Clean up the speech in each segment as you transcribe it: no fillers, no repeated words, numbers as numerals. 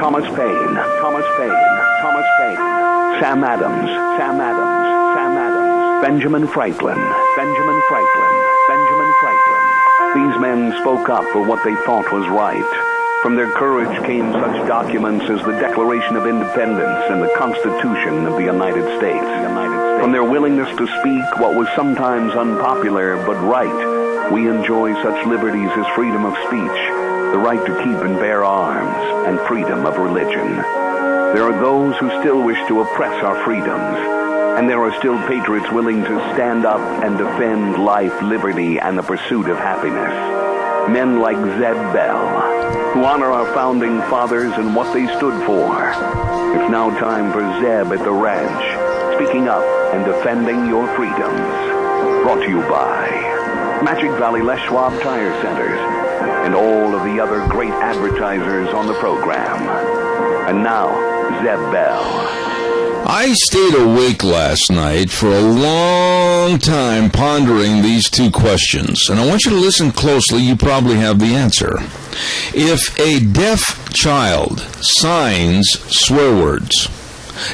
Thomas Paine, Sam Adams, Benjamin Franklin. These men spoke up for what they thought was right. From their courage came such documents as the Declaration of Independence and the Constitution of the United States. From their willingness to speak what was sometimes unpopular but right, we enjoy such liberties as freedom of speech, the right to keep and bear arms, and freedom of religion. There are those who still wish to oppress our freedoms, and there are still patriots willing to stand up and defend life, liberty, and the pursuit of happiness. Men like Zeb Bell, who honor our founding fathers and what they stood for. It's now time for Zeb at the Ranch, speaking up and defending your freedoms. Brought to you by Magic Valley Les Schwab Tire Centers and all of the other great advertisers on the program. And now, Zeb Bell. I stayed awake last night for a long time pondering these two questions, and I want you to listen closely. You probably have the answer. If a deaf child signs swear words,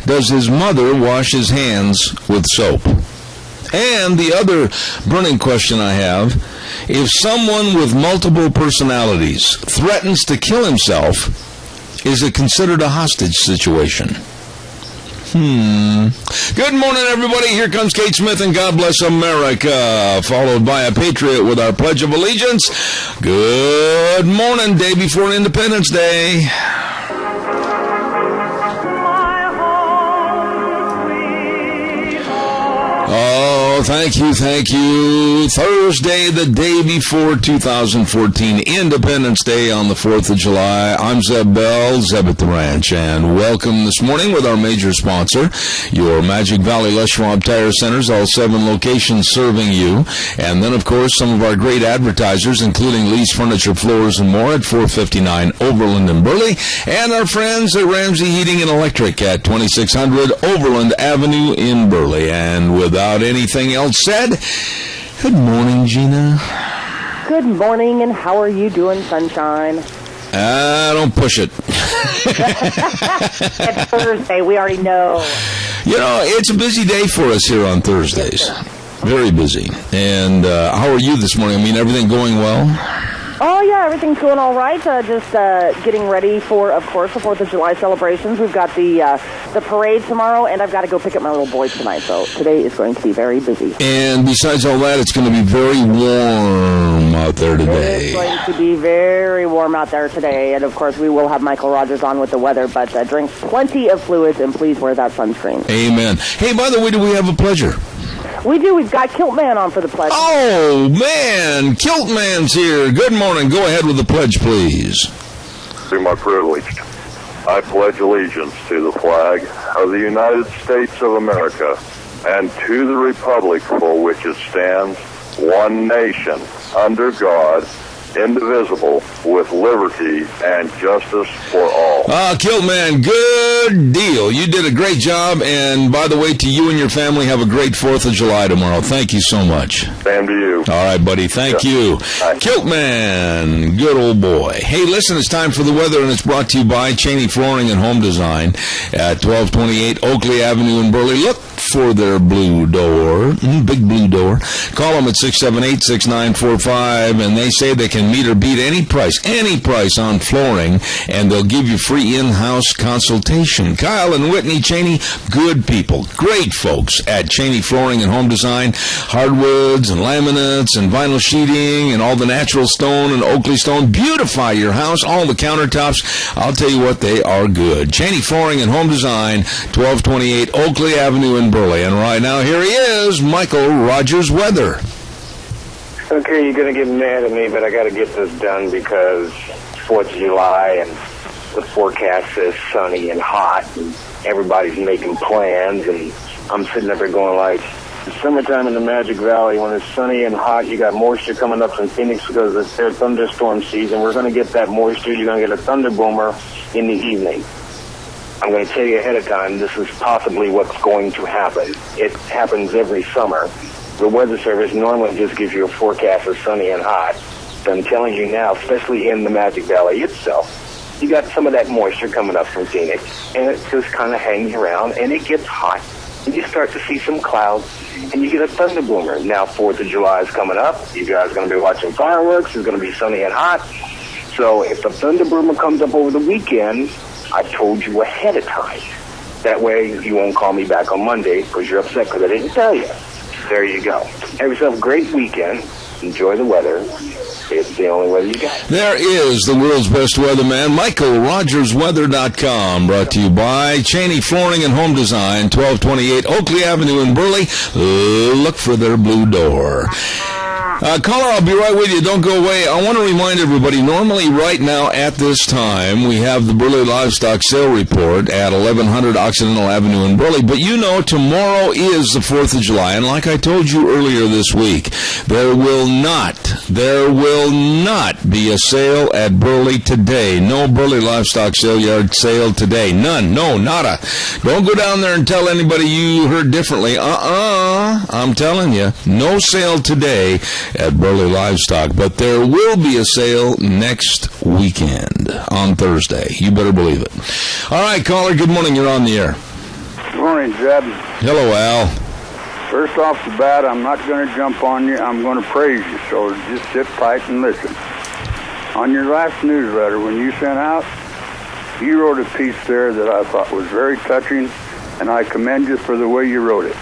does his mother wash his hands with soap? And the other burning question I have, if someone with multiple personalities threatens to kill himself, is it considered a hostage situation? Good morning, everybody. Here comes Kate Smith and God Bless America, followed by a patriot with our Pledge of Allegiance. Good morning, day before Independence Day. Oh, thank you. Thursday, the day before 2014, Independence Day on the 4th of July. I'm Zeb Bell, Zeb at the Ranch, and welcome this morning with our major sponsor, your Magic Valley Les Schwab Tire Centers, all 7 locations serving you. And then, of course, some of our great advertisers, including Lee's Furniture, Floors, and More at 459 Overland in Burley, and our friends at Ramsey Heating and Electric at 2600 Overland Avenue in Burley. And without anything else said, good morning, Gina. Good morning, and how are you doing, sunshine? Don't push it. It's Thursday, we already know. You know, it's a busy day for us here on Thursdays. Very busy. And how are you this morning? I mean, everything going well? Oh, yeah, everything's going all right. Just getting ready for, of course, the 4th of July celebrations. We've got the parade tomorrow, and I've got to go pick up my little boy tonight. So today is going to be very busy. And besides all that, it's going to be very warm out there today. It's going to be very warm out there today. And, of course, we will have Michael Rogers on with the weather. But drink plenty of fluids, and please wear that sunscreen. Amen. Hey, by the way, do we have a pledger? We do. We've got Kilt Man on for the pledge. Oh, man. Kilt Man's here. Good morning. Go ahead with the pledge, please. To my privilege, I pledge allegiance to the flag of the United States of America and to the republic for which it stands, one nation, under God, indivisible, with liberty and justice for all. Kilt Man, good deal. You did a great job, and by the way, to you and your family, have a great 4th of July tomorrow. Thank you so much. Same to you. All right, buddy. Thank you. Kilt Man, good old boy. Hey, listen, it's time for the weather, and it's brought to you by Cheney Flooring and Home Design at 1228 Oakley Avenue in Burley. Look for their blue door, big blue door. Call them at 678-6945, and they say they can meet or beat any price on flooring, and they'll give you free in-house consultation. Kyle and Whitney Cheney, good people, great folks at Cheney Flooring and Home Design. Hardwoods and laminates and vinyl sheeting and all the natural stone and Oakley stone. Beautify your house, all the countertops. I'll tell you what, they are good. Cheney Flooring and Home Design, 1228 Oakley Avenue in Burley. And right now, here he is, Michael Rogers Weather. Okay, you're going to get mad at me, but I got to get this done because 4th of July and the forecast says sunny and hot, and everybody's making plans, and I'm sitting up there going like, it's summertime in the Magic Valley. When it's sunny and hot, you got moisture coming up from Phoenix because it's their thunderstorm season. We're going to get that moisture. You're going to get a thunder boomer in the evening. I'm going to tell you ahead of time, this is possibly what's going to happen. It happens every summer. The Weather Service normally just gives you a forecast of sunny and hot. So I'm telling you now, especially in the Magic Valley itself, you got some of that moisture coming up from Phoenix, and it just kind of hangs around, and it gets hot. And you start to see some clouds, and you get a thunder boomer. Now, 4th of July is coming up. You guys are going to be watching fireworks. It's going to be sunny and hot. So if the thunder boomer comes up over the weekend, I told you ahead of time. That way you won't call me back on Monday because you're upset because I didn't tell you. There you go. Have yourself a great weekend. Enjoy the weather. It's the only weather you got. There is the world's best weatherman, MichaelRogersWeather.com, brought to you by Cheney Flooring and Home Design, 1228 Oakley Avenue in Burley. Look for their blue door. Caller, I'll be right with you. Don't go away. I want to remind everybody, normally right now at this time, we have the Burley Livestock Sale Report at 1100 Occidental Avenue in Burley. But you know, tomorrow is the 4th of July. And like I told you earlier this week, there will not be a sale at Burley today. No Burley Livestock Sale Yard sale today. None. No, nada. Don't go down there and tell anybody you heard differently. I'm telling you, no sale today at Burley Livestock, but there will be a sale next weekend on Thursday. You better believe it. All right, caller, good morning. You're on the air. Good morning, Zeb. Hello, Al. First off the bat, I'm not going to jump on you. I'm going to praise you, so just sit tight and listen. On your last newsletter, when you sent out, you wrote a piece there that I thought was very touching, and I commend you for the way you wrote it.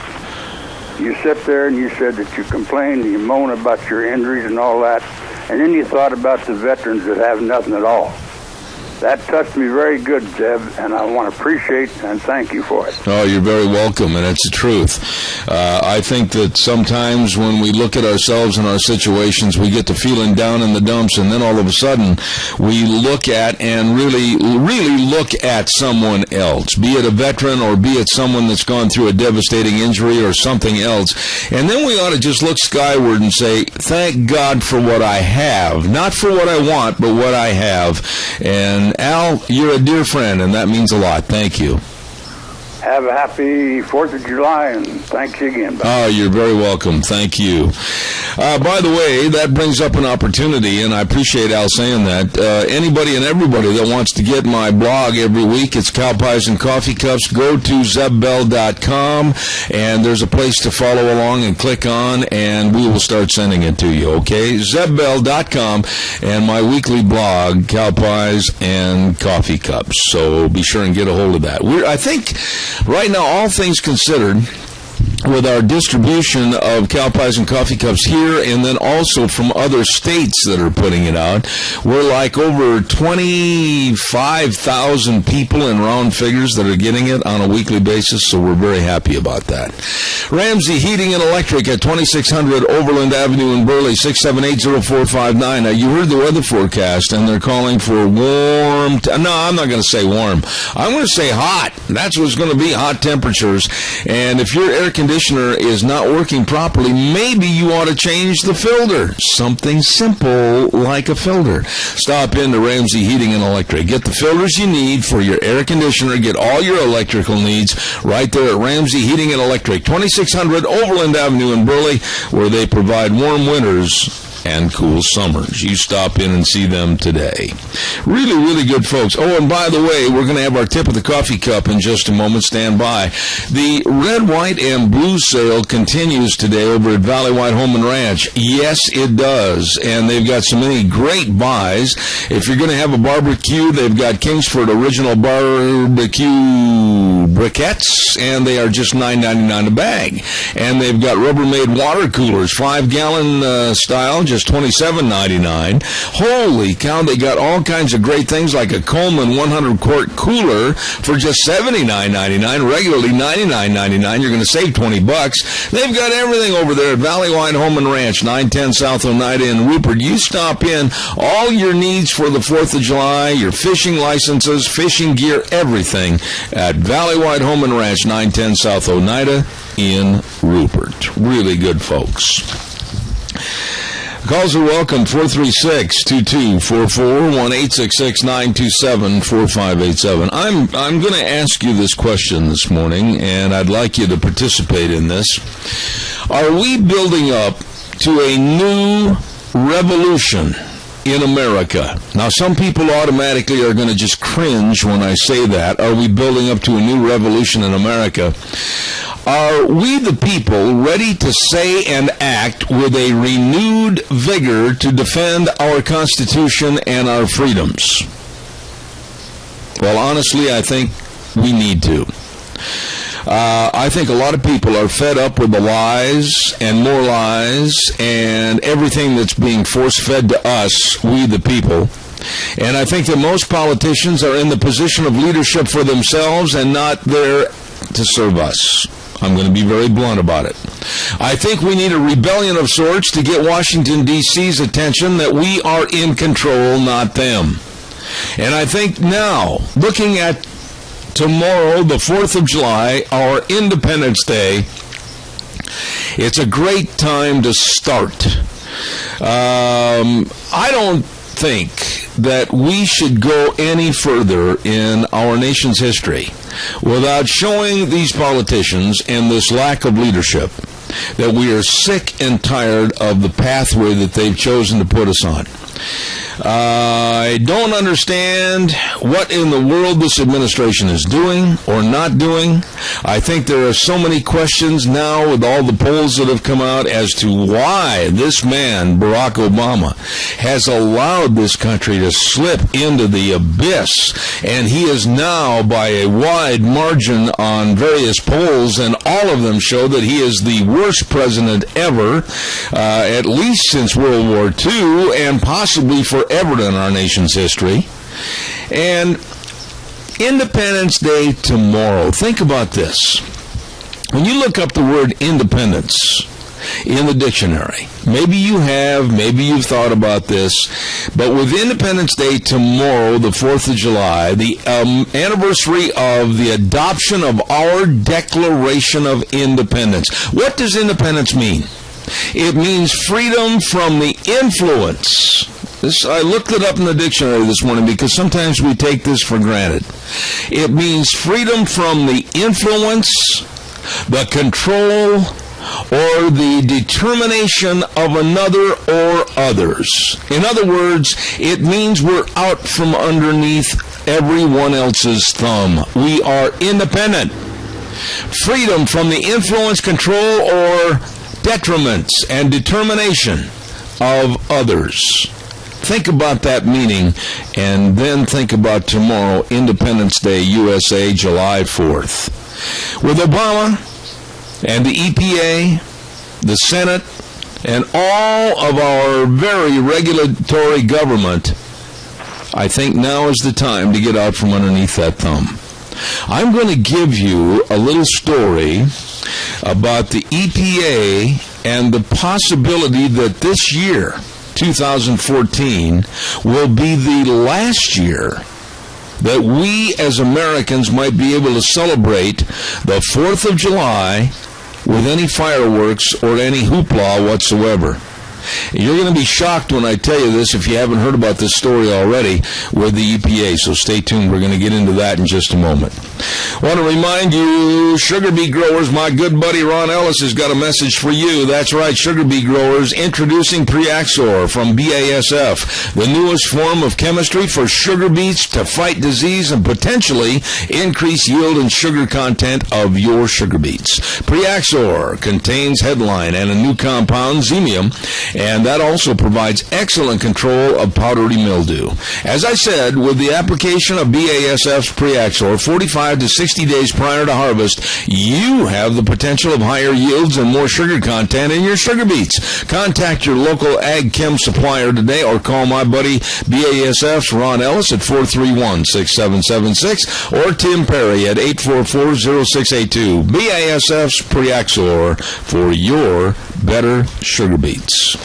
You sit there and you said that you complain and you moan about your injuries and all that, and then you thought about the veterans that have nothing at all. That touched me very good, Zeb, and I want to appreciate and thank you for it. Oh, you're very welcome, and it's the truth. I think that sometimes when we look at ourselves and our situations, we get to feeling down in the dumps, and then all of a sudden we look at and really look at someone else, be it a veteran or be it someone that's gone through a devastating injury or something else, and then we ought to just look skyward and say, thank God for what I have, not for what I want, but what I have. And Al, you're a dear friend, and that means a lot. Thank you. Have a happy 4th of July, and thanks again. Oh, you're very welcome. Thank you. By the way, that brings up an opportunity, and I appreciate Al saying that. Anybody and everybody that wants to get my blog every week, it's Cow Pies and Coffee Cups. Go to zebbell.com, and there's a place to follow along and click on, and we will start sending it to you, okay? zebbell.com, and my weekly blog, Cow Pies and Coffee Cups. So be sure and get a hold of that. I think right now, all things considered, with our distribution of Cow Pies and Coffee Cups here and then also from other states that are putting it out, we're like over 25,000 people in round figures that are getting it on a weekly basis, so we're very happy about that. Ramsey Heating and Electric at 2600 Overland Avenue in Burley, 678-0459. Now, you heard the weather forecast, and they're calling for warm. No, I'm not going to say warm. I'm going to say hot. That's what's going to be, hot temperatures. And if your air conditioner is not working properly, maybe you ought to change the filter. Something simple like a filter. Stop into Ramsey Heating and Electric. Get the filters you need for your air conditioner. Get all your electrical needs right there at Ramsey Heating and Electric, 2600 Overland Avenue in Burley, where they provide warm winters and cool summers. You stop in and see them today. Really, really good folks. Oh, and by the way, we're going to have our tip of the coffee cup in just a moment. Stand by. The red, white, and blue sale continues today over at Valley White Home and Ranch. Yes, it does. And they've got so many great buys. If you're going to have a barbecue, they've got Kingsford Original Barbecue briquettes, and they are just $9.99 a bag. And they've got Rubbermaid water coolers, 5-gallon style, just $27.99. Holy cow, they got all kinds of great things like a Coleman 100-quart cooler for just $79.99, regularly $99.99. You're going to save $20. They've got everything over there at Valley White Home and Ranch, 910 South Oneida in Rupert. You stop in, all your needs for the 4th of July, your fishing licenses, fishing gear, everything at Valley White Home and Ranch, 910 South Oneida in Rupert. Really good folks. Calls are welcome, 436-2244, 1-866-927-4587. I'm going to ask you this question this morning, and I'd like you to participate in this. Are we building up to a new revolution in America. Now, some people automatically are going to just cringe when I say that. Are we building up to a new revolution in America? Are we the people ready to say and act with a renewed vigor to defend our Constitution and our freedoms? Well, honestly, I think we need to. I think a lot of people are fed up with the lies and more lies and everything that's being force-fed to us, we the people. And I think that most politicians are in the position of leadership for themselves and not there to serve us. I'm going to be very blunt about it. I think we need a rebellion of sorts to get Washington, D.C.'s attention that we are in control, not them. And I think now, looking at tomorrow, the 4th of July, our Independence Day, it's a great time to start. I don't think that we should go any further in our nation's history without showing these politicians and this lack of leadership that we are sick and tired of the pathway that they've chosen to put us on. I don't understand what in the world this administration is doing or not doing. I think there are so many questions now with all the polls that have come out as to why this man, Barack Obama, has allowed this country to slip into the abyss. And he is now by a wide margin on various polls, and all of them show that he is the worst president ever, at least since World War II, and possibly forever in our nation's history. And Independence Day tomorrow. Think about this. When you look up the word independence in the dictionary, maybe you have, maybe you've thought about this, but with Independence Day tomorrow, the 4th of July, the anniversary of the adoption of our Declaration of Independence. What does independence mean? It means freedom from the influence. I looked it up in the dictionary this morning because sometimes we take this for granted. It means freedom from the influence, the control, or the determination of another or others. In other words, it means we're out from underneath everyone else's thumb. We are independent. Freedom from the influence, control, or detriments and determination of others. Think about that meaning, and then think about tomorrow, Independence Day, USA, July 4th. With Obama and the EPA, the Senate, and all of our very regulatory government, I think now is the time to get out from underneath that thumb. I'm going to give you a little story about the EPA and the possibility that this year, 2014, will be the last year that we as Americans might be able to celebrate the 4th of July with any fireworks or any hoopla whatsoever. You're going to be shocked when I tell you this if you haven't heard about this story already with the EPA, so stay tuned. We're going to get into that in just a moment. I want to remind you, sugar beet growers, my good buddy Ron Ellis has got a message for you. That's right, sugar beet growers, introducing Preaxor from BASF, the newest form of chemistry for sugar beets to fight disease and potentially increase yield and sugar content of your sugar beets. Preaxor contains headline and a new compound, Xemium, and that also provides excellent control of powdery mildew. As I said, with the application of BASF's Preaxor 45 to 60 days prior to harvest, you have the potential of higher yields and more sugar content in your sugar beets. Contact your local Ag Chem supplier today or call my buddy BASF's Ron Ellis at 431-6776 or Tim Perry at 844-0682. BASF's Preaxor for your better sugar beets.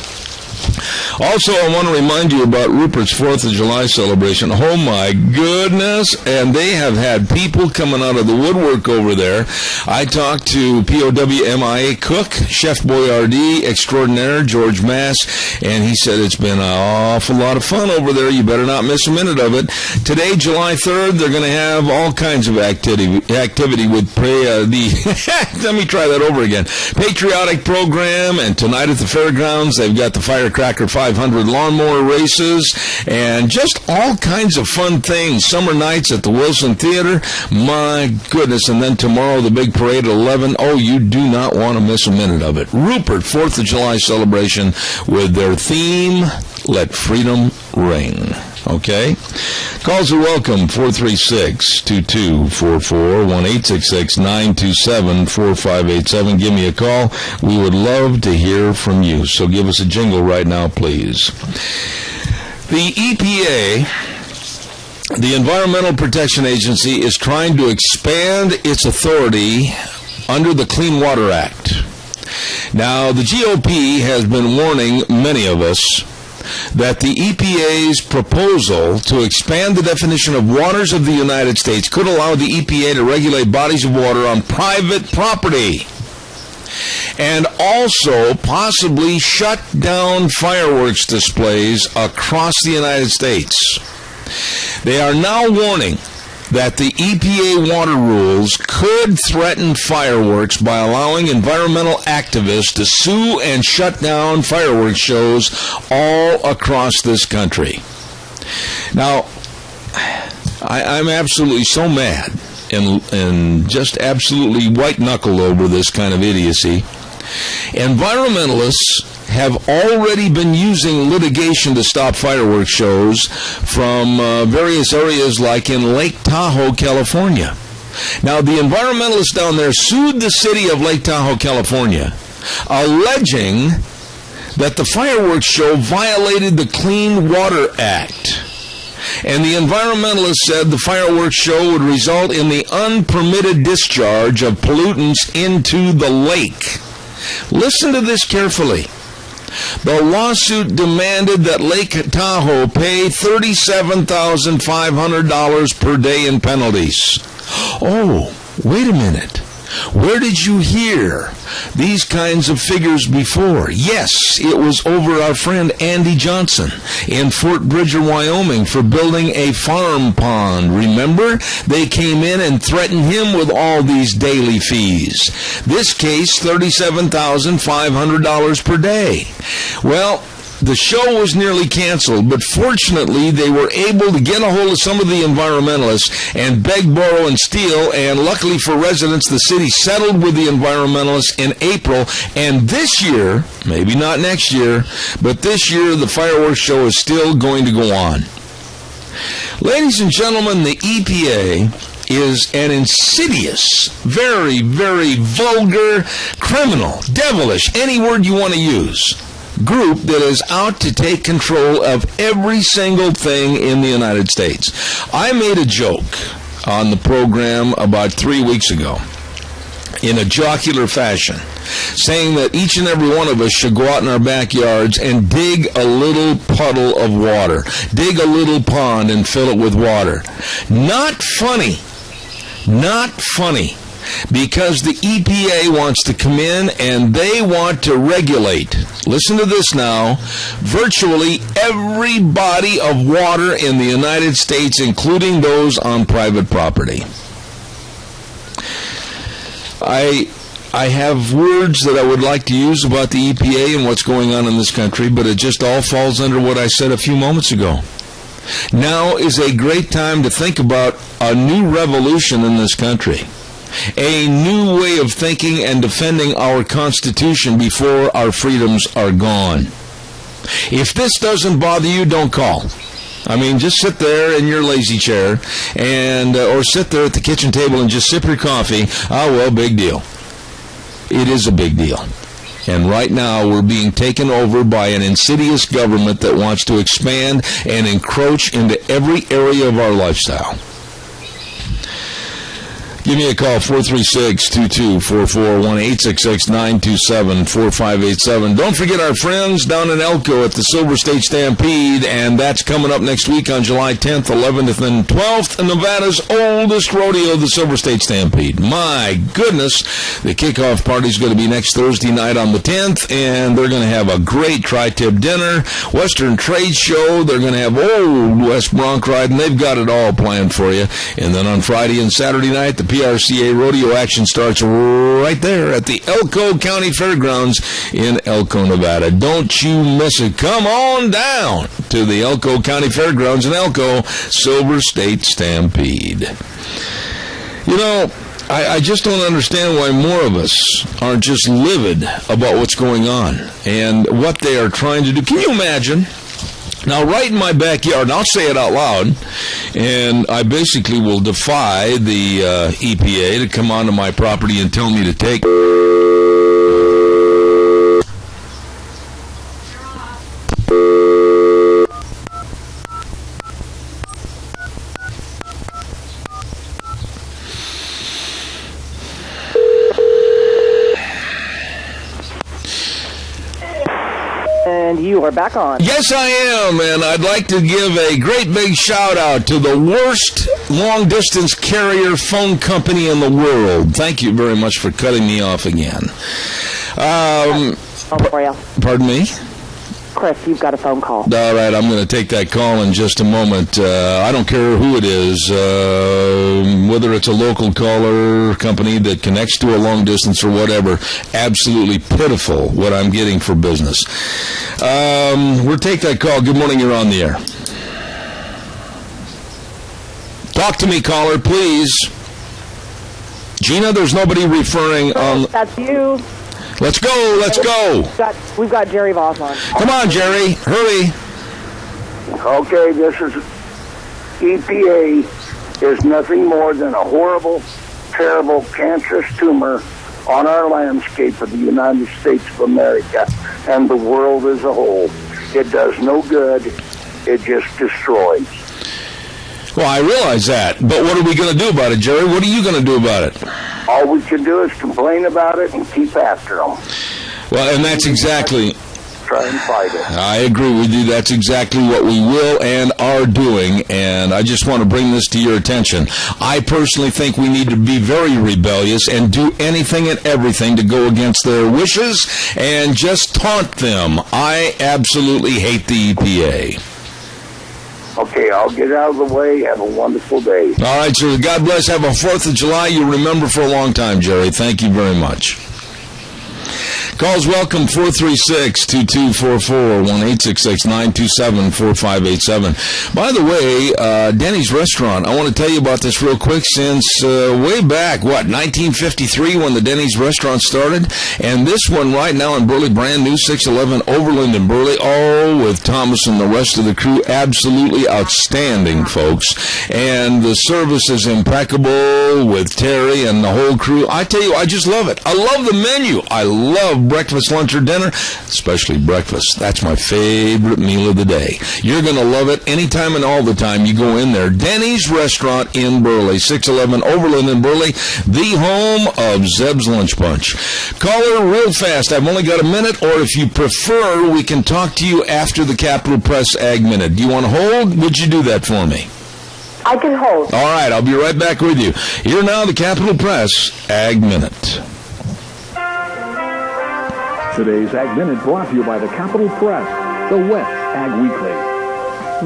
Also, I want to remind you about Rupert's 4th of July celebration. Oh, my goodness. And they have had people coming out of the woodwork over there. I talked to POWMIA cook, Chef Boyardee extraordinaire, George Mass, and he said it's been an awful lot of fun over there. You better not miss a minute of it. Today, July 3rd, they're going to have all kinds of activity with let me try that over again. Patriotic program, and tonight at the fairgrounds, they've got the Firecracker 5 500 lawnmower races, and just all kinds of fun things. Summer nights at the Wilson Theater. My goodness. And then tomorrow, the big parade at 11. Oh, you do not want to miss a minute of it. Rupert, 4th of July celebration with their theme, Let Freedom Ring. Okay? Calls are welcome, 436-2244, 1-866-927-4587. Give me a call. We would love to hear from you. So give us a jingle right now, please. The EPA, the Environmental Protection Agency, is trying to expand its authority under the Clean Water Act. Now, the GOP has been warning many of us that the EPA's proposal to expand the definition of waters of the United States could allow the EPA to regulate bodies of water on private property and also possibly shut down fireworks displays across the United States. They are now warning that the EPA water rules could threaten fireworks by allowing environmental activists to sue and shut down fireworks shows all across this country. Now, I'm absolutely so mad and just absolutely white-knuckled over this kind of idiocy. Environmentalists have already been using litigation to stop fireworks shows from various areas like in Lake Tahoe, California. Now, the environmentalists down there sued the city of Lake Tahoe, California, alleging that the fireworks show violated the Clean Water Act. And the environmentalists said the fireworks show would result in the unpermitted discharge of pollutants into the lake. Listen to this carefully. The lawsuit demanded that Lake Tahoe pay $37,500 per day in penalties. Oh, wait a minute. Where did you hear these kinds of figures before? Yes, it was over our friend Andy Johnson in Fort Bridger, Wyoming, for building a farm pond. Remember? They came in and threatened him with all these daily fees. This case, $37,500 per day. Well, the show was nearly canceled, but fortunately they were able to get a hold of some of the environmentalists and beg, borrow, and steal, and luckily for residents, the city settled with the environmentalists in April, and this year, maybe not next year, but this year the fireworks show is still going to go on. Ladies and gentlemen, the EPA is an insidious, very, very vulgar, criminal, devilish, any word you want to use, group that is out to take control of every single thing in the United States. I made a joke on the program about 3 weeks ago in a jocular fashion, saying that each and every one of us should go out in our backyards and dig a little puddle of water, dig a little pond and fill it with water. Not funny. Not funny. Because the EPA wants to come in and they want to regulate, listen to this now, virtually every body of water in the United States, including those on private property. I have words that I would like to use about the EPA and what's going on in this country, but it just all falls under what I said a few moments ago. Now is a great time to think about a new revolution in this country. A new way of thinking and defending our Constitution before our freedoms are gone. If this doesn't bother you, don't call. I mean, just sit there in your lazy chair and or sit there at the kitchen table and just sip your coffee. Oh, well, big deal. It is a big deal. And right now we're being taken over by an insidious government that wants to expand and encroach into every area of our lifestyle. Give me a call, 436-2244, 1-866-927-4587. Don't forget our friends down in Elko at the Silver State Stampede, and that's coming up next week on July 10th, 11th, and 12th, in Nevada's oldest rodeo, the Silver State Stampede. My goodness, the kickoff party is going to be next Thursday night on the 10th, and they're going to have a great tri-tip dinner, Western Trade Show, they're going to have old West Bronc ride, and they've got it all planned for you. And then on Friday and Saturday night, the PRCA rodeo action starts right there at the Elko County Fairgrounds in Elko, Nevada. Don't you miss it. Come on down to the Elko County Fairgrounds in Elko, Silver State Stampede. You know, I just don't understand why more of us aren't just livid about what's going on and what they are trying to do. Can you imagine? Now, right in my backyard, and I'll say it out loud, and I basically will defy the EPA to come onto my property and tell me to take... And you are back on. Yes, I am, and I'd like to give a great big shout-out to the worst long-distance carrier phone company in the world. Thank you very much for cutting me off again. For you. Pardon me? Chris, you've got a phone call. All right, I'm going to take that call in just a moment. I don't care who it is, whether it's a local caller company that connects to a long distance or whatever. Absolutely pitiful what I'm getting for business. We'll take that call. Good morning, you're on the air. Talk to me, caller, please. Gina, there's nobody referring on... That's you. Let's go, let's go. We've got Jerry Voss on. Come on, Jerry, hurry. Okay, this is EPA is nothing more than a horrible, terrible, cancerous tumor on our landscape of the United States of America and the world as a whole. It does no good. It just destroys. Well, I realize that, but what are we going to do about it, Jerry? What are you going to do about it? All we can do is complain about it and keep after them. Well, and that's exactly... Try and fight it. I agree with you. That's exactly what we will and are doing, and I just want to bring this to your attention. I personally think we need to be very rebellious and do anything and everything to go against their wishes and just taunt them. I absolutely hate the EPA. Okay, I'll get out of the way. Have a wonderful day. All right, sir. God bless. Have a 4th of July you'll remember for a long time, Jerry. Thank you very much. Calls welcome, 436-2244, 1-866-927-4587. By the way, Denny's Restaurant, I want to tell you about this real quick. Since way back, 1953 when the Denny's Restaurant started? And this one right now in Burley, brand new, 611 Overland in Burley, all with Thomas and the rest of the crew. Absolutely outstanding, folks. And the service is impeccable with Terry and the whole crew. I tell you, I just love it. I love the menu. I love breakfast, lunch, or dinner, especially breakfast. That's my favorite meal of the day. You're going to love it anytime and all the time you go in there. Denny's Restaurant in Burley, 611 Overland in Burley, the home of Zeb's Lunch Punch. Caller, real fast. I've only got a minute, or if you prefer, we can talk to you after the Capital Press Ag Minute. Do you want to hold? Would you do that for me? I can hold. All right, I'll be right back with you. Here now, the Capital Press Ag Minute. Today's Ag Minute brought to you by the Capital Press, the West Ag Weekly.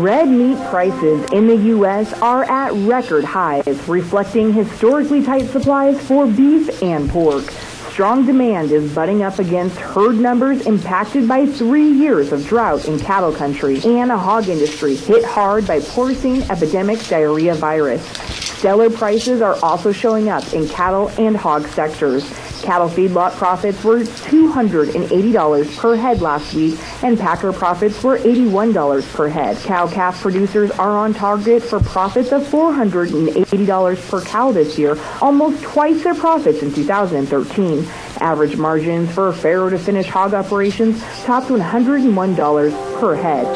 Red meat prices in the U.S. are at record highs, reflecting historically tight supplies for beef and pork. Strong demand is butting up against herd numbers impacted by 3 years of drought in cattle country and a hog industry hit hard by porcine epidemic diarrhea virus. Stellar prices are also showing up in cattle and hog sectors. Cattle feedlot profits were $280 per head last week, and packer profits were $81 per head. Cow-calf producers are on target for profits of $480 per cow this year, almost twice their profits in 2013. Average margins for farrow-to-finish hog operations topped $101 per head.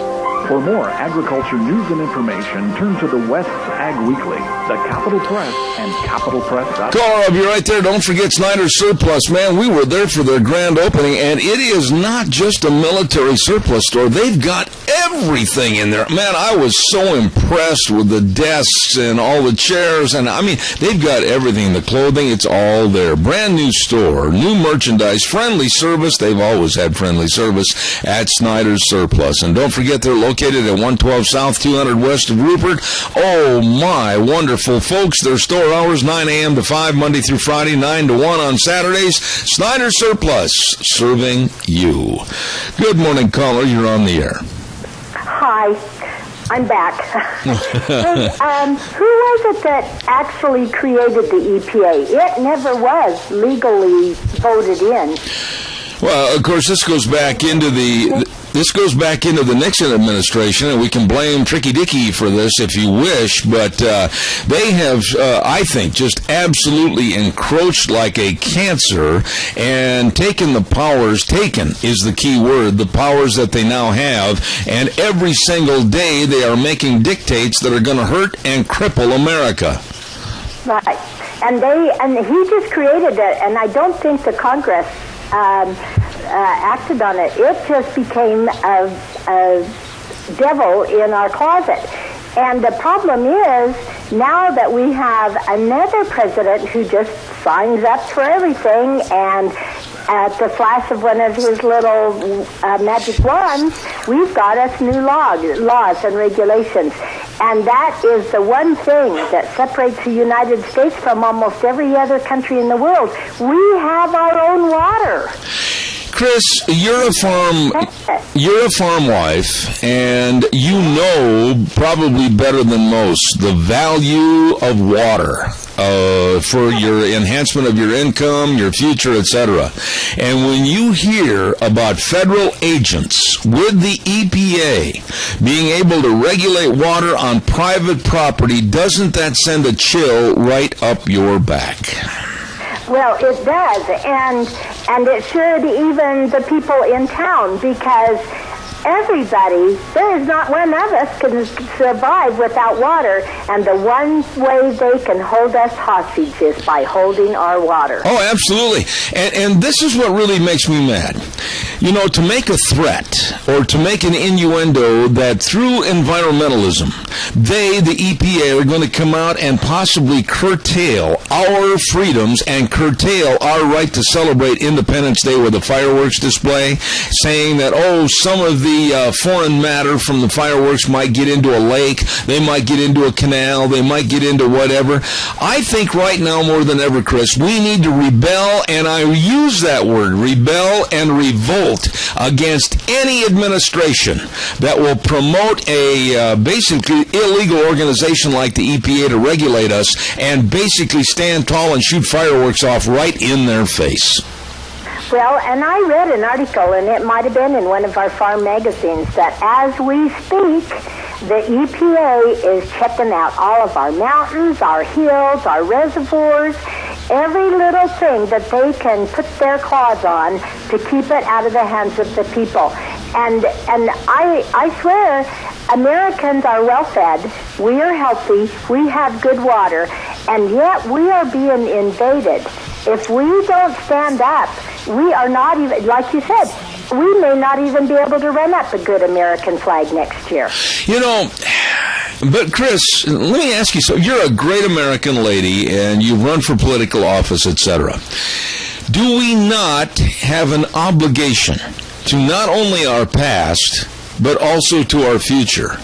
For more agriculture news and information, turn to the West Ag Weekly, the Capital Press, and CapitalPress.com. Caller, I'll be right there. Don't forget Snyder's Surplus. Man, we were there for their grand opening, and it is not just a military surplus store. They've got everything in there. Man, I was so impressed with the desks and all the chairs, and I mean, they've got everything. The clothing, it's all there. Brand new store, new merchandise, friendly service. They've always had friendly service at Snyder's Surplus. And don't forget they're located located at 112 South, 200 West of Rupert. Oh, my wonderful folks. Their store hours, 9 a.m. to 5, Monday through Friday, 9 to 1 on Saturdays. Snyder Surplus, serving you. Good morning, caller. You're on the air. Hi. I'm back. Hey, who was it that actually created the EPA? It never was legally voted in. Well, of course, this goes back into the Nixon administration, and we can blame Tricky Dicky for this if you wish, but they have, I think, just absolutely encroached like a cancer and taken the powers, taken is the key word, the powers that they now have, and every single day they are making dictates that are going to hurt and cripple America. Right. And he just created it, and I don't think the Congress acted on it. It just became a devil in our closet. And the problem is, now that we have another president who just signs up for everything, and at the flash of one of his little magic wands, we've got us new laws and regulations. And that is the one thing that separates the United States from almost every other country in the world. We have our own water. Chris, you're a farm wife, and you know probably better than most the value of water for your enhancement of your income, your future, etc. And when you hear about federal agents with the EPA being able to regulate water on private property, doesn't that send a chill right up your back? Well, it does, and it should even the people in town, because everybody, there is not one of us can survive without water, and the one way they can hold us hostage is by holding our water. Oh, absolutely. And this is what really makes me mad. You know, to make a threat or to make an innuendo that through environmentalism, they, the EPA, are going to come out and possibly curtail our freedoms and curtail our right to celebrate Independence Day with a fireworks display, saying that, oh, some of the foreign matter from the fireworks might get into a lake, they might get into a canal, they might get into whatever. I think right now more than ever, Chris, we need to rebel, and I use that word, rebel and revolt against any administration that will promote a basically illegal organization like the EPA to regulate us and basically stand tall and shoot fireworks off right in their face. Well, and I read an article, and it might have been in one of our farm magazines, that as we speak, the EPA is checking out all of our mountains, our hills, our reservoirs, every little thing that they can put their claws on to keep it out of the hands of the people. And I swear, Americans are well fed, we are healthy, we have good water, and yet we are being invaded. If we don't stand up, we are not even, like you said, we may not even be able to run up a good American flag next year. You know, but Chris, let me ask you, so you're a great American lady and you've run for political office, etc. Do we not have an obligation to not only our past, but also to our future,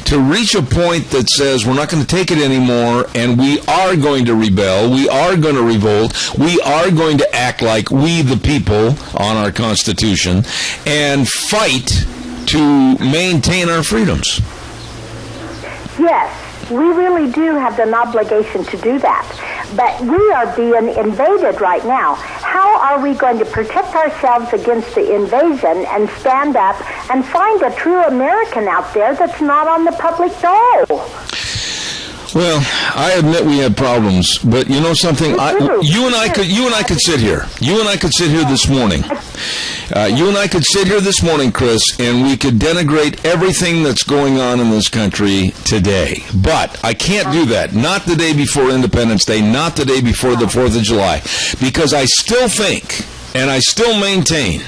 to reach a point that says we're not going to take it anymore and we are going to rebel, we are going to revolt, we are going to act like we the people on our Constitution and fight to maintain our freedoms? Yes, we really do have an obligation to do that. But we are being invaded right now. How are we going to protect ourselves against the invasion and stand up and find a true American out there that's not on the public dole? Well, I admit we have problems, but you know something? You and I could sit here. You and I could sit here this morning. You and I could sit here this morning, Chris, and we could denigrate everything that's going on in this country today. But I can't do that. Not the day before Independence Day, not the day before the 4th of July, because I still think and I still maintain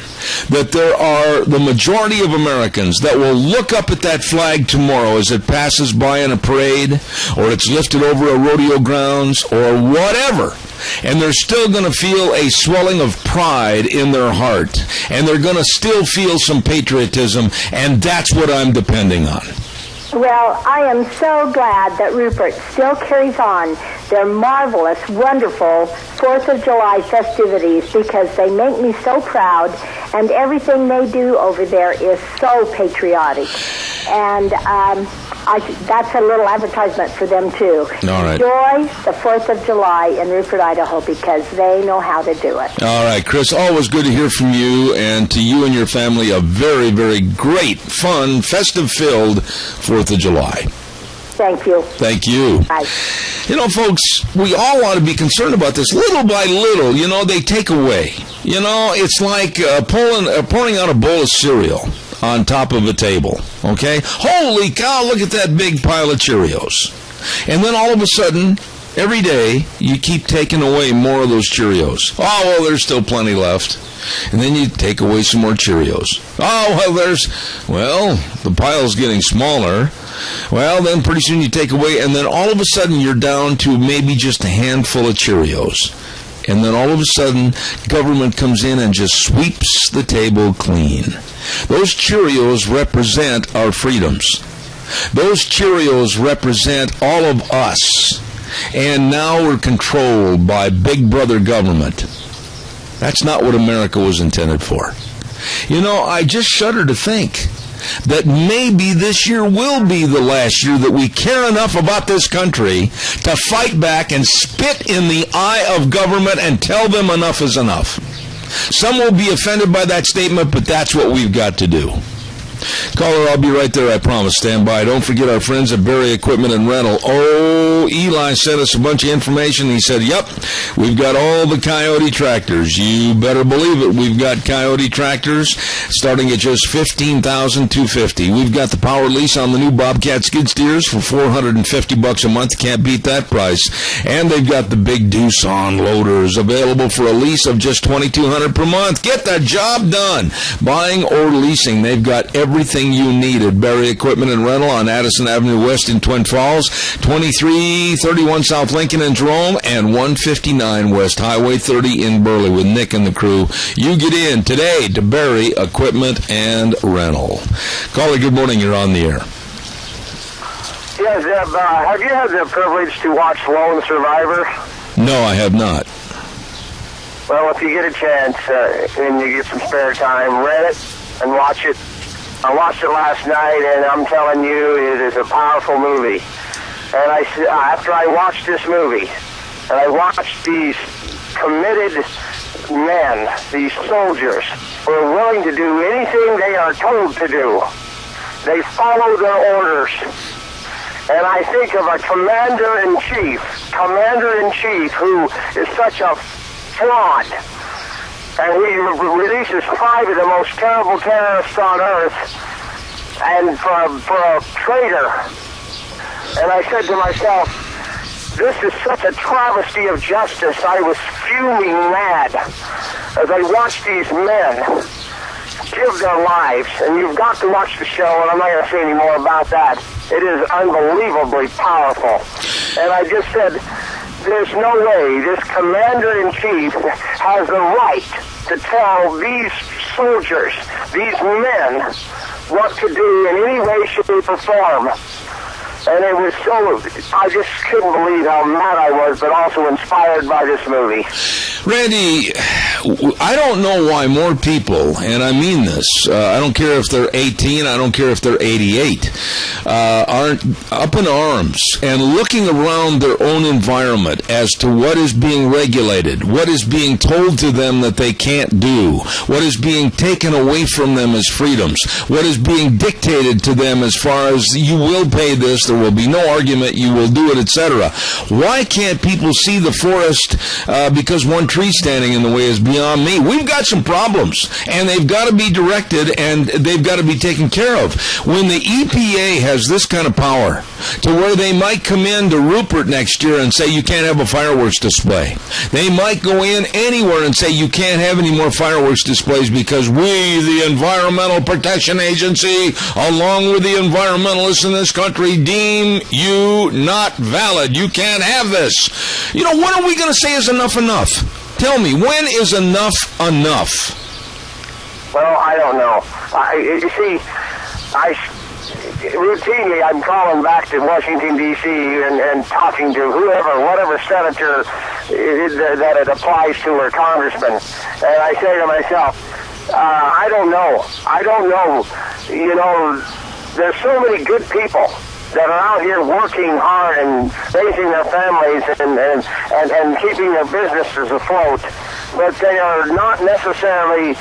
that there are the majority of Americans that will look up at that flag tomorrow as it passes by in a parade, or it's lifted over a rodeo grounds, or whatever, and they're still going to feel a swelling of pride in their heart, and they're going to still feel some patriotism, and that's what I'm depending on. Well, I am so glad that Rupert still carries on their marvelous, wonderful 4th of July festivities, because they make me so proud, and everything they do over there is so patriotic. And that's a little advertisement for them, too. All right. Enjoy the 4th of July in Rupert, Idaho, because they know how to do it. All right, Chris, always good to hear from you, and to you and your family, a very, very great, fun, festive-filled 4th of July. Thank you. Thank you. Bye. You know, folks, we all ought to be concerned about this. Little by little, they take away. It's like pouring out a bowl of cereal on top of a table, okay? Holy cow, look at that big pile of Cheerios. And then all of a sudden, every day, you keep taking away more of those Cheerios. Oh, well, there's still plenty left. And then you take away some more Cheerios. Oh, well, the pile's getting smaller. Well, then pretty soon you take away, and then all of a sudden you're down to maybe just a handful of Cheerios. And then all of a sudden, government comes in and just sweeps the table clean. Those Cheerios represent our freedoms. Those Cheerios represent all of us. And now we're controlled by Big Brother government. That's not what America was intended for. I just shudder to think that maybe this year will be the last year that we care enough about this country to fight back and spit in the eye of government and tell them enough is enough. Some will be offended by that statement, but that's what we've got to do. Caller, I'll be right there, I promise. Stand by. Don't forget our friends at Berry Equipment and Rental. Oh, Eli sent us a bunch of information. He said, yep, we've got all the Coyote tractors. You better believe it. We've got Coyote tractors starting at just $15,250. We've got the power lease on the new Bobcat skid steers for $450 a month. Can't beat that price. And they've got the big Doosan loaders available for a lease of just $2,200 per month. Get that job done. Buying or leasing, they've got everything you need at Berry Equipment and Rental on Addison Avenue West in Twin Falls, 2331 South Lincoln in Jerome, and 159 West Highway 30 in Burley with Nick and the crew. You get in today to Berry Equipment and Rental. Caller, good morning. You're on the air. Yes, Zeb, have you had the privilege to watch Lone Survivor? No, I have not. Well, if you get a chance and you get some spare time, rent it and watch it. I watched it last night, and I'm telling you, it is a powerful movie. And after I watched this movie, and I watched these committed men, these soldiers, who are willing to do anything they are told to do. They follow their orders. And I think of a commander-in-chief who is such a fraud. And he releases 5 of the most terrible terrorists on earth, and for a traitor. And I said to myself, this is such a travesty of justice. I was fuming mad as I watched these men give their lives. And you've got to watch the show, and I'm not going to say any more about that. It is unbelievably powerful. And I just said, there's no way this commander-in-chief has the right to tell these soldiers, these men, what to do in any way, shape, or form. And it was I just couldn't believe how mad I was, but also inspired by this movie. Randy, I don't know why more people, and I mean this, I don't care if they're 18, I don't care if they're 88, aren't up in arms and looking around their own environment as to what is being regulated, what is being told to them that they can't do, what is being taken away from them as freedoms, what is being dictated to them as far as you will pay this, there will be no argument, you will do it, etc. Why can't people see the forest because one tree standing in the way is beyond me? We've got some problems, and they've got to be directed, and they've got to be taken care of. When the EPA has this kind of power, to where they might come into Rupert next year and say you can't have a fireworks display. They might go in anywhere and say you can't have any more fireworks displays because we, the Environmental Protection Agency, along with the environmentalists in this country, deem you not valid. You can't have this. You know, when are we going to say is enough enough? Tell me, when is enough enough? Well, I don't know. You see, routinely I'm calling back to Washington, D.C. and talking to whatever senator that it applies to or congressman. And I say to myself, I don't know. You know, there's so many good people that are out here working hard and raising their families and keeping their businesses afloat, but they are not necessarily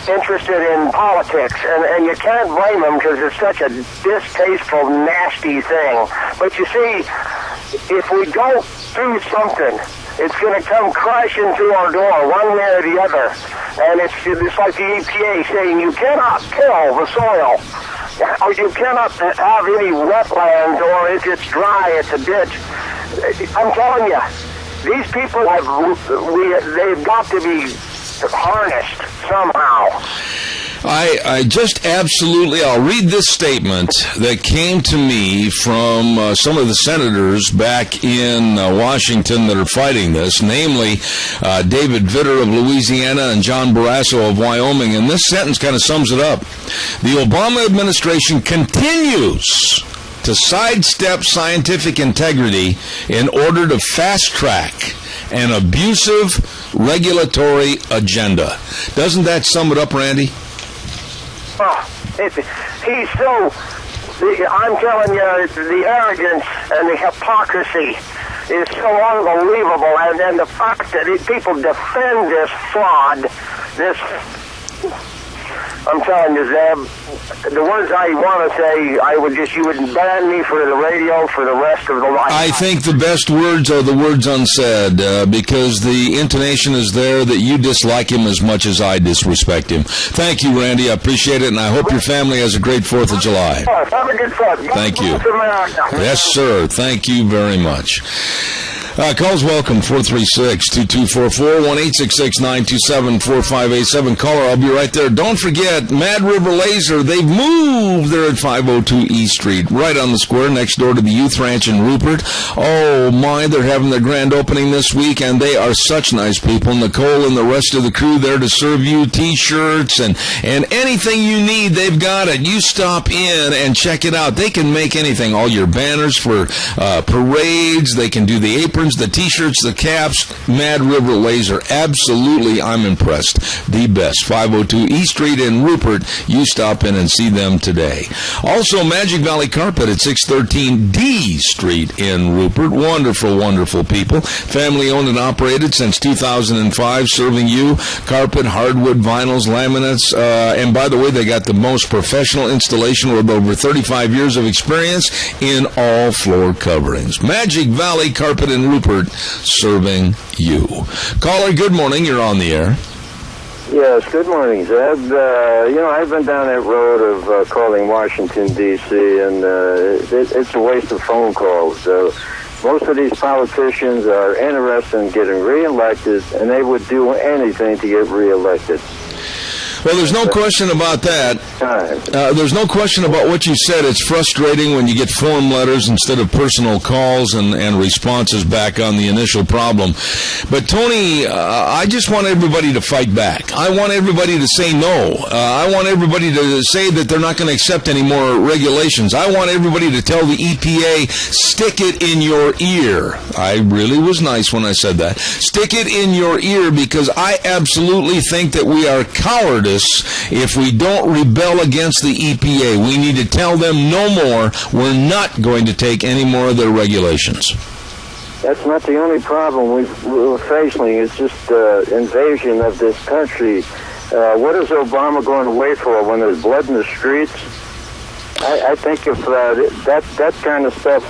interested in politics, and you can't blame them because it's such a distasteful, nasty thing. But you see, if we don't do something, it's going to come crashing through our door one way or the other. And it's like the EPA saying you cannot kill the soil, or you cannot have any wetlands, or if it's dry, it's a ditch. I'm telling you, these people they've got to be harnessed somehow. I just absolutely, I'll read this statement that came to me from some of the senators back in Washington that are fighting this, namely David Vitter of Louisiana and John Barrasso of Wyoming, and this sentence kind of sums it up. The Obama administration continues to sidestep scientific integrity in order to fast-track an abusive regulatory agenda. Doesn't that sum it up, Randy? He's so, I'm telling you, the arrogance and the hypocrisy is so unbelievable, and then the fact that people defend this fraud, I'm telling you, Zeb, the words I want to say, you would ban me for the radio for the rest of the life. I think the best words are the words unsaid, because the intonation is there that you dislike him as much as I disrespect him. Thank you, Randy. I appreciate it, and I hope your family has a great 4th of July. Have a good Fourth. Thank you. Yes, sir. Thank you very much. Calls welcome, 436-2244, 1-866-927-4587. Caller, I'll be right there. Don't forget, Mad River Laser, they've moved. They're at 502 East Street, right on the square, next door to the Youth Ranch in Rupert. Oh, my, they're having their grand opening this week, and they are such nice people. Nicole and the rest of the crew there to serve you T-shirts and anything you need, they've got it. You stop in and check it out. They can make anything, all your banners for parades. They can do the aprons, the T-shirts, the caps. Mad River Laser, absolutely, I'm impressed. The best. 502 East Street in Rupert. You stop in and see them today. Also, Magic Valley Carpet at 613 D Street in Rupert. Wonderful, wonderful people. Family owned and operated since 2005, serving you carpet, hardwood, vinyls, laminates, and by the way, they got the most professional installation with over 35 years of experience in all floor coverings. Magic Valley Carpet in Rupert, serving you. Caller, good morning. You're on the air. Yes, good morning, Zeb. I've been down that road of calling Washington, D.C., and it's a waste of phone calls. Most of these politicians are interested in getting reelected, and they would do anything to get reelected. Well, there's no question about that. There's no question about what you said. It's frustrating when you get form letters instead of personal calls and responses back on the initial problem. But, Tony, I just want everybody to fight back. I want everybody to say no. I want everybody to say that they're not going to accept any more regulations. I want everybody to tell the EPA, stick it in your ear. I really was nice when I said that. Stick it in your ear, because I absolutely think that we are cowardice if we don't rebel against the EPA. We need to tell them no more. We're not going to take any more of their regulations. That's not the only problem we're facing. It's just invasion of this country. What is Obama going to wait for when there's blood in the streets? I think if that kind of stuff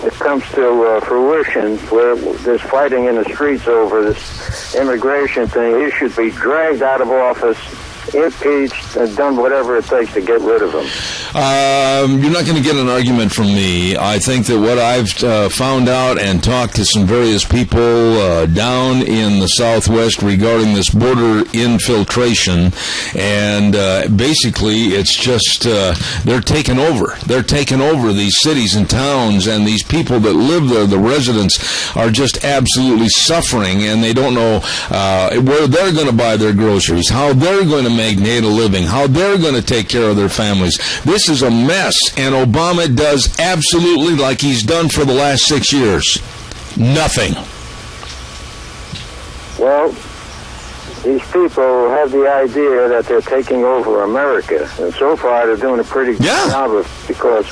it comes to fruition, where there's fighting in the streets over this immigration thing, he should be dragged out of office, impeached, and done whatever it takes to get rid of him. You're not going to get an argument from me. I think that what I've found out and talked to some various people down in the Southwest regarding this border infiltration, and basically it's just they're taking over. They're taking over these cities and towns, and these people that live there, the residents, are just absolutely suffering, and they don't know where they're going to buy their groceries, how they're going to make a living, how they're going to take care of their families. This is a mess, and Obama does absolutely like he's done for the last 6 years. Nothing. Well, these people have the idea that they're taking over America, and so far they're doing a pretty good job of it, because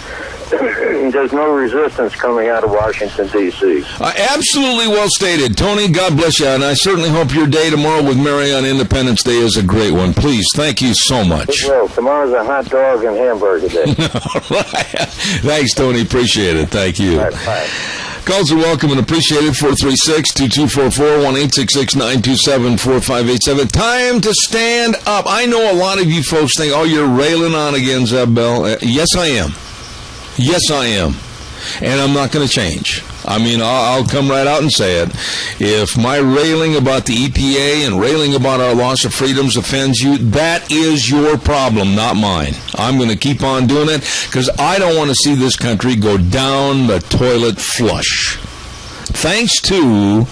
there's no resistance coming out of Washington, D.C. Absolutely well stated. Tony, God bless you, and I certainly hope your day tomorrow with Mary on Independence Day is a great one. Please, thank you so much. Well, tomorrow's a hot dog and hamburger day. All right. Thanks, Tony. Appreciate it. Thank you. All right, bye. Calls are welcome and appreciated. 436-2244, 1-866-927-4587. Time to stand up. I know a lot of you folks think, oh, you're railing on again, Zeb Bell. Yes, I am. Yes, I am. And I'm not going to change. I mean, I'll come right out and say it. If my railing about the EPA and railing about our loss of freedoms offends you, that is your problem, not mine. I'm going to keep on doing it because I don't want to see this country go down the toilet flush. Thanks to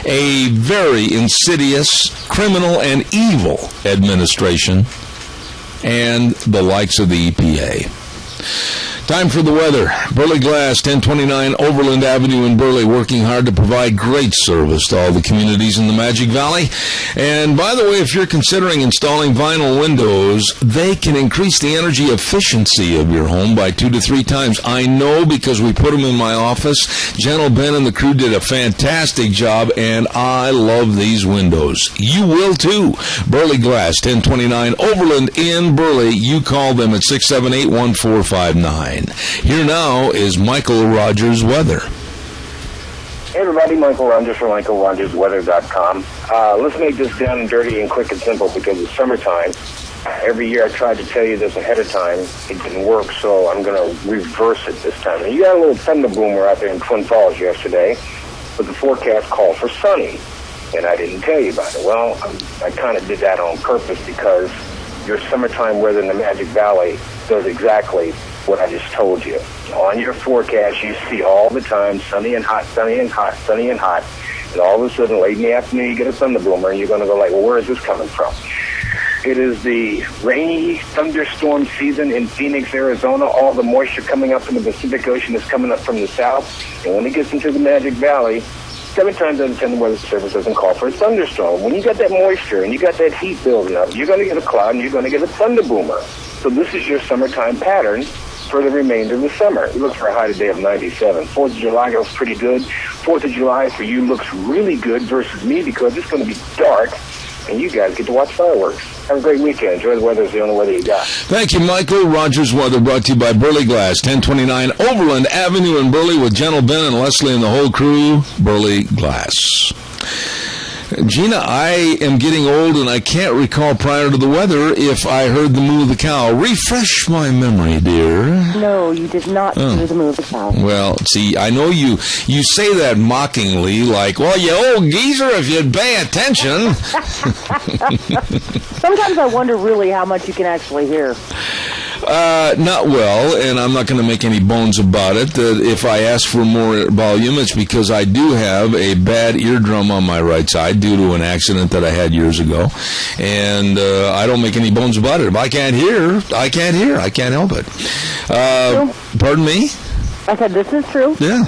a very insidious, criminal, and evil administration and the likes of the EPA. Time for the weather. Burley Glass, 1029 Overland Avenue in Burley, working hard to provide great service to all the communities in the Magic Valley. And by the way, if you're considering installing vinyl windows, they can increase the energy efficiency of your home by 2 to 3 times. I know because we put them in my office. General Ben and the crew did a fantastic job, and I love these windows. You will too. Burley Glass, 1029 Overland in Burley. You call them at 678-1459. Here now is Michael Rogers Weather. Hey everybody, Michael Rogers from MichaelRogersWeather.com. Let's make this down and dirty and quick and simple because it's summertime. Every year I tried to tell you this ahead of time. It didn't work, so I'm going to reverse it this time. And you got a little thunder boomer out there in Twin Falls yesterday, but the forecast called for sunny, and I didn't tell you about it. Well, I kind of did that on purpose because your summertime weather in the Magic Valley does exactly what I just told you. On your forecast, you see all the time sunny and hot, sunny and hot, sunny and hot. And all of a sudden, late in the afternoon, you get a thunder boomer, and you're going to go like, well, where is this coming from? It is the rainy thunderstorm season in Phoenix, Arizona. All the moisture coming up from the Pacific Ocean is coming up from the south. And when it gets into the Magic Valley, 7 times out of 10, the Weather Service doesn't call for a thunderstorm. When you got that moisture and you got that heat building up, you're going to get a cloud and you're going to get a thunder boomer. So this is your summertime pattern for the remainder of the summer. It looks for a high today of 97. 4th of July goes pretty good. 4th of July for you looks really good versus me because it's going to be dark and you guys get to watch fireworks. Have a great weekend. Enjoy the weather. It's the only weather you got. Thank you, Michael. Rogers Weather brought to you by Burley Glass, 1029 Overland Avenue in Burley with General Ben and Leslie and the whole crew. Burley Glass. Gina, I am getting old and I can't recall prior to the weather if I heard the moo of the cow. Refresh my memory, dear. No, you did not do the moo of the cow. Well, see, I know you say that mockingly, like, well, you old geezer, if you'd pay attention. Sometimes I wonder really how much you can actually hear. Not well, and I'm not going to make any bones about it. If I ask for more volume, it's because I do have a bad eardrum on my right side due to an accident that I had years ago, and I don't make any bones about it. If I can't hear, I can't hear. I can't help it. Pardon me? I said this is true. Yeah.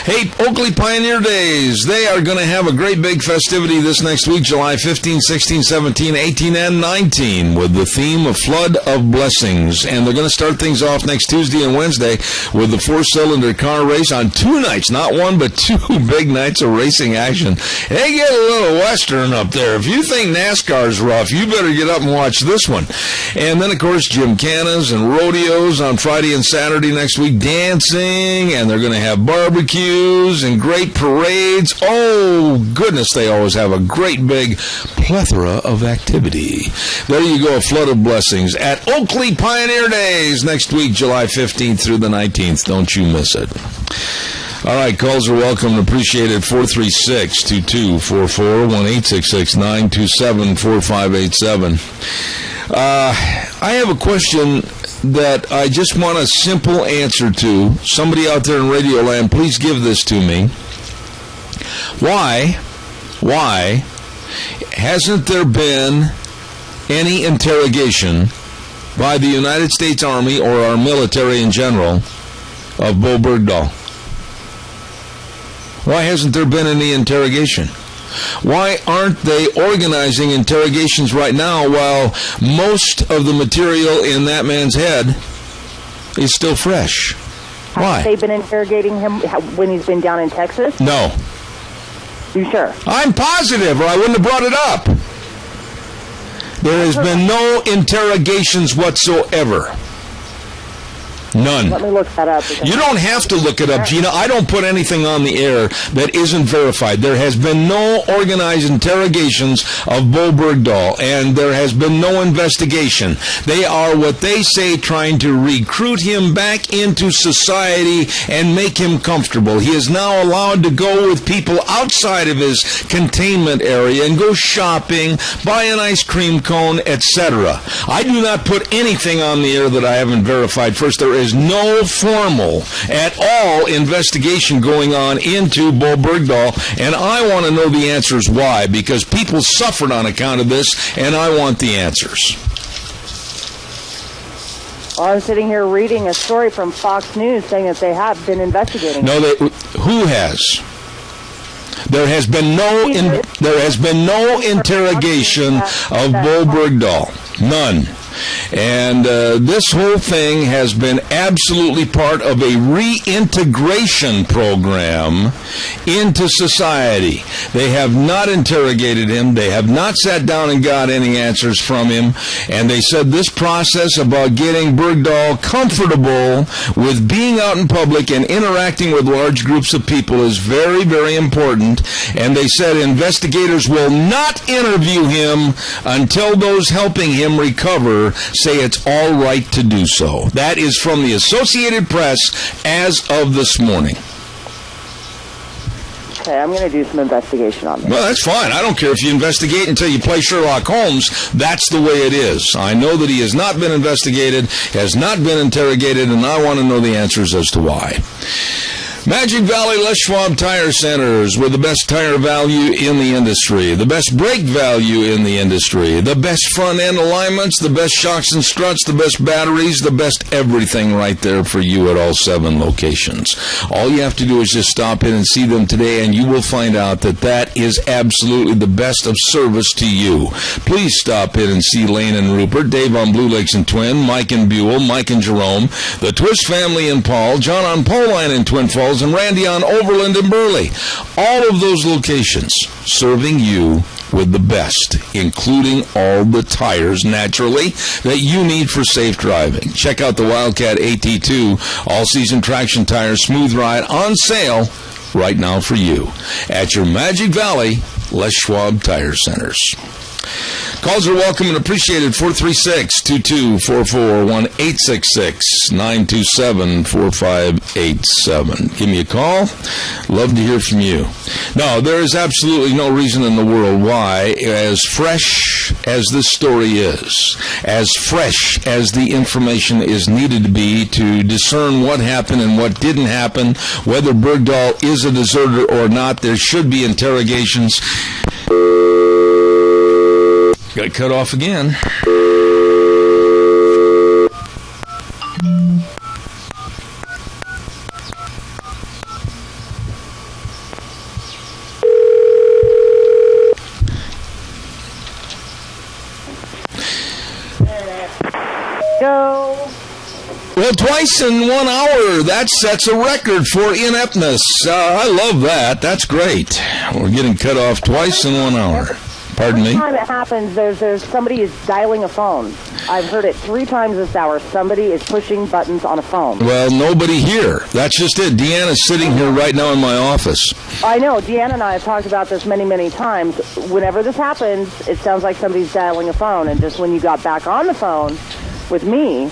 Hey, Oakley Pioneer Days. They are going to have a great big festivity this next week, July 15, 16, 17, 18, and 19, with the theme of Flood of Blessings. And they're going to start things off next Tuesday and Wednesday with the 4-cylinder car race on 2 nights, not 1, but 2 big nights of racing action. They get a little Western up there. If you think NASCAR's rough, you better get up and watch this one. And then, of course, gymkhanas and rodeos on Friday and Saturday next week, dancing dancing, and they're going to have barbecues and great parades. Oh, goodness, they always have a great big plethora of activity. There you go, a flood of blessings at Oakley Pioneer Days next week, July 15th through the 19th. Don't you miss it. All right, calls are welcome and appreciated. 436-2244, 1-866-927-4587. I have a question that I just want a simple answer to. Somebody out there in Radio Land, please give this to me. Why hasn't there been any interrogation by the United States Army or our military in general of Bo Bergdahl? Why hasn't there been any interrogation? Why aren't they organizing interrogations right now while most of the material in that man's head is still fresh? Why? Have they been interrogating him when he's been down in Texas? No. You sure? I'm positive, or I wouldn't have brought it up. There has been no interrogations whatsoever. None. Let me look that up. You don't have to look it up, Gina. I don't put anything on the air that isn't verified. There has been no organized interrogations of Bo Bergdahl, and there has been no investigation. They are, what they say, trying to recruit him back into society and make him comfortable. He is now allowed to go with people outside of his containment area and go shopping, buy an ice cream cone, etc. I do not put anything on the air that I haven't verified. First, there is no formal at all investigation going on into Bo Bergdahl, and I want to know the answers why, because people suffered on account of this, and I want the answers. Well, I'm sitting here reading a story from Fox News saying that they have been investigating. No, who has? There has been no interrogation of Bo Bergdahl. None. And this whole thing has been absolutely part of a reintegration program into society. They have not interrogated him. They have not sat down and got any answers from him. And they said this process about getting Bergdahl comfortable with being out in public and interacting with large groups of people is very, very important. And they said investigators will not interview him until those helping him recover say it's all right to do so. That is from the Associated Press as of this morning. Okay, I'm going to do some investigation on this. Well, that's fine. I don't care if you investigate until you play Sherlock Holmes. That's the way it is. I know that he has not been investigated, has not been interrogated, and I want to know the answers as to why. Magic Valley Les Schwab Tire Centers with the best tire value in the industry, the best brake value in the industry, the best front end alignments, the best shocks and struts, the best batteries, the best everything right there for you at all 7 locations. All you have to do is just stop in and see them today, and you will find out that that is absolutely the best of service to you. Please stop in and see Lane and Rupert, Dave on Blue Lakes and Twin, Mike and Buell, Mike and Jerome, the Twist family in Paul, John on Poline in Twin Falls, and Randy on Overland and Burley. All of those locations serving you with the best, including all the tires, naturally, that you need for safe driving. Check out the Wildcat AT2 all-season traction tires, smooth ride, on sale right now for you at your Magic Valley Les Schwab Tire Centers. Calls are welcome and appreciated. 436-2244, 1-866-927-4587. Give me a call. Love to hear from you. No, there is absolutely no reason in the world why, as fresh as this story is, as fresh as the information is needed to be to discern what happened and what didn't happen, whether Bergdahl is a deserter or not, there should be interrogations. Got cut off again. Go. Well, twice in 1 hour, that sets a record for ineptness. I love that. That's great. We're getting cut off twice in 1 hour. Pardon me? Every time it happens, there's somebody is dialing a phone. I've heard it 3 times this hour. Somebody is pushing buttons on a phone. Well, nobody here. That's just it. Deanna's sitting here right now in my office. I know. Deanna and I have talked about this many, many times. Whenever this happens, it sounds like somebody's dialing a phone. And just when you got back on the phone with me,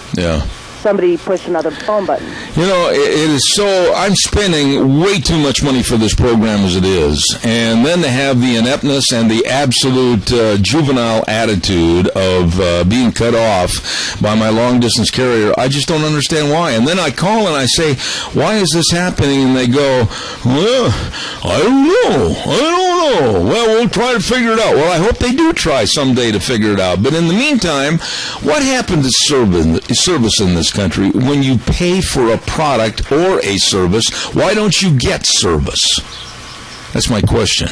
somebody pushed another phone button. You know, it is so... I'm spending way too much money for this program as it is. And then to have the ineptness and the absolute juvenile attitude of being cut off by my long-distance carrier, I just don't understand why. And then I call and I say, why is this happening? And they go, well, I don't know. Well, we'll try to figure it out. Well, I hope they do try someday to figure it out. But in the meantime, what happened to service in this country? When you pay for a product or a service, why don't you get service? That's my question.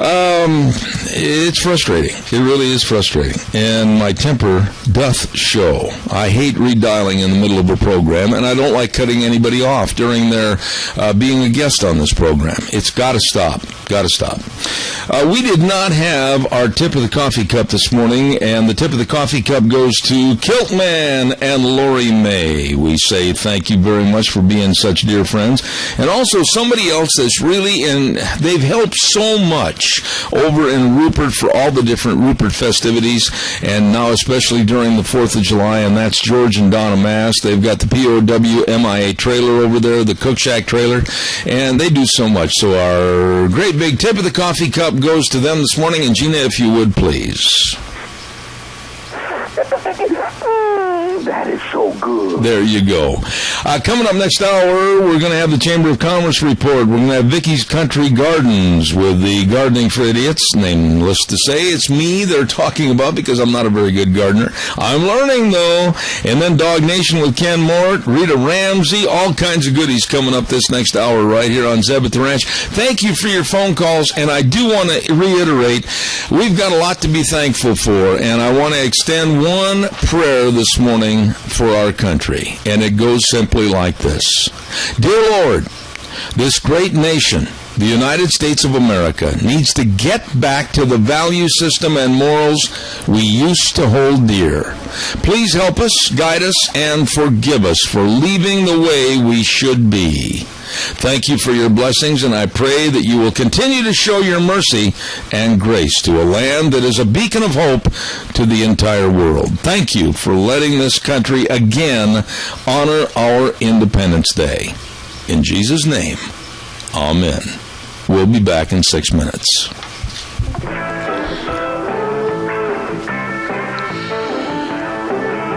It's frustrating. It really is frustrating. And my temper doth show. I hate redialing in the middle of a program, and I don't like cutting anybody off during their being a guest on this program. It's got to stop. Got to stop. We did not have our tip of the coffee cup this morning, and the tip of the coffee cup goes to Kiltman and Lori May. We say thank you very much for being such dear friends. And also somebody else that's really they've helped so much over in Rupert for all the different Rupert festivities, and now especially during the 4th of July, and that's George and Donna Mass. They've got the POW-MIA trailer over there, the Cook Shack trailer, and they do so much. So our great big tip of the coffee cup goes to them this morning, and Gina, if you would, please. That is so good. There you go. Coming up next hour, we're going to have the Chamber of Commerce report. We're going to have Vicky's Country Gardens with the Gardening for Idiots. Needless to say, it's me they're talking about because I'm not a very good gardener. I'm learning, though. And then Dog Nation with Ken Mort, Rita Ramsey, all kinds of goodies coming up this next hour right here on Zeb at the Ranch. Thank you for your phone calls, and I do want to reiterate, we've got a lot to be thankful for, and I want to extend one prayer this morning for our country, and it goes simply like this. Dear Lord, this great nation, the United States of America, needs to get back to the value system and morals we used to hold dear. Please help us, guide us, and forgive us for leaving the way we should be. Thank you for your blessings, and I pray that you will continue to show your mercy and grace to a land that is a beacon of hope to the entire world. Thank you for letting this country again honor our Independence Day. In Jesus' name, amen. We'll be back in 6 minutes.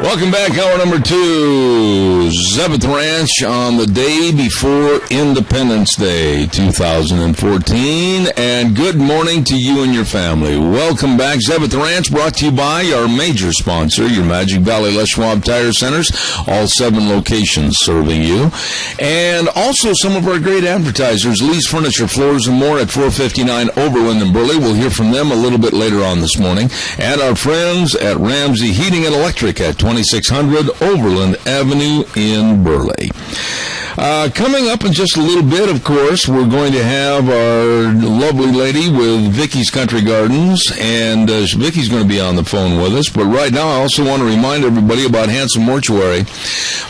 Welcome back, hour number 2, Zeb at the Ranch on the day before Independence Day 2014, and good morning to you and your family. Welcome back, Zeb at the Ranch, brought to you by our major sponsor, your Magic Valley Les Schwab Tire Centers, all 7 locations serving you, and also some of our great advertisers, Lee's Furniture, Floors, and More at 459 Overland in Burley. We'll hear from them a little bit later on this morning, and our friends at Ramsey Heating and Electric at 2600 Overland Avenue in Burley. Coming up in just a little bit, of course, we're going to have our lovely lady with Vicky's Country Gardens, and Vicky's going to be on the phone with us. But right now, I also want to remind everybody about Handsome Mortuary.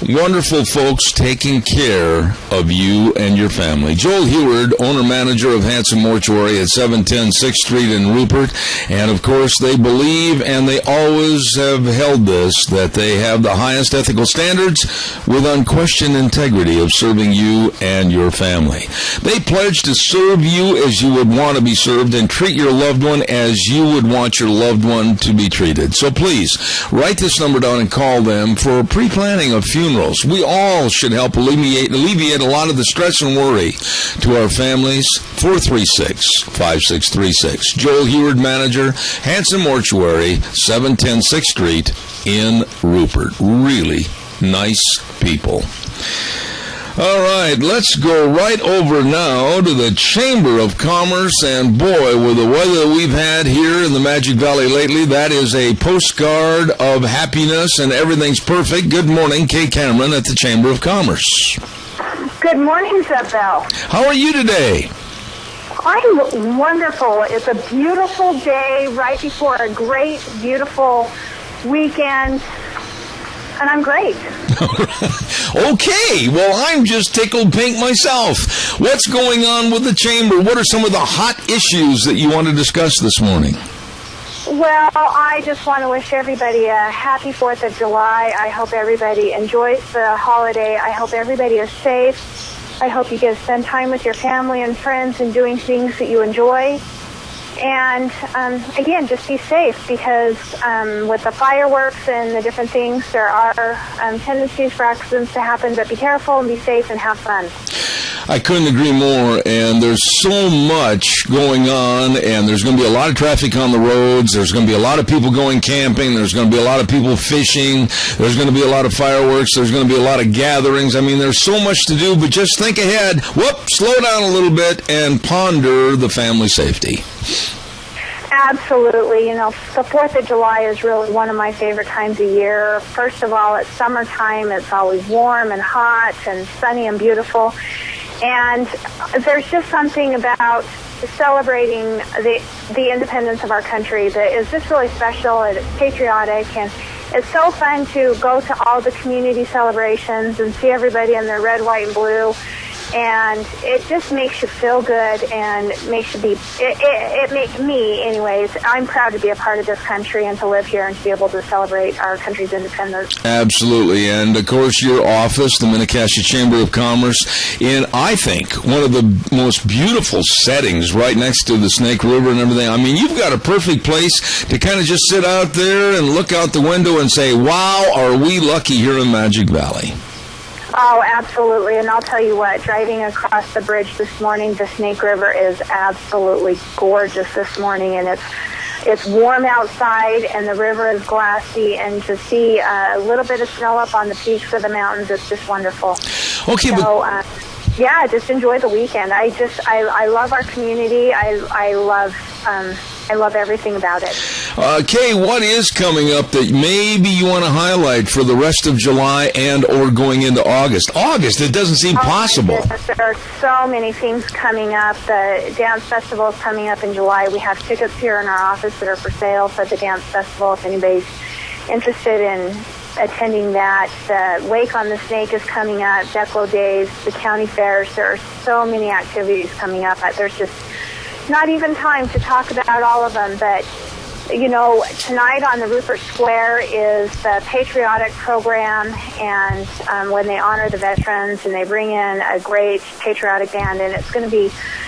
Wonderful folks taking care of you and your family. Joel Heward, owner-manager of Handsome Mortuary at 710 6th Street in Rupert. And, of course, they believe, and they always have held this, that they have the highest ethical standards with unquestioned integrity of serving you and your family. They pledge to serve you as you would want to be served and treat your loved one as you would want your loved one to be treated. So please, write this number down and call them for pre-planning of funerals. We all should help alleviate a lot of the stress and worry to our families. 436-5636. Joel Heward, manager, Handsome Mortuary, 710 6th Street in Rupert. Really nice people. All right, let's go right over now to the Chamber of Commerce, and boy, with the weather we've had here in the Magic Valley lately, that is a postcard of happiness and everything's perfect. Good morning, Kay Cameron at the Chamber of Commerce. Good morning, Zebel. How are you today? I'm wonderful. It's a beautiful day right before a great, beautiful weekend, and I'm great. Okay, well, I'm just tickled pink myself. What's going on with the chamber? What are some of the hot issues that you want to discuss this morning? Well, I just want to wish everybody a happy 4th of July. I hope everybody enjoys the holiday. I hope everybody is safe. I hope you get to spend time with your family and friends and doing things that you enjoy. And, again, just be safe because with the fireworks and the different things, there are tendencies for accidents to happen. But be careful and be safe and have fun. I couldn't agree more, and there's so much going on, and there's going to be a lot of traffic on the roads. There's going to be a lot of people going camping. There's going to be a lot of people fishing. There's going to be a lot of fireworks. There's going to be a lot of gatherings. I mean, there's so much to do, but just think ahead. Slow down a little bit and ponder the family safety. Absolutely. You know, the 4th of July is really one of my favorite times of year. First of all, it's summertime. It's always warm and hot and sunny and beautiful. And there's just something about celebrating the independence of our country that is just really special, and it's patriotic, and it's so fun to go to all the community celebrations and see everybody in their red, white, and blue. And it just makes you feel good and makes you it makes me, anyways, I'm proud to be a part of this country and to live here and to be able to celebrate our country's independence. Absolutely. And, of course, your office, the Mini-Cassia Chamber of Commerce, in, I think, one of the most beautiful settings right next to the Snake River and everything. I mean, you've got a perfect place to kind of just sit out there and look out the window and say, wow, are we lucky here in Magic Valley. Oh, absolutely. And I'll tell you what, driving across the bridge this morning, the Snake River is absolutely gorgeous this morning. And it's warm outside and the river is glassy. And to see a little bit of snow up on the peaks of the mountains, it's just wonderful. Okay, so, yeah, just enjoy the weekend. I love our community. I love everything about it. Kay, what is coming up that maybe you want to highlight for the rest of July and or going into August? August, it doesn't seem possible. There are so many things coming up. The Dance Festival is coming up in July. We have tickets here in our office that are for sale for the Dance Festival if anybody's interested in attending that. The Wake on the Snake is coming up, Declo Days, the county fairs. There are so many activities coming up. There's just not even time to talk about all of them, but you know, tonight on the Rupert Square is the patriotic program, and when they honor the veterans and they bring in a great patriotic band, and it's going to be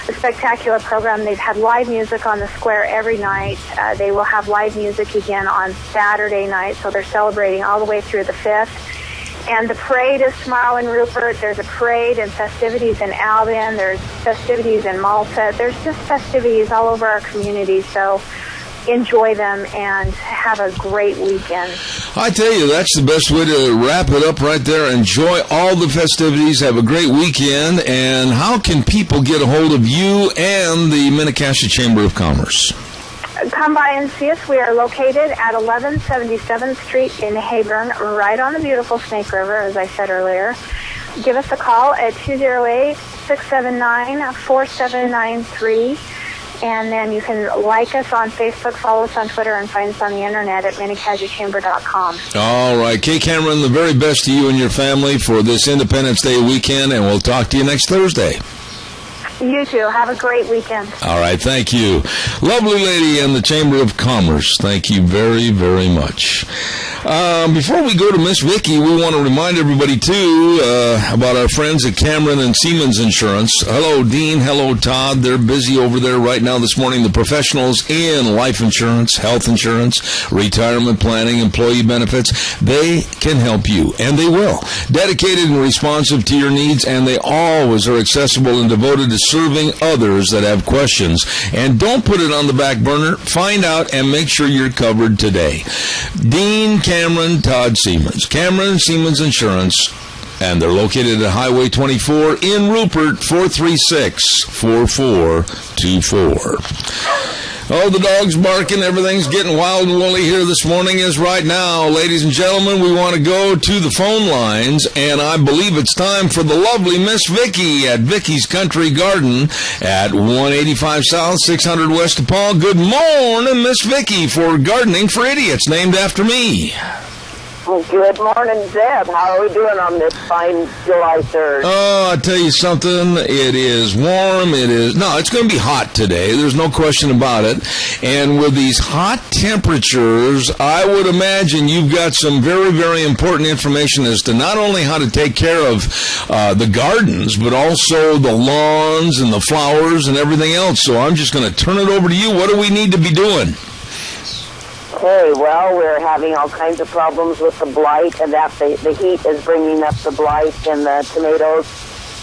a spectacular program. They've had live music on the square every night. They will have live music again on Saturday night, so they're celebrating all the way through the 5th. And the parade is tomorrow in Rupert. There's a parade and festivities in Albion. There's festivities in Malta. There's just festivities all over our community. So enjoy them and have a great weekend. I tell you, that's the best way to wrap it up right there. Enjoy all the festivities. Have a great weekend. And how can people get a hold of you and the Mini-Cassia Chamber of Commerce? Come by and see us. We are located at 1177th Street in Hayburn, right on the beautiful Snake River, as I said earlier. Give us a call at 208-679-4793. And then you can like us on Facebook, follow us on Twitter, and find us on the internet at minicassiachamber.com. All right. Kay Cameron, the very best to you and your family for this Independence Day weekend, and we'll talk to you next Thursday. You too. Have a great weekend. All right. Thank you. Lovely lady in the Chamber of Commerce. Thank you very, very much. Before we go to Miss Vicki, we want to remind everybody, too, about our friends at Cameron and Siemens Insurance. Hello, Dean. Hello, Todd. They're busy over there right now this morning. The professionals in life insurance, health insurance, retirement planning, employee benefits, they can help you, and they will. Dedicated and responsive to your needs, and they always are accessible and devoted to serving others that have questions. And don't put it on the back burner. Find out and make sure you're covered today. Dean, Cameron, Todd Siemens. Cameron Siemens Insurance, and they're located at Highway 24 in Rupert, 436-4424. Oh, the dog's barking. Everything's getting wild and woolly here this morning is right now. Ladies and gentlemen, we want to go to the phone lines, and I believe it's time for the lovely Miss Vicky at Vicky's Country Garden at 185 South, 600 West DePaul. Good morning, Miss Vicky, for Gardening for Idiots, named after me. Well, good morning, Zeb. How are we doing on this fine July 3rd? Oh, I'll tell you something. It is warm. It's going to be hot today. There's no question about it. And with these hot temperatures, I would imagine you've got some very, very important information as to not only how to take care of the gardens, but also the lawns and the flowers and everything else. So I'm just going to turn it over to you. What do we need to be doing? Okay, well, we're having all kinds of problems with the blight, and that the heat is bringing up the blight in the tomatoes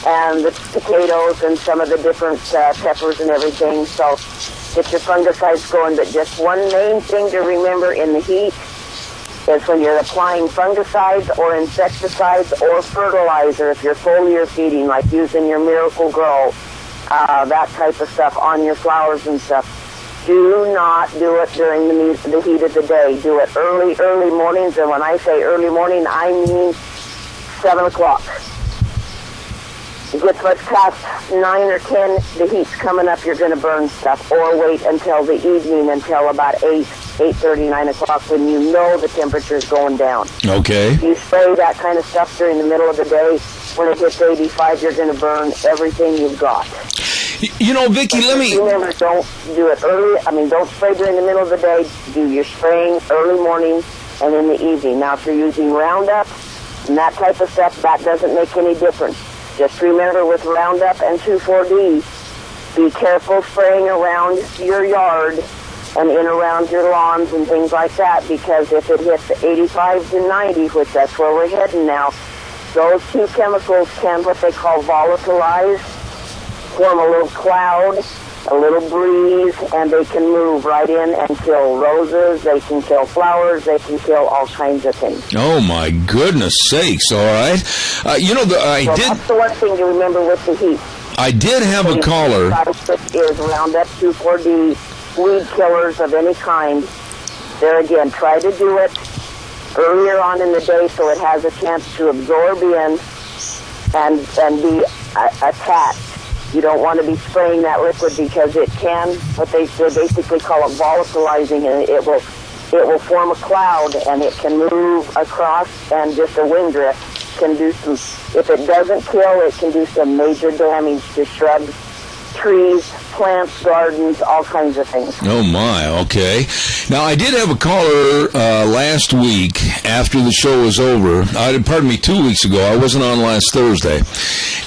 and the potatoes and some of the different peppers and everything. So get your fungicides going. But just one main thing to remember in the heat is when you're applying fungicides or insecticides or fertilizer, if you're foliar feeding, like using your Miracle Grow, that type of stuff on your flowers and stuff. Do not do it during the heat of the day. Do it early mornings. And when I say early morning, I mean 7 o'clock. It gets much past 9 or 10, the heat's coming up, you're going to burn stuff. Or wait until the evening, until about 8:30, 9 o'clock, when you know the temperature is going down. Okay. You spray that kind of stuff during the middle of the day. When it hits 85, you're going to burn everything you've got. You know, Vicki, Remember, don't do it early. Don't spray during the middle of the day. Do your spraying early morning and in the evening. Now, if you're using Roundup and that type of stuff, that doesn't make any difference. Just remember with Roundup and 2,4-D, be careful spraying around your yard and in around your lawns and things like that, because if it hits 85 to 90, which that's where we're heading now, those two chemicals can what they call volatilize, form a little cloud, a little breeze, and they can move right in and kill roses, they can kill flowers, they can kill all kinds of things. Oh, my goodness sakes, all right. That's the one thing to remember with the heat. I did have a caller. Is Roundup, 2,4-D, weed killers of any kind. There again, try to do it earlier on in the day so it has a chance to absorb in and be attached. You don't want to be spraying that liquid because it can, what they basically call it volatilizing, and it will form a cloud and it can move across, and just a wind drift can do some, if it doesn't kill, it can do some major damage to shrubs, trees, plants, gardens, all kinds of things. Oh, my, okay. Now, I did have a caller last week after the show was over. 2 weeks ago. I wasn't on last Thursday.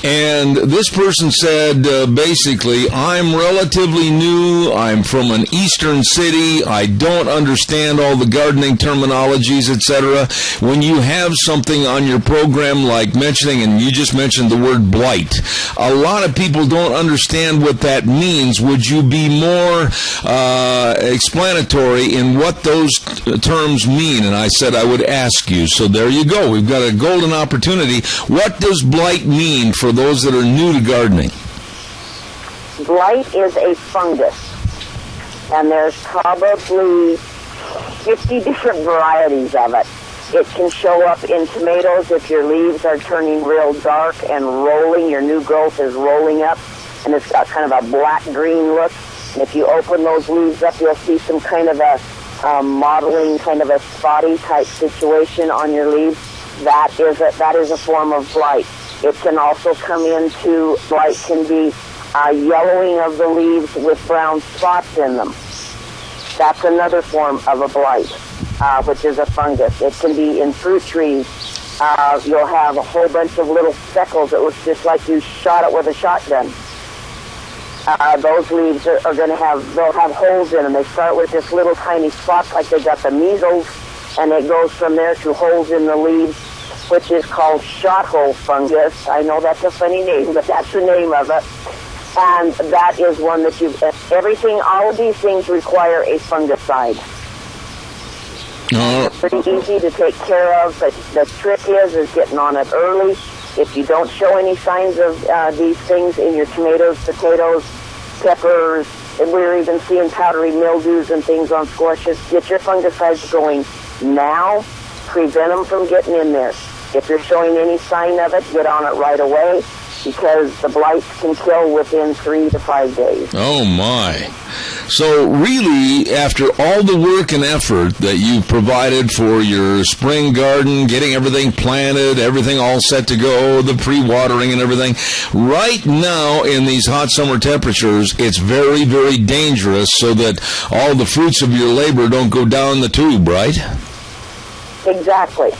And this person said, basically, I'm relatively new. I'm from an eastern city. I don't understand all the gardening terminologies, etc. When you have something on your program like mentioning, and you just mentioned the word blight, a lot of people don't understand what that means. Would you be more explanatory in what those terms mean? And I said I would ask you. So there you go. We've got a golden opportunity. What does blight mean for those that are new to gardening? Blight is a fungus, and there's probably 50 different varieties of it. It can show up in tomatoes if your leaves are turning real dark and rolling. Your new growth is rolling up, and it's got kind of a black-green look. And if you open those leaves up, you'll see some kind of a mottling, kind of a spotty type situation on your leaves. That is a form of blight. It can also come into, blight can be yellowing of the leaves with brown spots in them. That's another form of a blight, which is a fungus. It can be in fruit trees. You'll have a whole bunch of little speckles. It looks just like you shot it with a shotgun. Those leaves are going to they'll have holes in them. They start with just little tiny spots like they got the measles, and it goes from there to holes in the leaves, which is called shot hole fungus. I know that's a funny name, but that's the name of it. And that is one that all of these things require a fungicide. It's pretty easy to take care of, but the trick is getting on it early. If you don't show any signs of these things in your tomatoes, potatoes, peppers, we're even seeing powdery mildews and things on squashes. Get your fungicides going now. Prevent them from getting in there. If you're showing any sign of it, get on it right away, because the blights can kill within 3 to 5 days. Oh, my. So really, after all the work and effort that you've provided for your spring garden, getting everything planted, everything all set to go, the pre-watering and everything, right now in these hot summer temperatures, it's very, very dangerous so that all the fruits of your labor don't go down the tube, right? Exactly.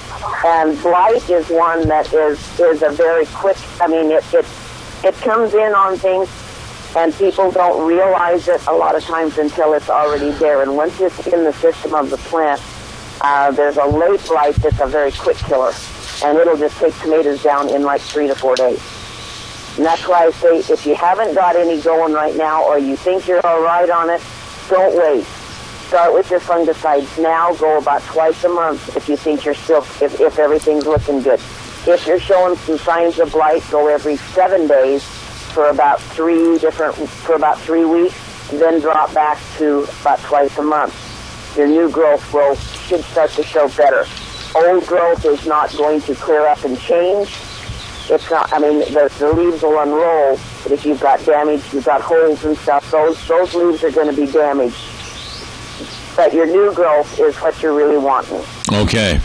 And blight is one that is a very quick, I mean, it comes in on things, and people don't realize it a lot of times until it's already there. And once it's in the system of the plant, there's a late blight that's a very quick killer, and it'll just take tomatoes down in like 3 to 4 days. And that's why I say, if you haven't got any going right now, or you think you're all right on it, don't wait. Start with your fungicides now. Go about twice a month if you think you're still, if everything's looking good. If you're showing some signs of blight, go every 7 days for about 3 weeks, then drop back to about twice a month. Your new growth should start to show better. Old growth is not going to clear up and change. It's not, I mean, the leaves will unroll, but if you've got damage, you've got holes and stuff, those leaves are going to be damaged. But your new growth is what you're really wanting. Okay.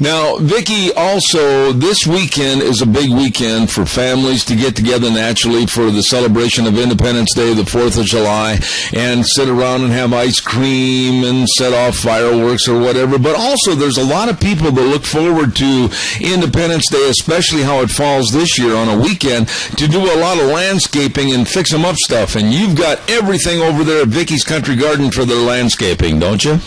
Now, Vicki, also, this weekend is a big weekend for families to get together naturally for the celebration of Independence Day, the 4th of July, and sit around and have ice cream and set off fireworks or whatever. But also, there's a lot of people that look forward to Independence Day, especially how it falls this year on a weekend, to do a lot of landscaping and fix them up stuff. And you've got everything over there at Vicki's Country Garden for their landscaping, don't you?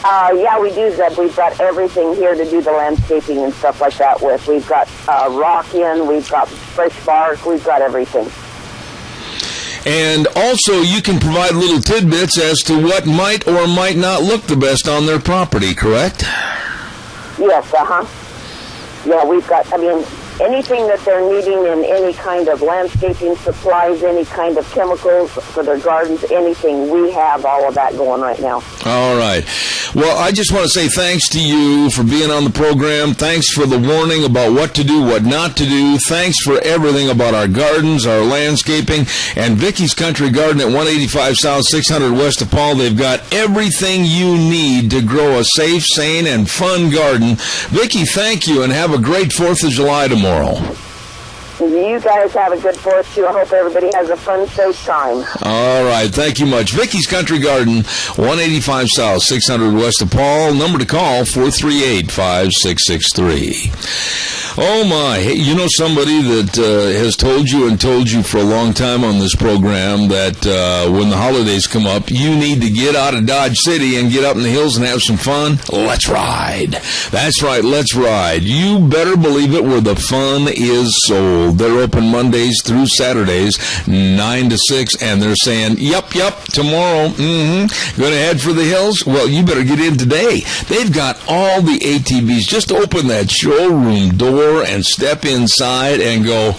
Yeah, we do, Zeb. We've got everything here to do the landscaping and stuff like that with. We've got rock in, we've got fresh bark, we've got everything. And also, you can provide little tidbits as to what might or might not look the best on their property, correct? Yes, Yeah, we've got, I mean, anything that they're needing in any kind of landscaping supplies, any kind of chemicals for their gardens, anything, we have all of that going right now. All right. Well, I just want to say thanks to you for being on the program. Thanks for the warning about what to do, what not to do. Thanks for everything about our gardens, our landscaping, and Vicki's Country Garden at 185 South, 600 West of Paul. They've got everything you need to grow a safe, sane, and fun garden. Vicki, thank you, and have a great 4th of July tomorrow. You guys have a good 4th, too. I hope everybody has a fun, safe time. All right. Thank you much. Vicki's Country Garden, 185 South, 600 West of Paul. Number to call, 438-5663. Oh, my. Hey, you know somebody that has told you for a long time on this program that when the holidays come up, you need to get out of Dodge City and get up in the hills and have some fun? Let's ride. That's right. Let's ride. You better believe it, where the fun is sold. They're open Mondays through Saturdays, 9 to 6, and they're saying, yep, tomorrow, going to head for the hills? Well, you better get in today. They've got all the ATVs. Just open that showroom door and step inside and go,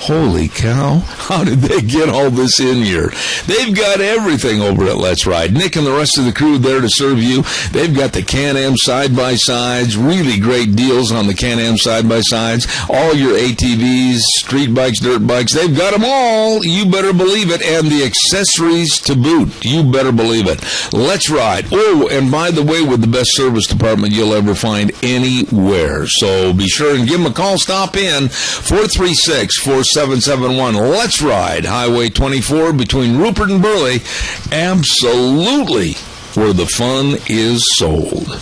holy cow, how did they get all this in here? They've got everything over at Let's Ride. Nick and the rest of the crew there to serve you. They've got the Can-Am side-by-sides, really great deals on the Can-Am side-by-sides, all your ATVs, street bikes, dirt bikes. They've got them all. You better believe it. And the accessories to boot. You better believe it. Let's Ride. Oh, and by the way, with the best service department you'll ever find anywhere. So be sure and give them a call. Stop in, 436-4771. Let's Ride, Highway 24 between Rupert and Burley. Absolutely where the fun is sold.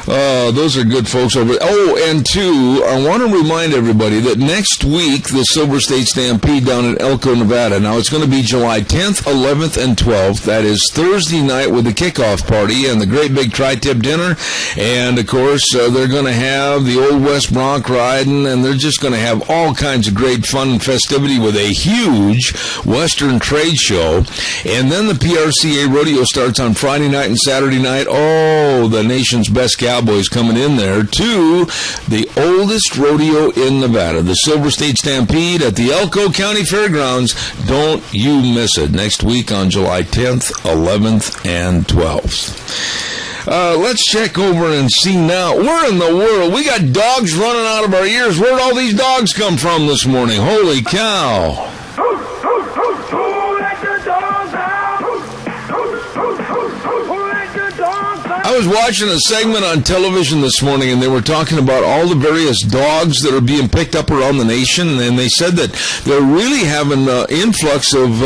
Those are good folks over. Oh, and two, I want to remind everybody that next week, the Silver State Stampede down in Elko, Nevada. Now, it's going to be July 10th, 11th, and 12th. That is Thursday night with the kickoff party and the great big tri-tip dinner. And, of course, they're going to have the Old West Bronc riding, and they're just going to have all kinds of great fun and festivity with a huge Western trade show. And then the PRCA rodeo starts on Friday night and Saturday night. Oh, the nation's best cow Cowboys coming in there to the oldest rodeo in Nevada, the Silver State Stampede at the Elko County Fairgrounds. Don't you miss it. Next week on July 10th, 11th, and 12th. Let's check over and see now. Where in the world? We got dogs running out of our ears. Where'd all these dogs come from this morning? Holy cow. I was watching a segment on television this morning, and they were talking about all the various dogs that are being picked up around the nation, and they said that they're really having an influx of,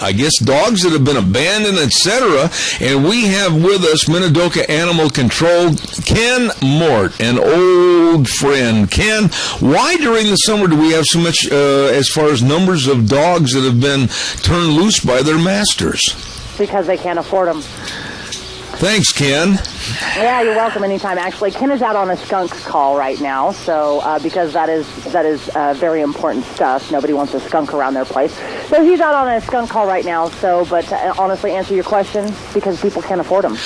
I guess, dogs that have been abandoned, etc. And we have with us Minidoka Animal Control, Ken Mort, an old friend. Ken, why during the summer do we have so much, as far as numbers of dogs that have been turned loose by their masters? Because they can't afford them. Thanks, Ken. Yeah, you're welcome anytime. Actually, Ken is out on a skunk call right now, so because that is very important stuff. Nobody wants a skunk around their place. So he's out on a skunk call right now. So, but to honestly answer your question, because people can't afford them.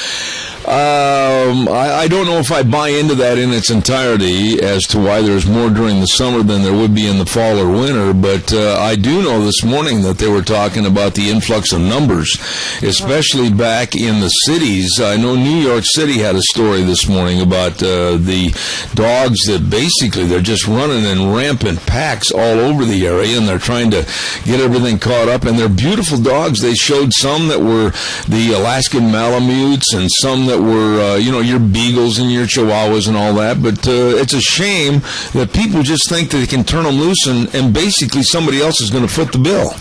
I don't know if I buy into that in its entirety as to why there's more during the summer than there would be in the fall or winter, but I do know this morning that they were talking about the influx of numbers, especially back in the cities. I know New York City had a story this morning about the dogs that basically they're just running in rampant packs all over the area, and they're trying to get everything caught up, and they're beautiful dogs. They showed some that were the Alaskan Malamutes and some that were, your beagles and your chihuahuas and all that, but it's a shame that people just think that they can turn them loose and basically somebody else is going to foot the bill.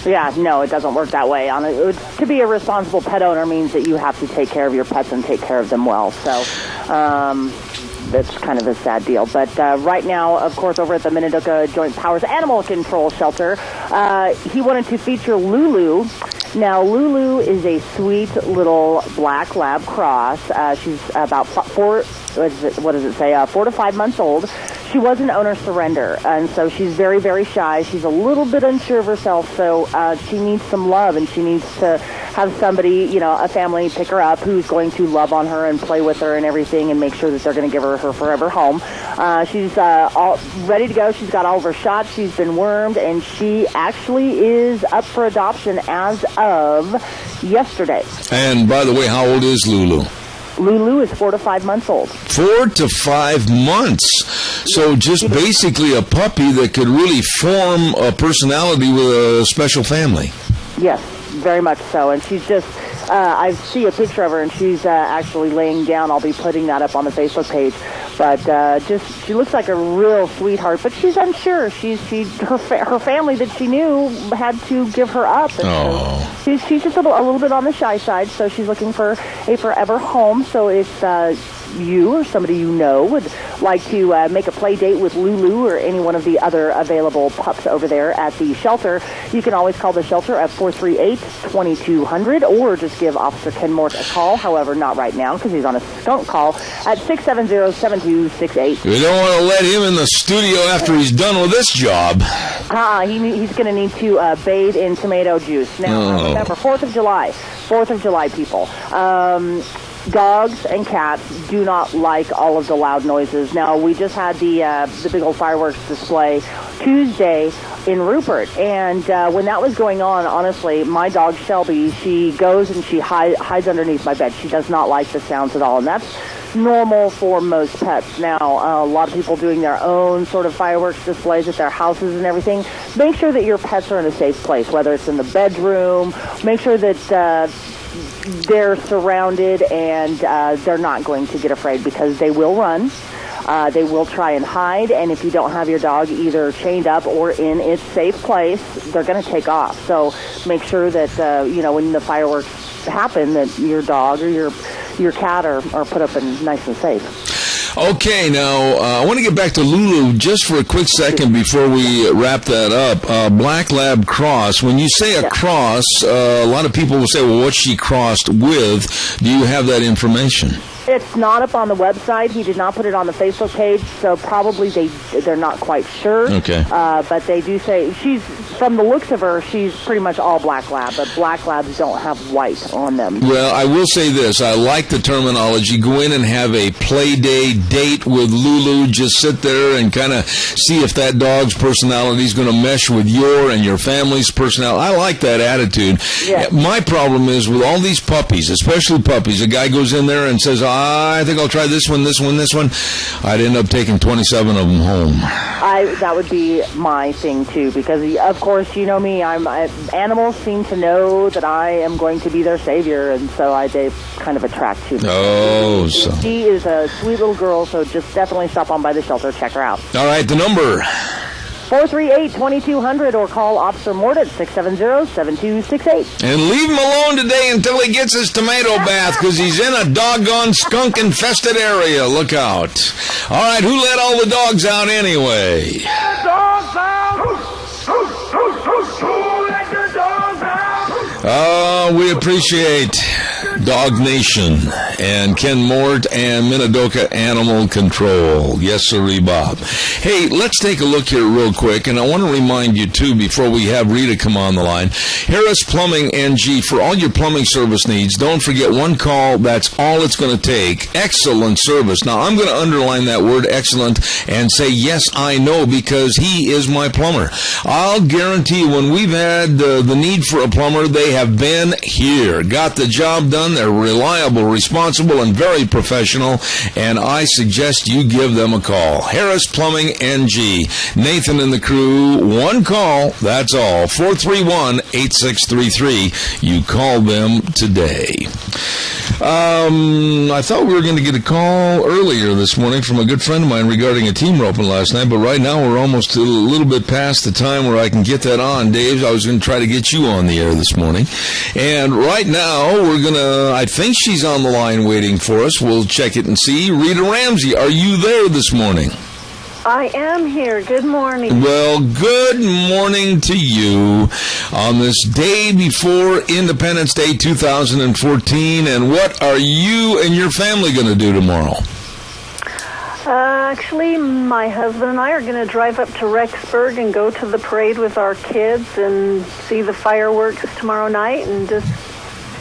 Yeah, no, it doesn't work that way. To be a responsible pet owner means that you have to take care of your pets and take care of them well, so that's kind of a sad deal. But right now, of course, over at the Minidoka Joint Powers Animal Control Shelter, he wanted to feature Lulu. Now, Lulu is a sweet little black lab cross. She's about 4 to 5 months old. She was an owner surrender, and so she's very, very shy. She's a little bit unsure of herself, so she needs some love, and she needs to have somebody, a family, pick her up who's going to love on her and play with her and everything and make sure that they're going to give her forever home. She's all ready to go. She's got all of her shots. She's been wormed, and she actually is up for adoption as of yesterday. And by the way, how old is Lulu? Lulu is 4 to 5 months old. 4 to 5 months. So just basically a puppy that could really form a personality with a special family. Yes, very much so. And she's just, I see a picture of her, and she's actually laying down. I'll be putting that up on the Facebook page. But she looks like a real sweetheart, but she's unsure. Her family that she knew had to give her up. And so she's just a little bit on the shy side, so she's looking for a forever home. So if you or somebody you know would like to make a play date with Lulu or any one of the other available pups over there at the shelter, you can always call the shelter at 438-2200 or just give Officer Ken Mort a call. However, not right now because he's on a skunk call at 670-7268. We don't want to let him in the studio after he's done with this job. He's going to need to bathe in tomato juice. Now, remember, 4th of July, people. Dogs and cats do not like all of the loud noises. Now, we just had the big old fireworks display Tuesday in Rupert, and when that was going on, honestly, my dog Shelby, she goes and she hides underneath my bed. She does not like the sounds at all, and that's normal for most pets. Now, a lot of people doing their own sort of fireworks displays at their houses and everything. Make sure that your pets are in a safe place, whether it's in the bedroom. Make sure that they're surrounded and they're not going to get afraid because they will run. They will try and hide, and if you don't have your dog either chained up or in its safe place, they're going to take off. So make sure that, when the fireworks happen, that your dog or your cat are put up and nice and safe. Okay, now, I want to get back to Lulu just for a quick second before we wrap that up. Black Lab Cross. When you say a cross, a lot of people will say, well, what's she crossed with? Do you have that information? It's not up on the website. He did not put it on the Facebook page, so probably they're not quite sure. Okay. But they do say she's from the looks of her, she's pretty much all black lab, but black labs don't have white on them. Well, I will say this. I like the terminology. Go in and have a play day date with Lulu. Just sit there and kind of see if that dog's personality is going to mesh with your and your family's personality. I like that attitude. Yeah. My problem is with all these puppies, especially puppies, a guy goes in there and says, I think I'll try this one, this one, this one. I'd end up taking 27 of them home. That would be my thing, too, because, of course, you know me, animals seem to know that I am going to be their savior, and so they kind of attract to me. Oh, so. She is a sweet little girl, so just definitely stop on by the shelter, check her out. All right, the number. 438-2200 or call Officer Mort at 670-7268. And leave him alone today until he gets his tomato bath, because he's in a doggone skunk-infested area. Look out. All right, who let all the dogs out anyway? Dogs out! Who let the dogs out? We appreciate Dog Nation and Ken Mort and Minidoka Animal Control. Yes, sirree, Bob. Hey, let's take a look here real quick, and I want to remind you, too, before we have Rita come on the line, Harris Plumbing NG, for all your plumbing service needs, don't forget one call, that's all it's going to take. Excellent service. Now, I'm going to underline that word excellent and say, yes, I know, because he is my plumber. I'll guarantee you, when we've had the need for a plumber, they have been here, got the job done. They're reliable, responsible, and very professional, and I suggest you give them a call. Harris Plumbing NG. Nathan and the crew, one call, that's all. 431-8633. You call them today. I thought we were going to get a call earlier this morning from a good friend of mine regarding a team roping last night, but right now we're almost a little bit past the time where I can get that on. Dave, I was going to try to get you on the air this morning. And right now we're going to, I think she's on the line waiting for us. We'll check it and see. Rita Ramsey, are you there this morning? I am here. Good morning. Well, good morning to you on this day before Independence Day 2014. And what are you and your family going to do tomorrow? Actually, my husband and I are going to drive up to Rexburg and go to the parade with our kids and see the fireworks tomorrow night and just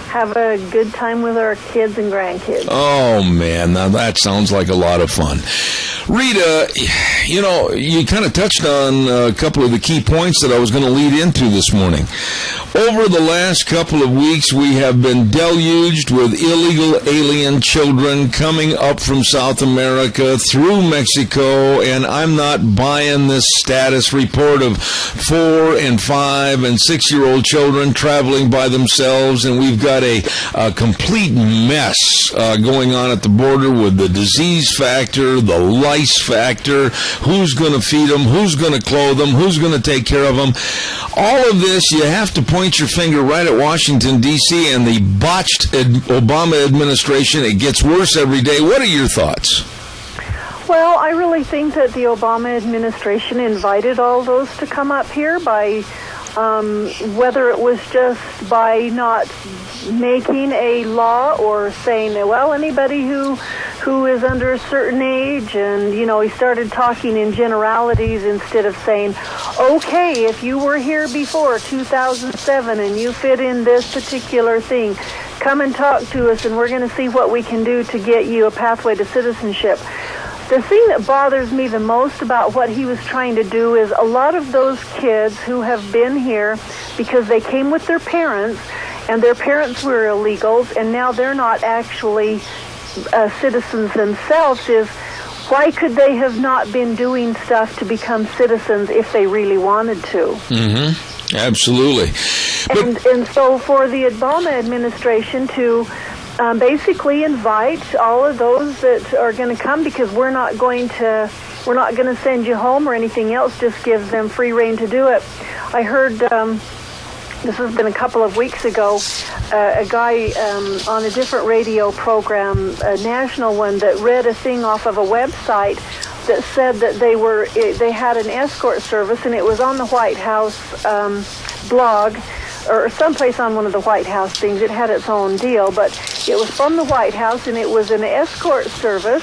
have a good time with our kids and grandkids. Oh, man, now that sounds like a lot of fun. Rita, you know, you kind of touched on a couple of the key points that I was going to lead into this morning. Over the last couple of weeks, we have been deluged with illegal alien children coming up from South America through Mexico, and I'm not buying this status report of 4 and 5 and 6-year-old children traveling by themselves, and we've got a complete mess going on at the border with the disease factor, the lice factor, who's going to feed them, who's going to clothe them, who's going to take care of them. All of this, you have to point your finger right at Washington, D.C. and the botched Obama administration. It gets worse every day. What are your thoughts? Well, I really think that the Obama administration invited all those to come up here by whether it was just by not making a law or saying, well, anybody who is under a certain age, and, you know, he started talking in generalities instead of saying, okay, if you were here before 2007 and you fit in this particular thing, come and talk to us and we're going to see what we can do to get you a pathway to citizenship. The thing that bothers me the most about what he was trying to do is a lot of those kids who have been here because they came with their parents and their parents were illegals and now they're not actually citizens themselves, is why could they have not been doing stuff to become citizens if they really wanted to? Mm-hmm. Absolutely. And so for the Obama administration to basically invite all of those that are going to come, because we're not going to send you home or anything else, just give them free rein to do it. I heard this has been a couple of weeks ago, a guy on a different radio program, a national one, that read a thing off of a website that said that they had an escort service, and it was on the White House blog, or someplace on one of the White House things. It had its own deal, but it was from the White House, and it was an escort service.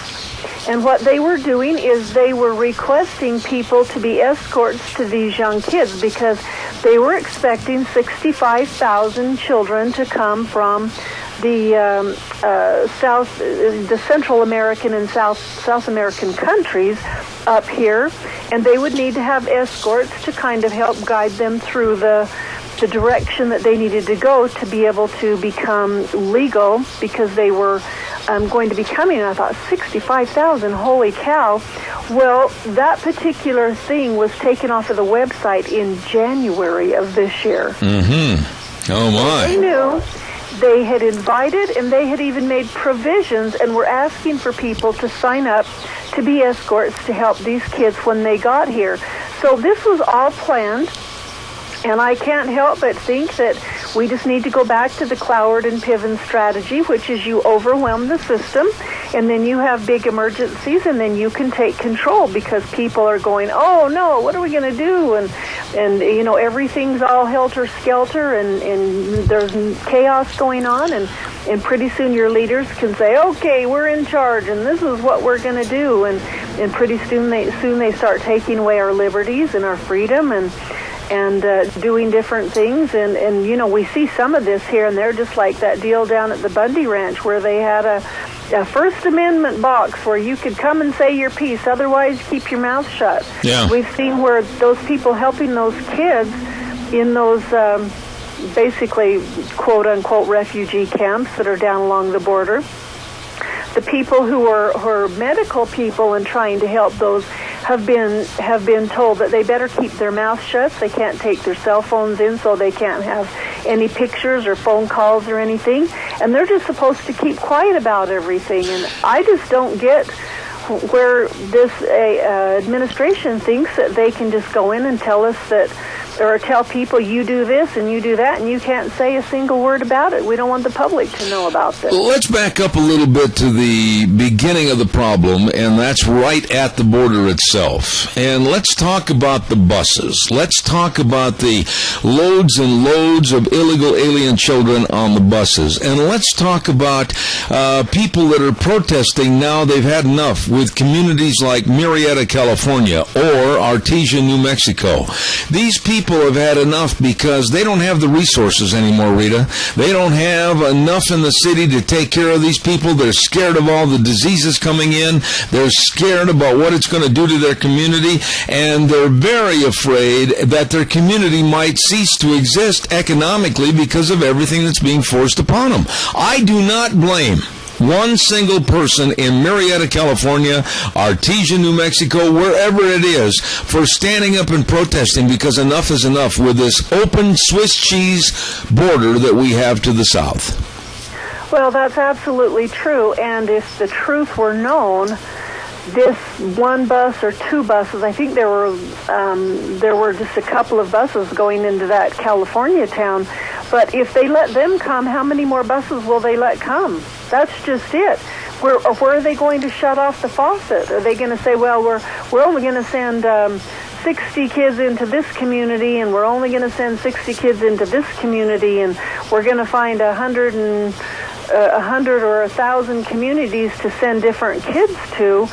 And what they were doing is they were requesting people to be escorts to these young kids, because They were expecting 65,000 children to come from the the Central American and South American countries up here, and they would need to have escorts to kind of help guide them through the direction that they needed to go to be able to become legal, because they were going to be coming. And I thought, 65,000, holy cow. Well, that particular thing was taken off of the website in January of this year. Mm-hmm. Oh, my. They knew. They had invited, and they had even made provisions and were asking for people to sign up to be escorts to help these kids when they got here. So this was all planned. And I can't help but think that we just need to go back to the Cloward and Piven strategy, which is you overwhelm the system, and then you have big emergencies, and then you can take control, because people are going, oh, no, what are we going to do? And you know, everything's all helter-skelter, and there's chaos going on, and pretty soon your leaders can say, okay, we're in charge, and this is what we're going to do. And pretty soon they start taking away our liberties and our freedom, and doing different things, and you know, we see some of this here and there, just like that deal down at the Bundy Ranch where they had a First Amendment box where you could come and say your piece, otherwise keep your mouth shut. Yeah. We've seen where those people helping those kids in those basically quote-unquote refugee camps that are down along the border, the people who are medical people and trying to help those have been told that they better keep their mouth shut. They can't take their cell phones in, so they can't have any pictures or phone calls or anything. And they're just supposed to keep quiet about everything. And I just don't get where this administration thinks that they can just go in and tell us that, or tell people you do this and you do that, and you can't say a single word about it. We don't want the public to know about this. Let's back up a little bit to the beginning of the problem, and that's right at the border itself. And let's talk about the buses. Let's talk about the loads and loads of illegal alien children on the buses. And let's talk about people that are protesting now. They've had enough with communities like Murrieta, California, or Artesia, New Mexico. These people have had enough because they don't have the resources anymore, Rita. They don't have enough in the city to take care of these people. They're scared of all the diseases coming in. They're scared about what it's going to do to their community, and they're very afraid that their community might cease to exist economically because of everything that's being forced upon them. I do not blame one single person in Murrieta, California, Artesia, New Mexico, wherever it is, for standing up and protesting, because enough is enough with this open Swiss cheese border that we have to the south. Well, that's absolutely true, and if the truth were known, this one bus or two buses, I think there were just a couple of buses going into that California town, but if they let them come, how many more buses will they let come? That's just it. Where are they going to shut off the faucet? Are they going to say, well, we're only going to send 60 kids into this community, and we're only going to send 60 kids into this community, and we're going to find 100 or 1,000 communities to send different kids to?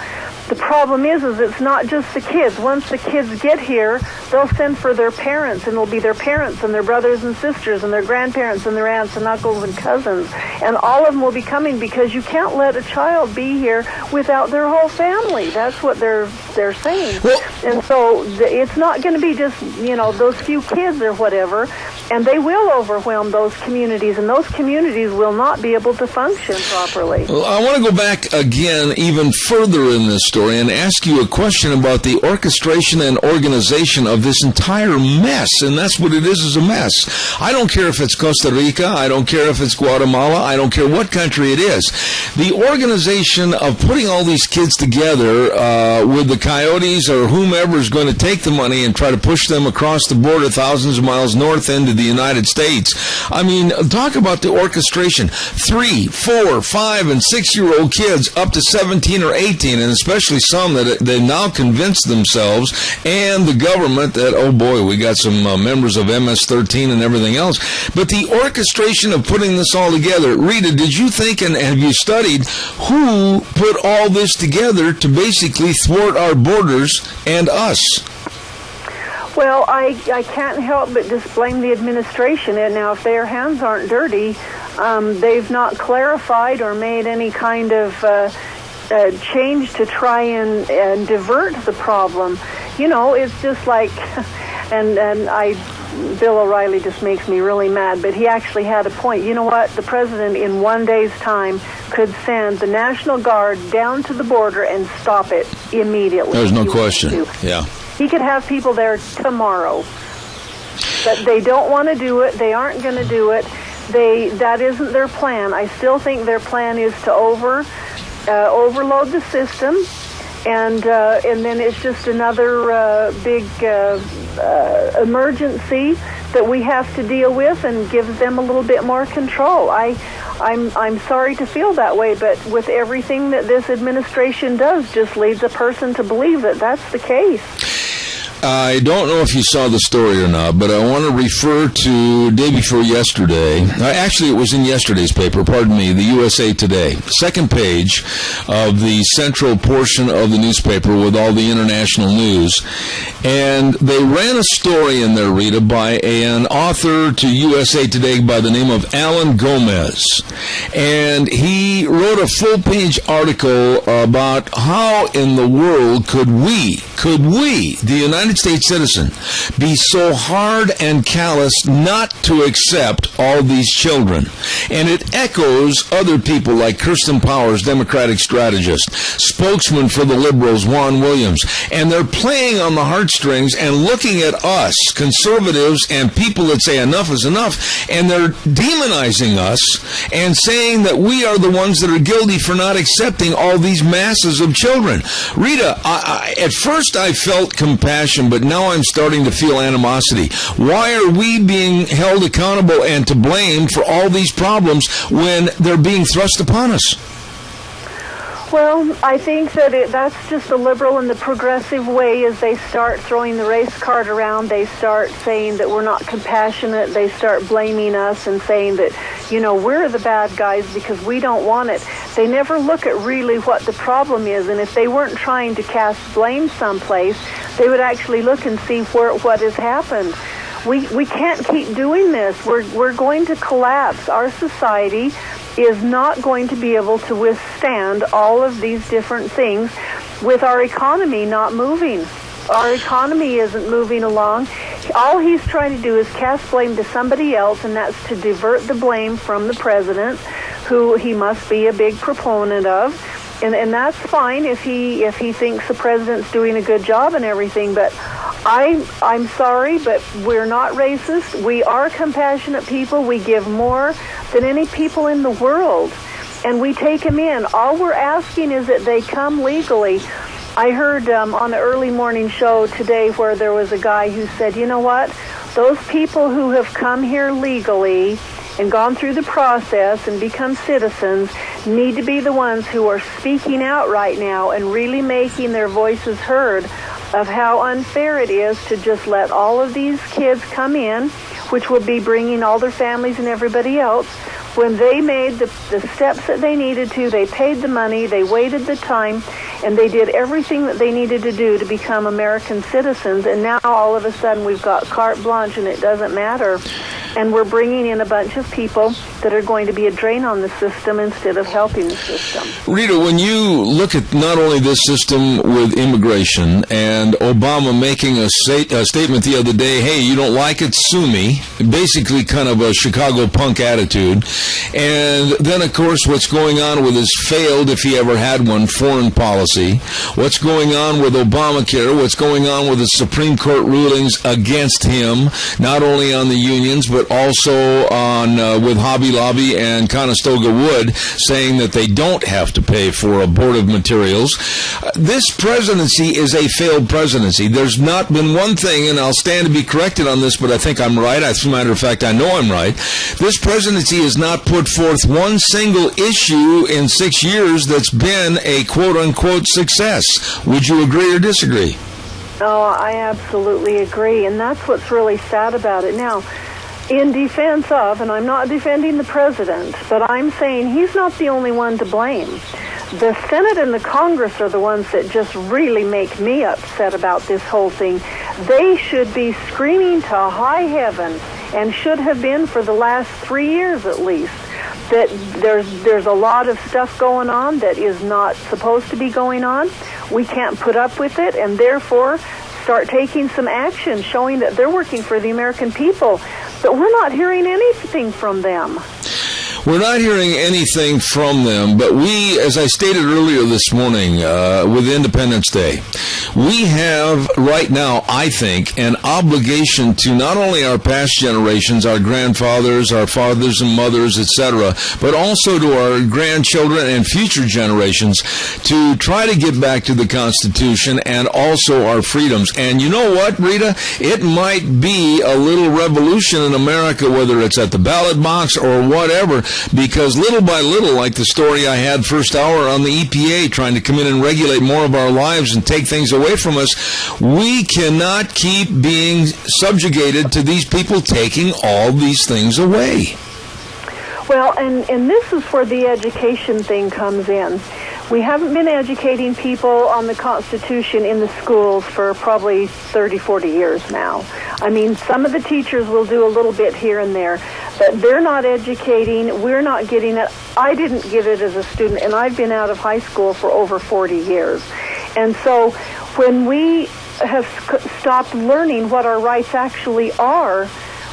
The problem is it's not just the kids. Once the kids get here, they'll send for their parents, and it'll be their parents and their brothers and sisters and their grandparents and their aunts and uncles and cousins. And all of them will be coming, because you can't let a child be here without their whole family. That's what they're saying. And so it's not going to be just, those few kids or whatever. And they will overwhelm those communities, and those communities will not be able to function properly. Well, I want to go back again even further in this story and ask you a question about the orchestration and organization of this entire mess, and that's what it is a mess. I don't care if it's Costa Rica, I don't care if it's Guatemala, I don't care what country it is. The organization of putting all these kids together with the coyotes or whomever is going to take the money and try to push them across the border thousands of miles north into the United States. I mean, talk about the orchestration. 3, 4, 5, and 6-year-old kids up to 17 or 18, and especially some that they now convinced themselves and the government that, oh boy, we got some members of MS-13 and everything else. But the orchestration of putting this all together, Rita, did you think, and have you studied, who put all this together to basically thwart our borders and us? Well, I can't help but just blame the administration. And now, if their hands aren't dirty, they've not clarified or made any kind of change to try and divert the problem. You know, it's just like, Bill O'Reilly just makes me really mad, but he actually had a point. You know what? The president in one day's time could send the National Guard down to the border and stop it immediately. There's no question. Yeah. He could have people there tomorrow. But they don't want to do it. They aren't going to do it. That isn't their plan. I still think their plan is to overload the system, and then it's just another big emergency that we have to deal with, and gives them a little bit more control. I'm sorry to feel that way, but with everything that this administration does, just leads a person to believe that that's the case. I don't know if you saw the story or not, but I want to refer to day before yesterday. Actually, it was in yesterday's paper, pardon me, the USA Today. Second page of the central portion of the newspaper with all the international news. And they ran a story in there, Rita, by an author to USA Today by the name of Alan Gomez. And he wrote a full-page article about how in the world could we, the United States citizen, be so hard and callous not to accept all these children. And it echoes other people like Kirsten Powers, Democratic strategist, spokesman for the Liberals, Juan Williams. And they're playing on the heartstrings and looking at us, conservatives and people that say enough is enough, and they're demonizing us and saying that we are the ones that are guilty for not accepting all these masses of children. Rita, at first I felt compassion, but now I'm starting to feel animosity. Why are we being held accountable and to blame for all these problems when they're being thrust upon us? Well, I think that that's just the liberal and the progressive way. As they start throwing the race card around, they start saying that we're not compassionate. They start blaming us and saying that, you know, we're the bad guys because we don't want it. They never look at really what the problem is, and if they weren't trying to cast blame someplace, they would actually look and see what has happened. We can't keep doing this. We're going to collapse. Our society is not going to be able to withstand all of these different things with our economy not moving. Our economy isn't moving along. All he's trying to do is cast blame to somebody else, and that's to divert the blame from the president, who he must be a big proponent of. And that's fine if he thinks the president's doing a good job and everything, but I'm sorry, but we're not racist. We are compassionate people. We give more than any people in the world, and we take them in. All we're asking is that they come legally. I heard on an early morning show today where there was a guy who said, you know what, those people who have come here legally and gone through the process and become citizens need to be the ones who are speaking out right now and really making their voices heard of how unfair it is to just let all of these kids come in, which will be bringing all their families and everybody else. When they made the steps that they needed to, they paid the money, they waited the time, and they did everything that they needed to do to become American citizens. And now all of a sudden we've got carte blanche and it doesn't matter. And we're bringing in a bunch of people that are going to be a drain on the system instead of helping the system. Rita, when you look at not only this system with immigration and Obama making a statement the other day, hey, you don't like it, sue me, basically kind of a Chicago punk attitude, and then, of course, what's going on with his failed, if he ever had one, foreign policy, what's going on with Obamacare, what's going on with the Supreme Court rulings against him, not only on the unions, but also on with Hobby Lobby and Conestoga Wood, saying that they don't have to pay for abortive materials. This presidency is a failed presidency. There's not been one thing, and I'll stand to be corrected on this, but I think I'm right. As a matter of fact, I know I'm right. This presidency has not put forth one single issue in 6 years that's been a quote-unquote success. Would you agree or disagree? Oh, I absolutely agree, and that's what's really sad about it. Now, in defense of, and I'm not defending the president, but I'm saying he's not the only one to blame. The Senate and the Congress are the ones that just really make me upset about this whole thing. They should be screaming to high heaven, and should have been for the last 3 years at least, that there's a lot of stuff going on that is not supposed to be going on. We can't put up with it, and therefore start taking some action, showing that they're working for the American people. But we're not hearing anything from them. We're not hearing anything from them, but we, as I stated earlier this morning with Independence Day, we have right now, I think, an obligation to not only our past generations, our grandfathers, our fathers and mothers, etc., but also to our grandchildren and future generations to try to get back to the Constitution and also our freedoms. And you know what, Rita? It might be a little revolution in America, whether it's at the ballot box or whatever, because little by little, like the story I had first hour on the EPA trying to come in and regulate more of our lives and take things away from us, we cannot keep being subjugated to these people taking all these things away. Well, and this is where the education thing comes in. We haven't been educating people on the Constitution in the schools for probably 30, 40 years now. I mean, some of the teachers will do a little bit here and there, but they're not educating. We're not getting it. I didn't get it as a student, and I've been out of high school for over 40 years. And so when we have stopped learning what our rights actually are,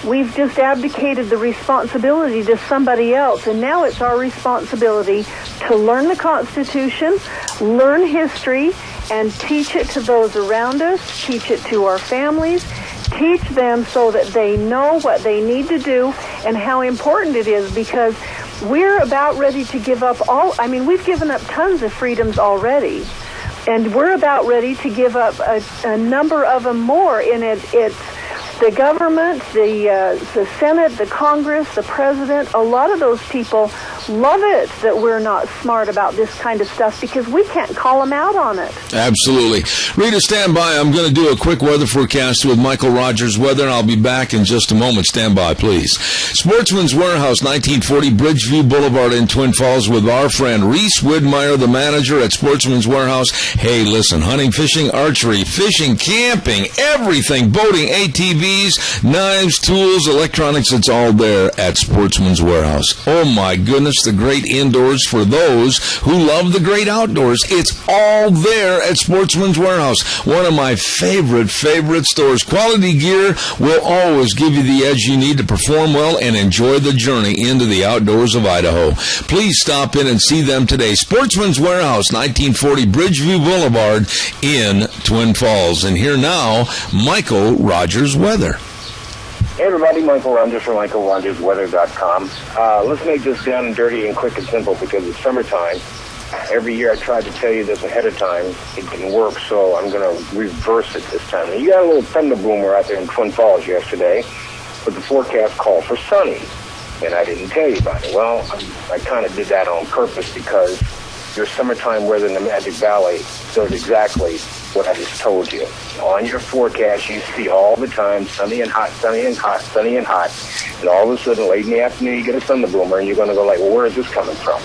we've just abdicated the responsibility to somebody else, and now it's our responsibility to learn the Constitution, learn history, and teach it to those around us, teach it to our families, teach them so that they know what they need to do and how important it is, because we're about ready to give up we've given up tons of freedoms already, and we're about ready to give up a number of them more. In it's the government, the Senate, the Congress, the President, a lot of those people love it that we're not smart about this kind of stuff because we can't call them out on it. Absolutely. Rita, stand by. I'm going to do a quick weather forecast with Michael Rogers Weather, and I'll be back in just a moment. Stand by, please. Sportsman's Warehouse, 1940 Bridgeview Boulevard in Twin Falls with our friend Reese Widmeyer, the manager at Sportsman's Warehouse. Hey, listen, hunting, fishing, archery, fishing, camping, everything, boating, ATVs, knives, tools, electronics, it's all there at Sportsman's Warehouse. Oh, my goodness. The great indoors for those who love the great outdoors. It's all there at Sportsman's Warehouse. One of my favorite stores. Quality gear will always give you the edge you need to perform well and enjoy the journey into the outdoors of Idaho. Please stop in and see them today. Sportsman's Warehouse, 1940 Bridgeview Boulevard in Twin Falls. And here now, Michael Rogers Weather. Hey everybody, Michael Rogers from MichaelRogersWeather.com. Let's make this down and dirty and quick and simple because it's summertime. Every year I tried to tell you this ahead of time. It didn't work, so I'm going to reverse it this time. And you got a little thunder boomer out there in Twin Falls yesterday, but the forecast called for sunny, and I didn't tell you about it. Well, I kind of did that on purpose because your summertime weather in the Magic Valley does exactly what I just told you. On your forecast, you see all the time sunny and hot, sunny and hot, sunny and hot, and all of a sudden, late in the afternoon, you get a thunder boomer, and you're going to go like, well, where is this coming from?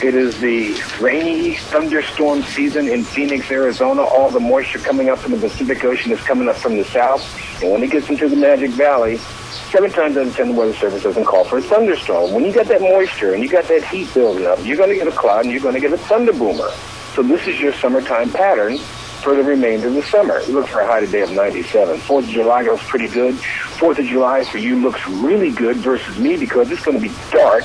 It is the rainy thunderstorm season in Phoenix, Arizona. All the moisture coming up from the Pacific Ocean is coming up from the south, and when it gets into the Magic Valley, 7 times out of 10 the Weather Service doesn't call for a thunderstorm. When you got that moisture and you got that heat building up, you're going to get a cloud and you're going to get a thunder boomer. So this is your summertime pattern for the remainder of the summer. We look for a high today of 97. 4th of July goes pretty good. 4th of July for you looks really good versus me because it's going to be dark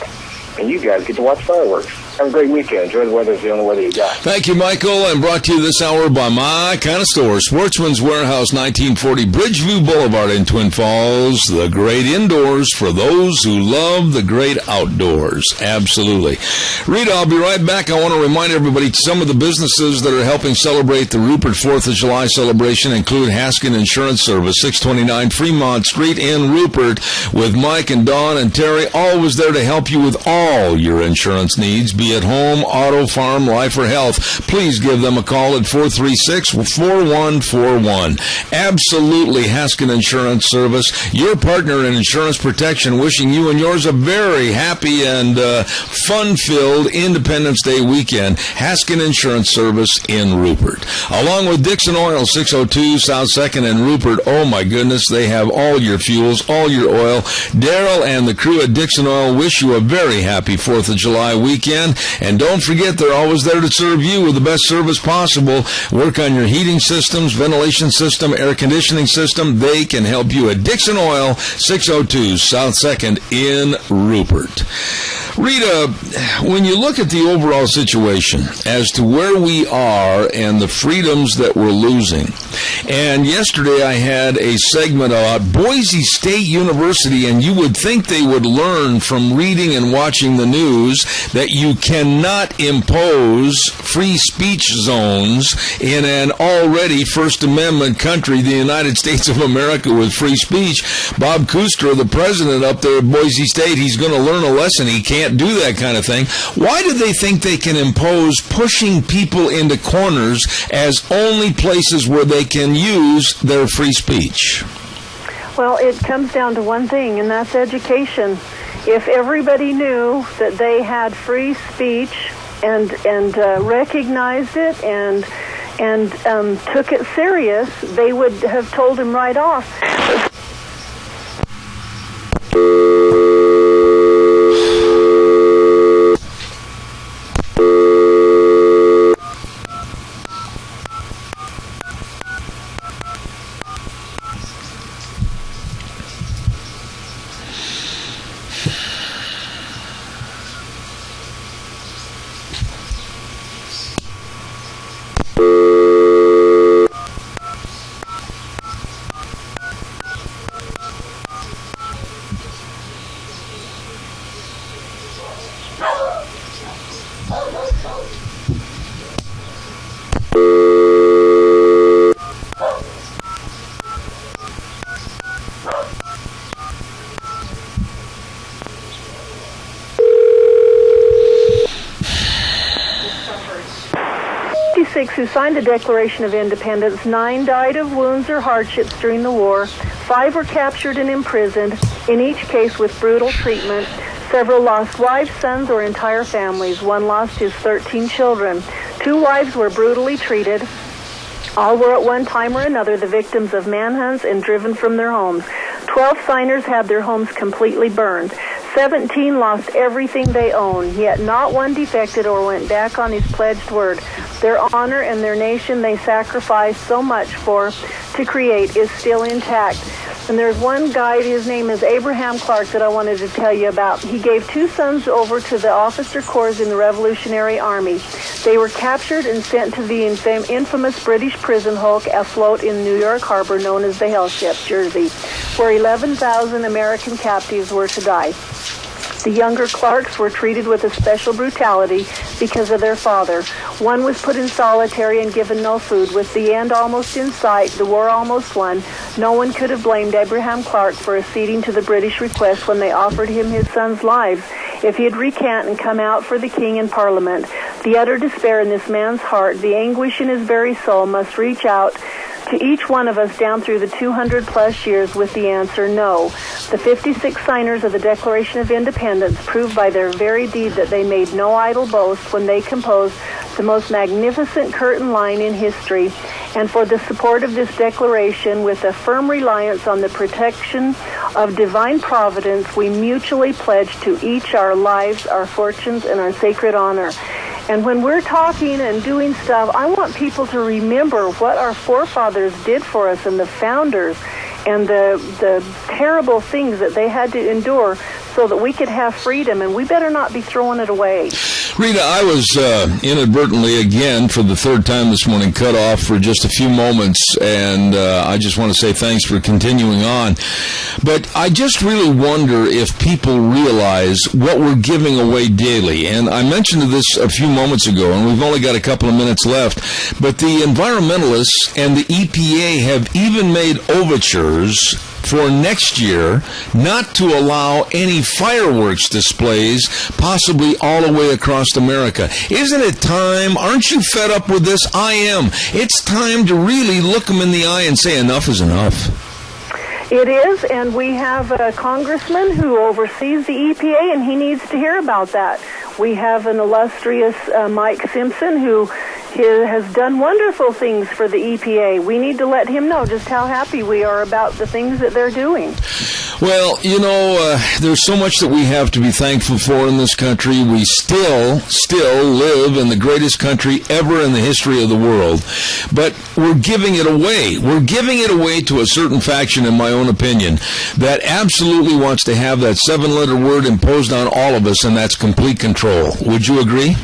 and you guys get to watch fireworks. Have a great weekend. Enjoy the weather. It's the only weather you got. Thank you, Michael. And brought to you this hour by My Kind of Store. Sportsman's Warehouse, 1940 Bridgeview Boulevard in Twin Falls. The great indoors for those who love the great outdoors. Absolutely. Rita, I'll be right back. I want to remind everybody some of the businesses that are helping celebrate the Rupert 4th of July celebration include Haskin Insurance Service, 629 Fremont Street in Rupert, with Mike and Dawn and Terry, always there to help you with all your insurance needs, be be it home, auto, farm, life, or health, please give them a call at 436-4141. Absolutely, Haskin Insurance Service, your partner in insurance protection, wishing you and yours a very happy and fun-filled Independence Day weekend. Haskin Insurance Service in Rupert. Along with Dixon Oil, 602 South 2nd in Rupert. Oh, my goodness, they have all your fuels, all your oil. Daryl and the crew at Dixon Oil wish you a very happy 4th of July weekend. And don't forget, they're always there to serve you with the best service possible. Work on your heating systems, ventilation system, air conditioning system. They can help you at Dixon Oil, 602 South 2nd in Rupert. Rita, when you look at the overall situation as to where we are and the freedoms that we're losing, and yesterday I had a segment about Boise State University, and you would think they would learn from reading and watching the news that you cannot impose free speech zones in an already First Amendment country, the United States of America, with free speech. Bob Kustra, the president up there at Boise State, he's going to learn a lesson. He can't do that kind of thing. Why do they think they can impose pushing people into corners as only places where they can use their free speech? Well, it comes down to one thing, and that's education. If everybody knew that they had free speech and recognized it and took it serious, they would have told him right off. Who signed the Declaration of Independence. 9 died of wounds or hardships during the war. 5 were captured and imprisoned, in each case with brutal treatment. Several lost wives, sons, or entire families. One lost his 13 children. 2 wives were brutally treated. All were at one time or another the victims of manhunts and driven from their homes. 12 signers had their homes completely burned. 17 lost everything they owned, yet not one defected or went back on his pledged word. Their honor and their nation they sacrificed so much for to create is still intact. And there's one guy, his name is Abraham Clark, that I wanted to tell you about. He gave 2 sons over to the officer corps in the Revolutionary Army. They were captured and sent to the infamous British prison hulk afloat in New York Harbor known as the Hell Ship, Jersey, where 11,000 American captives were to die. The younger Clarks were treated with a special brutality because of their father. One was put in solitary and given no food. With the end almost in sight, the war almost won, no one could have blamed Abraham Clark for acceding to the British request when they offered him his sons' lives if he'd recant and come out for the king and Parliament. The utter despair in this man's heart, the anguish in his very soul, must reach out to each one of us down through the 200-plus years with the answer no. The 56 signers of the Declaration of Independence proved by their very deed that they made no idle boast when they composed the most magnificent curtain line in history. And for the support of this declaration, with a firm reliance on the protection of divine providence, we mutually pledge to each our lives, our fortunes, and our sacred honor. And when we're talking and doing stuff, I want people to remember what our forefathers did for us and the founders and the terrible things that they had to endure so that we could have freedom, and we better not be throwing it away. Rita, I was inadvertently, again, for the 3rd time this morning, cut off for just a few moments, and I just want to say thanks for continuing on. But I just really wonder if people realize what we're giving away daily. And I mentioned this a few moments ago, and we've only got a couple of minutes left, but the environmentalists and the EPA have even made overtures for next year not to allow any fireworks displays, possibly all the way across America. Isn't it time? Aren't you fed up with this? I am. It's time to really look them in the eye and say enough is enough. It is, and we have a congressman who oversees the EPA, and he needs to hear about that. We have an illustrious Mike Simpson who has done wonderful things for the EPA. We need to let him know just how happy we are about the things that they're doing. Well, you know, there's so much that we have to be thankful for in this country. We still live in the greatest country ever in the history of the world. But we're giving it away. We're giving it away to a certain faction, in my own opinion, that absolutely wants to have that 7-letter word imposed on all of us, and that's complete control. Would you agree?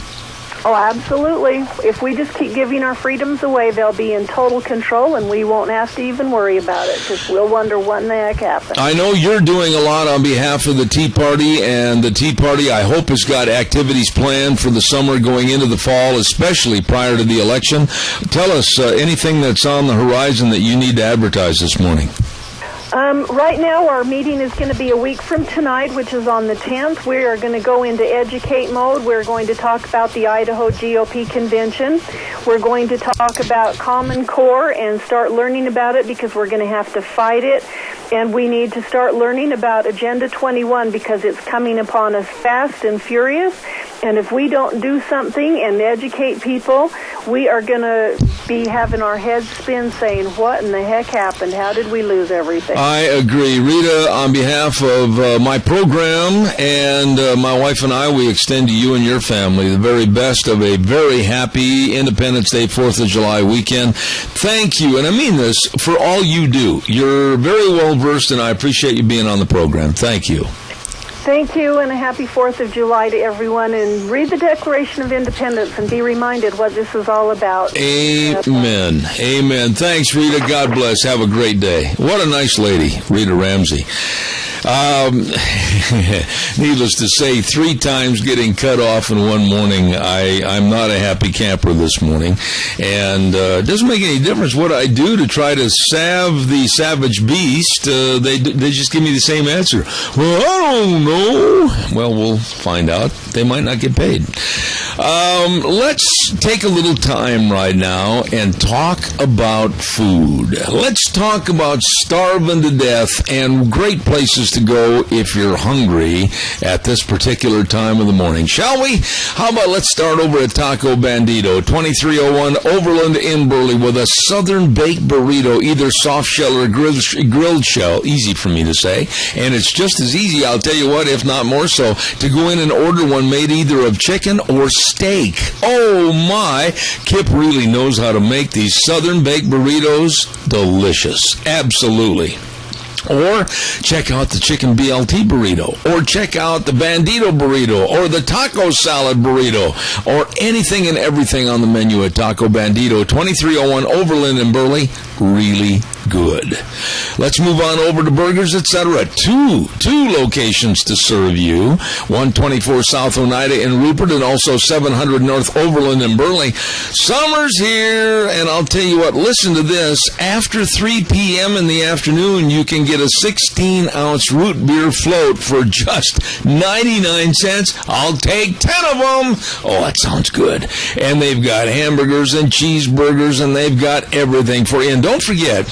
Oh, absolutely. If we just keep giving our freedoms away, they'll be in total control, and we won't have to even worry about it, because we'll wonder what in the heck happened. I know you're doing a lot on behalf of the Tea Party, and the Tea Party, I hope, has got activities planned for the summer going into the fall, especially prior to the election. Tell us anything that's on the horizon that you need to advertise this morning. Right now, our meeting is going to be a week from tonight, which is on the 10th. We are going to go into educate mode. We're going to talk about the Idaho GOP convention. We're going to talk about Common Core and start learning about it, because we're going to have to fight it. And we need to start learning about Agenda 21, because it's coming upon us fast and furious. And if we don't do something and educate people, we are going to be having our heads spin saying, what in the heck happened? How did we lose everything? I agree. Rita, on behalf of my program and my wife and I, we extend to you and your family the very best of a very happy Independence Day, 4th of July weekend. Thank you, and I mean this, for all you do. You're very well versed, and I appreciate you being on the program. Thank you. Thank you, and a happy 4th of July to everyone. And read the Declaration of Independence and be reminded what this is all about. Amen. Amen. Thanks, Rita. God bless. Have a great day. What a nice lady, Rita Ramsey. Needless to say, 3 times getting cut off in one morning. I'm not a happy camper this morning. And it doesn't make any difference what I do to try to salve the savage beast. They just give me the same answer. Well, I don't know. Well, we'll find out. They might not get paid. Let's take a little time right now and talk about food. Let's talk about starving to death and great places to go if you're hungry at this particular time of the morning. Shall we? How about let's start over at Taco Bandito, 2301 Overland in Burley, with a southern baked burrito, either soft shell or grilled shell. Easy for me to say. And it's just as easy, I'll tell you what, if not more so, to go in and order one made either of chicken or steak. Oh my! Kip really knows how to make these southern baked burritos delicious. Absolutely. Or check out the chicken BLT burrito, or check out the Bandito burrito, or the taco salad burrito, or anything and everything on the menu at Taco Bandito, 2301 Overland in Burley. Really good. Let's move on over to Burgers, etc. Two locations to serve you. 124 South Oneida in Rupert, and also 700 North Overland in Burley. Summer's here, and I'll tell you what, listen to this. After 3 p.m. in the afternoon, you can get a 16-ounce root beer float for just 99 cents. I'll take 10 of them. Oh, that sounds good. And they've got hamburgers and cheeseburgers, and they've got everything for you. And don't forget,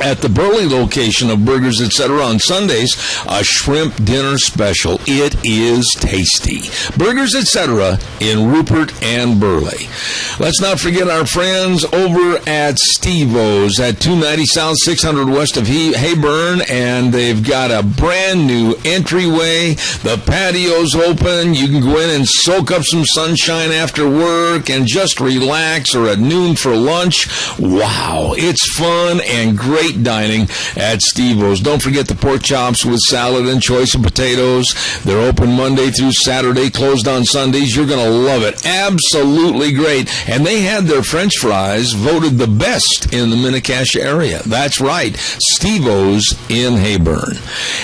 at the Burley location of Burgers, etc. on Sundays, a shrimp dinner special. It is tasty. Burgers, etc. in Rupert and Burley. Let's not forget our friends over at Steve-O's at 290 South, 600 west of Heyburn, and they've got a brand new entryway. The patio's open. You can go in and soak up some sunshine after work and just relax, or at noon for lunch. Wow, it's fun and great dining at Steve-O's. Don't forget the pork chops with salad and choice of potatoes. They're open Monday through Saturday, closed on Sundays. You're going to love it. Absolutely great. And they had their French fries voted the best in the Mini-Cache area. That's right. Steve-O's in Heyburn.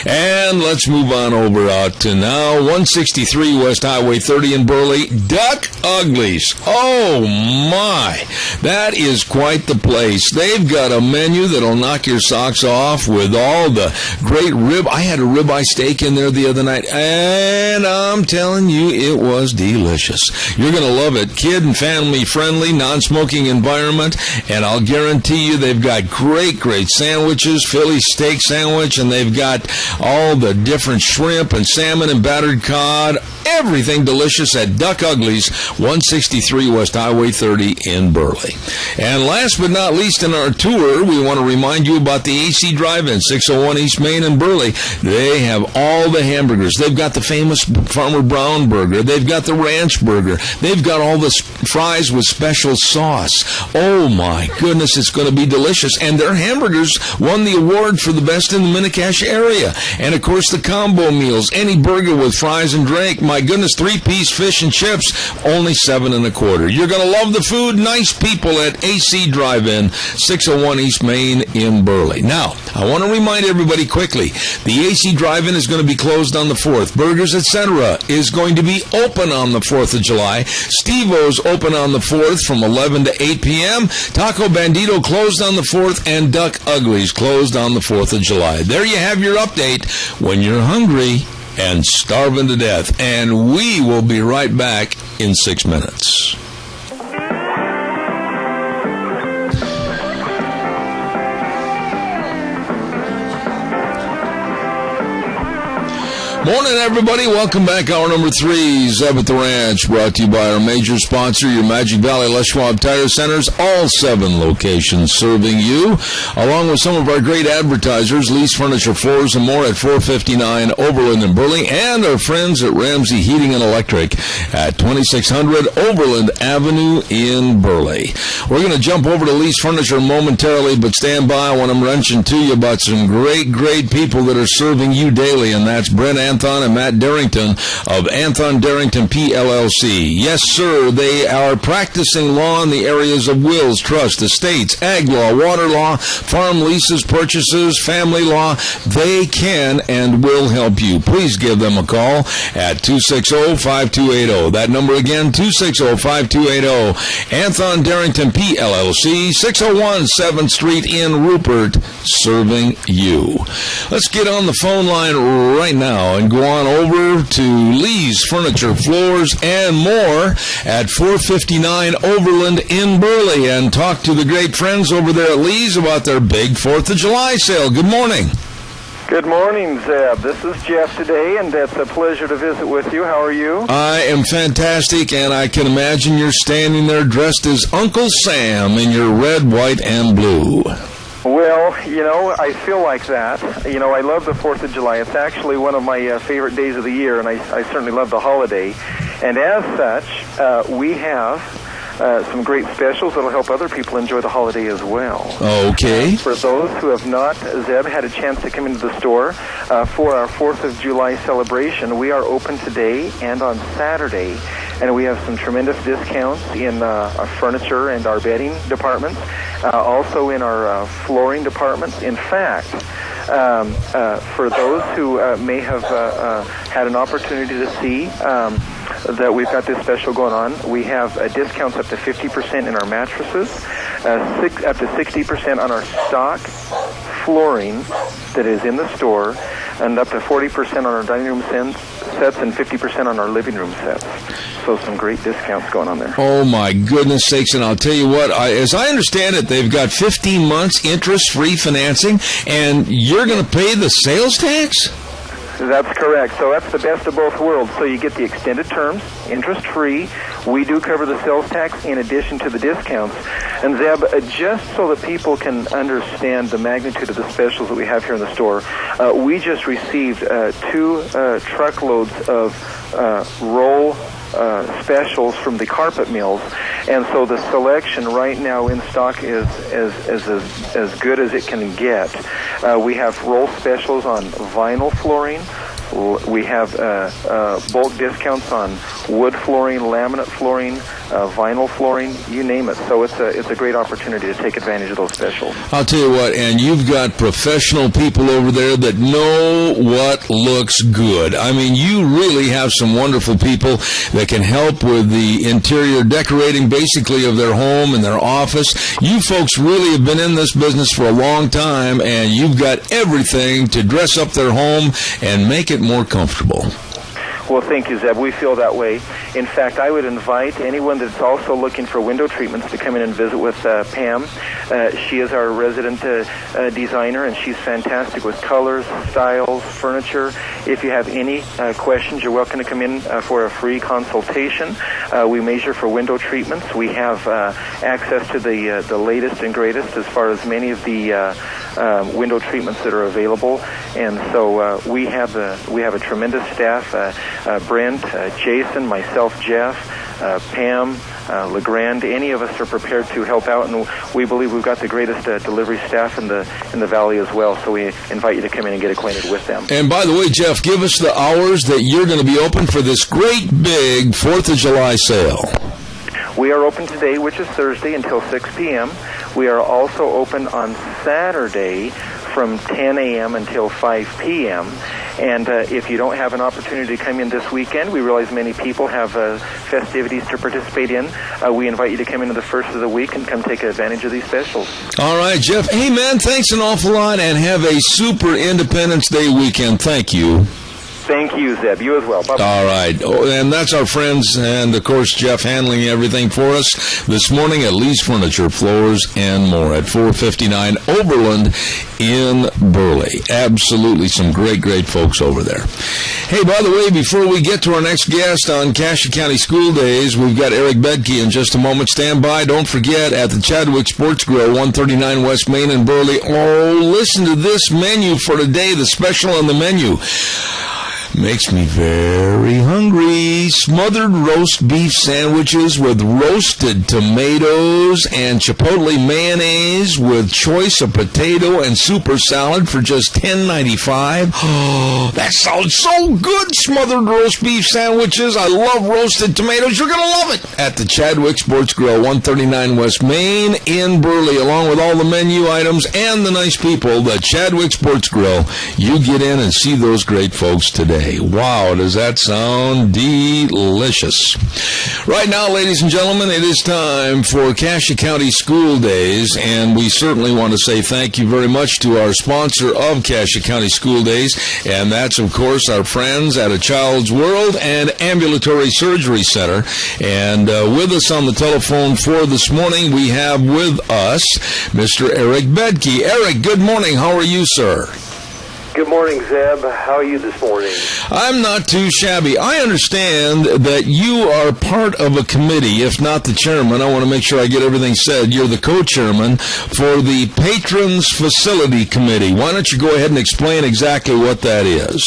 And let's move on over out to now 163 West Highway 30 in Burley. Duck Uglies. Oh my. That is quite the place. They've got a menu that'll knock your socks off with all the great rib. I had a ribeye steak in there the other night, and I'm telling you, it was delicious. You're going to love it. Kid and family friendly, non-smoking environment, and I'll guarantee you they've got great sandwiches, Philly steak sandwich, and they've got all the different shrimp and salmon and battered cod. Everything delicious at Duck Ugly's, 163 West Highway 30 in Burley. And last but not least in our tour, we want to remind you about the AC Drive-In, 601 East Main in Burley. They have all the hamburgers. They've got the famous Farmer Brown burger. They've got the ranch burger. They've got all the fries with special sauce. Oh, my goodness, it's going to be delicious. And their hamburgers won the award for the best in the Mini-Cash area. And, of course, the combo meals, any burger with fries and drink. My goodness, 3-piece fish and chips, only $7.25. You're going to love the food. Nice people at AC Drive-In, 601 East Main in Burley. Now, I want to remind everybody quickly, the AC Drive-In is going to be closed on the 4th. Burgers, etc. is going to be open on the 4th of July. Steve-O's open on the 4th from 11 to 8 p.m. Taco Bandito closed on the 4th, and Duck Ugly's closed on the 4th of July. There you have your update when you're hungry and starving to death. And we will be right back in 6 minutes. Morning, everybody. Welcome back. Hour number 3, Zeb at the Ranch, brought to you by our major sponsor, your Magic Valley Les Schwab Tire Centers, all 7 locations serving you, along with some of our great advertisers, Lee's Furniture, Floors, and more at 459 Overland in Burley, and our friends at Ramsey Heating and Electric at 2600 Overland Avenue in Burley. We're going to jump over to Lee's Furniture momentarily, but stand by. I want to mention to you about some great people that are serving you daily, and that's Brent Anthon and Matt Darrington of Anthon Darrington PLLC. Yes, sir, they are practicing law in the areas of wills, trust, estates, ag law, water law, farm leases, purchases, family law. They can and will help you. Please give them a call at 260-5280. That number again, 260-5280. Anthon Darrington PLLC, 601 7th Street in Rupert, serving you. Let's get on the phone line right now and go on over to Lee's Furniture, Floors, and more at 459 Overland in Burley and talk to the great friends over there at Lee's about their big 4th of July sale. Good morning. Good morning, Zeb. This is Jeff today, and it's a pleasure to visit with you. How are you? I am fantastic, and I can imagine you're standing there dressed as Uncle Sam in your red, white, and blue. Well, I feel like that. I love the 4th of July. It's actually one of my favorite days of the year, and I certainly love the holiday. And as such, we have some great specials that will help other people enjoy the holiday as well. Okay. For those who have not, Zeb, had a chance to come into the store for our 4th of July celebration, we are open today and on Saturday. And we have some tremendous discounts in our furniture and our bedding departments, also in our flooring departments. In fact, for those who may have had an opportunity to see that we've got this special going on, we have discounts up to 50% in our mattresses, up to 60% on our stock flooring that is in the store, and up to 40% on our dining room sets and 50% on our living room sets. So some great discounts going on there. Oh, my goodness sakes. And I'll tell you what, as I understand it, they've got 15 months interest-free financing, and you're going to pay the sales tax? That's correct. So that's the best of both worlds. So you get the extended terms, interest-free. We do cover the sales tax in addition to the discounts. And Zeb, just so that people can understand the magnitude of the specials that we have here in the store, we just received 2 truckloads of roll specials from the carpet mills, and so the selection right now in stock is as good as it can get. We have roll specials on vinyl flooring, We have bulk discounts on wood flooring, laminate flooring, vinyl flooring, you name it. So it's a great opportunity to take advantage of those specials. I'll tell you what, and you've got professional people over there that know what looks good. I mean, you really have some wonderful people that can help with the interior decorating, basically, of their home and their office. You folks really have been in this business for a long time, and you've got everything to dress up their home and make it more comfortable. Well, thank you, Zeb. We feel that way. In fact, I would invite anyone that's also looking for window treatments to come in and visit with Pam. She is our resident designer, and she's fantastic with colors, styles, furniture. If you have any questions, you're welcome to come in for a free consultation. We measure for window treatments. We have access to the latest and greatest as far as many of the window treatments that are available, and so we have a tremendous staff. Brent, Jason, myself, Jeff, Pam, LeGrand, any of us are prepared to help out, and we believe we've got the greatest delivery staff in the valley as well, so we invite you to come in and get acquainted with them. And by the way, Jeff, give us the hours that you're going to be open for this great big 4th of July sale. We are open today, which is Thursday, until 6 p.m. We are also open on Saturday from 10 a.m. until 5 p.m. And if you don't have an opportunity to come in this weekend, we realize many people have festivities to participate in. We invite you to come into the first of the week and come take advantage of these specials. All right, Jeff. Hey, man, thanks an awful lot, and have a super Independence Day weekend. Thank you. Thank you, Zeb. You as well. Bye-bye. All right. And that's our friends, and, of course, Jeff handling everything for us this morning at Lee's Furniture, Floors, and More at 459 Overland in Burley. Absolutely some great, great folks over there. Hey, by the way, before we get to our next guest on Cassia County School Days, we've got Eric Bedke in just a moment. Stand by. Don't forget, at the Chadwick Sports Grill, 139 West Main in Burley. Oh, listen to this menu for today, the special on the menu. Makes me very hungry. Smothered roast beef sandwiches with roasted tomatoes and chipotle mayonnaise with choice of potato and super salad for just $10.95. Oh, that sounds so good, smothered roast beef sandwiches. I love roasted tomatoes. You're going to love it at the Chadwick Sports Grill, 139 West Main in Burley, along with all the menu items and the nice people. The Chadwick Sports Grill. You get in and see those great folks today. Wow, does that sound delicious. Right now, ladies and gentlemen, it is time for Cassia County School Days, and we certainly want to say thank you very much to our sponsor of Cassia County School Days, and that's, of course, our friends at A Child's World and Ambulatory Surgery Center. And with us on the telephone for this morning, we have with us Mr. Eric Bedke. Eric, good morning. How are you, sir? Good morning, Zeb. How are you this morning? I'm not too shabby. I understand that you are part of a committee, if not the chairman. I want to make sure I get everything said. You're the co-chairman for the Patrons Facility Committee. Why don't you go ahead and explain exactly what that is?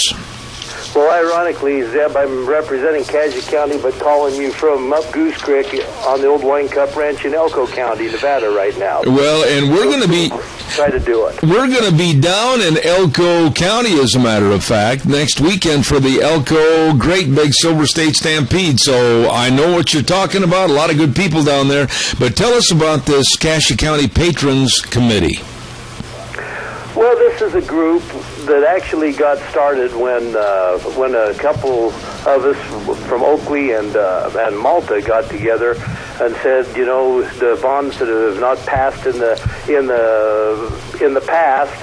Well, ironically, Zeb, I'm representing Cassia County, but calling you from up Goose Creek on the old Wine Cup Ranch in Elko County, Nevada right now. Well, and we're going to be... Try to do it. We're going to be down in Elko County, as a matter of fact, next weekend for the Elko Great Big Silver State Stampede. So I know what you're talking about. A lot of good people down there. But tell us about this Cassia County Patrons Committee. Well, this is a group that actually got started when a couple of us from Oakley and Malta got together and said, you know, the bonds that have not passed in the past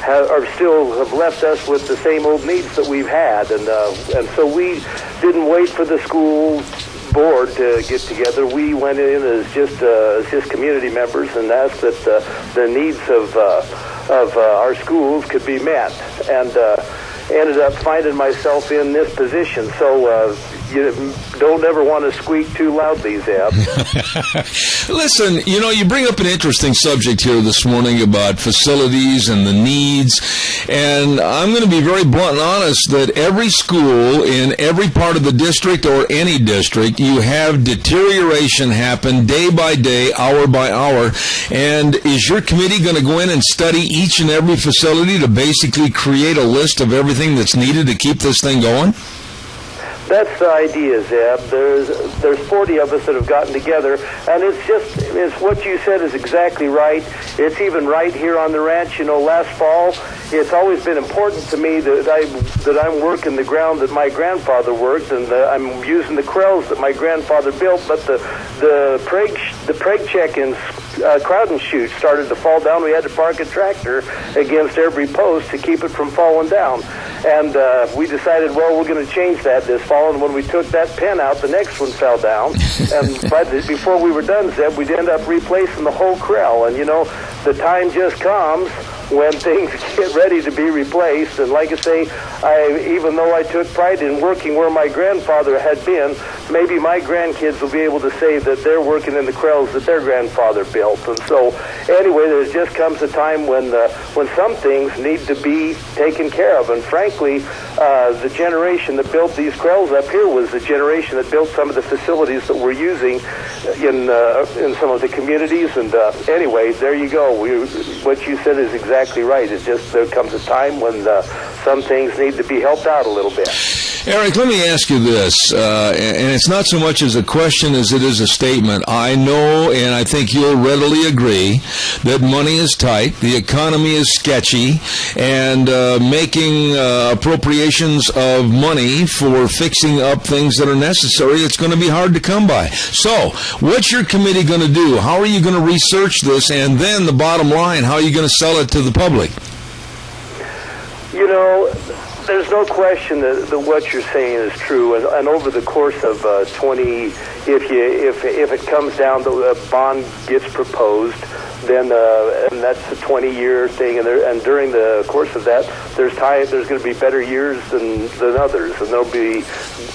have left us with the same old needs that we've had, and so we didn't wait for the school board to get together. We went in as just community members and asked that the needs of our schools could be met, and ended up finding myself in this position. So you don't ever want to squeak too loudly, Zeb. Listen, you bring up an interesting subject here this morning about facilities and the needs, and I'm going to be very blunt and honest that every school in every part of the district or any district, you have deterioration happen day by day, hour by hour, and is your committee going to go in and study each and every facility to basically create a list of everything that's needed to keep this thing going? That's the idea, Zeb. There's 40 of us that have gotten together, and it's what you said is exactly right. It's even right here on the ranch. Last fall, it's always been important to me that I'm working the ground that my grandfather worked, and I'm using the corrals that my grandfather built. But the preg check-ins, crowd and shoot started to fall down. We had to park a tractor against every post to keep it from falling down. And we decided, well, we're going to change that this fall. And when we took that pin out, the next one fell down. And before we were done, Zeb, we'd end up replacing the whole corral. And, the time just comes when things get ready to be replaced. And like I say, even though I took pride in working where my grandfather had been, maybe my grandkids will be able to say that they're working in the corrals that their grandfather built. And so, anyway, there just comes a time when some things need to be taken care of. And frankly, the generation that built these corrals up here was the generation that built some of the facilities that we're using in some of the communities. And anyway, there you go. What you said is exactly right. It's just there comes a time when some things need to be helped out a little bit. Eric, let me ask you this, and it's not so much as a question as it is a statement. I know, and I think you'll readily agree, that money is tight, the economy is sketchy, and making appropriations of money for fixing up things that are necessary, it's going to be hard to come by. So, what's your committee going to do? How are you going to research this? And then the bottom line, how are you going to sell it to the public? There's no question that what you're saying is true, and over the course of 20, if it comes down to a bond gets proposed, then and that's a 20-year thing, and during the course of that, there's going to be better years than others, and there'll be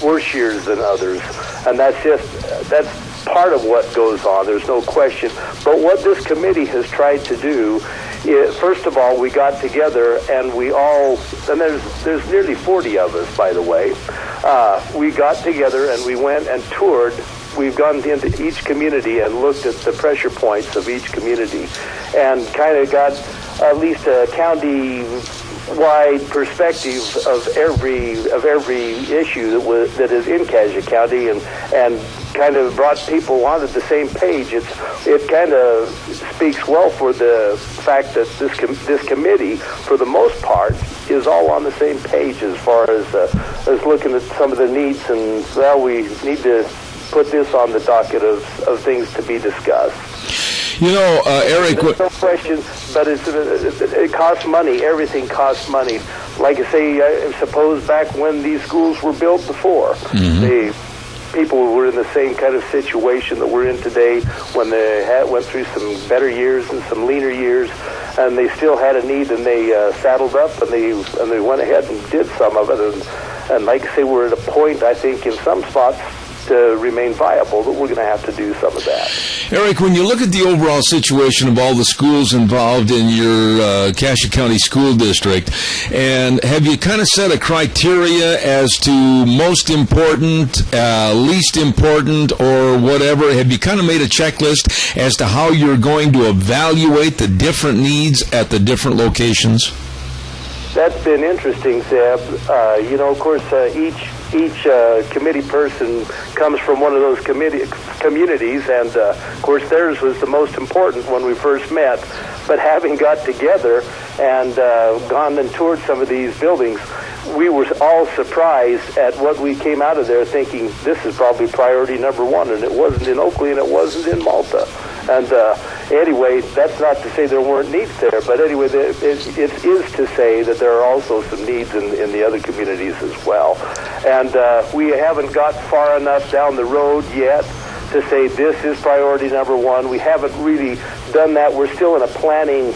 worse years than others, and that's part of what goes on. There's no question. But what this committee has tried to do, first of all, we got together and and there's nearly 40 of us, by the way. We got together and we went and toured. We've gone into each community and looked at the pressure points of each community and kind of got at least a county-wide perspective of every issue that is in Cassia County and kind of brought people onto the same page. It kind of speaks well for the fact that this committee, for the most part, is all on the same page as far as looking at some of the needs, and we need to put this on the docket of things to be discussed. Eric... There's no question, but it costs money. Everything costs money. Like I say, I suppose back when these schools were built before, the people were in the same kind of situation that we're in today when they went through some better years and some leaner years, and they still had a need, and they saddled up, and they went ahead and did some of it. And like I say, we're at a point, I think, in some spots, to remain viable, that we're going to have to do some of that. Eric, when you look at the overall situation of all the schools involved in your Cassia County School District, and have you kind of set a criteria as to most important, least important, or whatever? Have you kind of made a checklist as to how you're going to evaluate the different needs at the different locations? That's been interesting, Zeb. Of course, each committee person comes from one of those communities, and of course theirs was the most important when we first met. But having got together and gone and toured some of these buildings, we were all surprised at what we came out of there thinking, this is probably priority number one, and it wasn't in Oakley and it wasn't in Malta. And anyway, that's not to say there weren't needs there, but anyway, it is to say that there are also some needs in the other communities as well. And we haven't got far enough down the road yet to say this is priority number one. We haven't really done that. We're still in a planning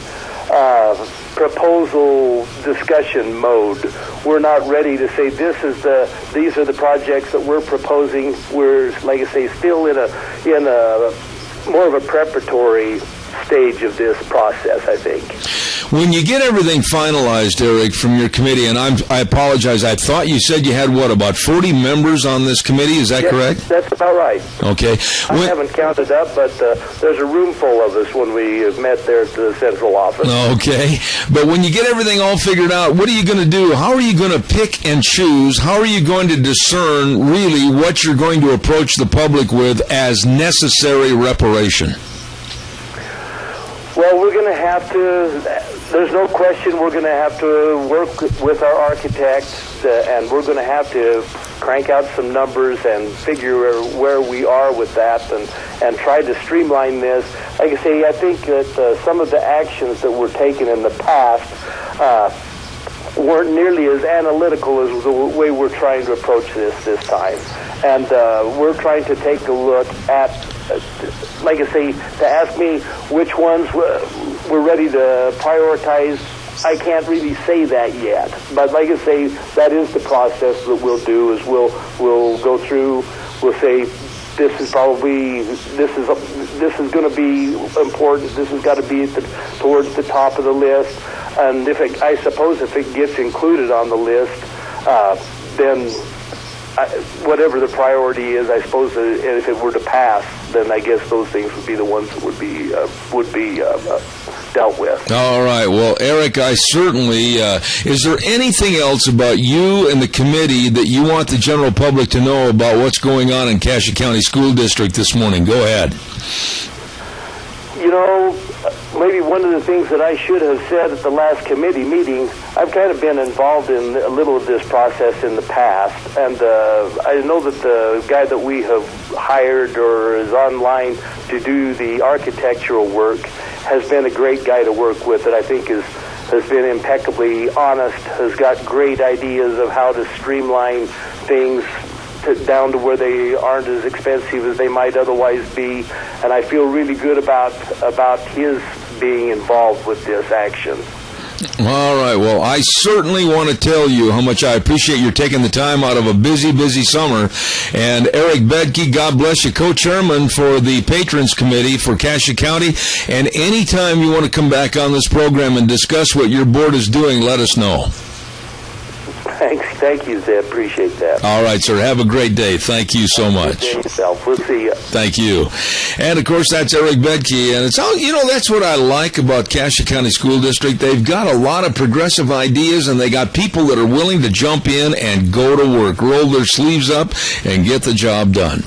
proposal discussion mode we're not ready to say these are the projects that we're proposing. We're, like I say, still in a more of a preparatory stage of this process, I think. When you get everything finalized, Eric, from your committee, and I apologize, I thought you said you had, about 40 members on this committee? Is that correct? That's about right. Okay. I haven't counted up, but there's a room full of us when we met there at the central office. Okay. But when you get everything all figured out, what are you going to do? How are you going to pick and choose? How are you going to discern really what you're going to approach the public with as necessary reparation? Well, we're going to have to, there's no question we're going to have to work with our architects, and we're going to have to crank out some numbers and figure where we are with that and try to streamline this. Like I say, I think that some of the actions that were taken in the past weren't nearly as analytical as the way we're trying to approach this time. And we're trying to take a look at, like I say, to ask me which ones we're ready to prioritize, I can't really say that yet. But like I say, that is the process that we'll do, is we'll go through, we'll say, this is going to be important, this has got to be towards the top of the list. And I suppose if it gets included on the list, then whatever the priority is, I suppose if it were to pass, then I guess those things would be the ones that would be dealt with. All right. Well, Eric, I certainly, is there anything else about you and the committee that you want the general public to know about what's going on in Cassia County School District this morning? Go ahead. You know, maybe one of the things that I should have said at the last committee meeting, I've kind of been involved in a little of this process in the past, and I know that the guy that we have hired or is online to do the architectural work has been a great guy to work with that I think has been impeccably honest, has got great ideas of how to streamline things down to where they aren't as expensive as they might otherwise be, and I feel really good about his being involved with this action. All right. Well, I certainly want to tell you how much I appreciate you taking the time out of a busy, busy summer. And Eric Bedke, God bless you, co-chairman for the Patrons Committee for Cassia County. And anytime you want to come back on this program and discuss what your board is doing, let us know. Thank you, Zeb. Appreciate that. All right, sir. Have a great day. Thank you so much. Good day yourself. We'll see you. Thank you. And, of course, that's Eric Bedke. And it's all, that's what I like about Cassia County School District. They've got a lot of progressive ideas, and they got people that are willing to jump in and go to work, roll their sleeves up, and get the job done.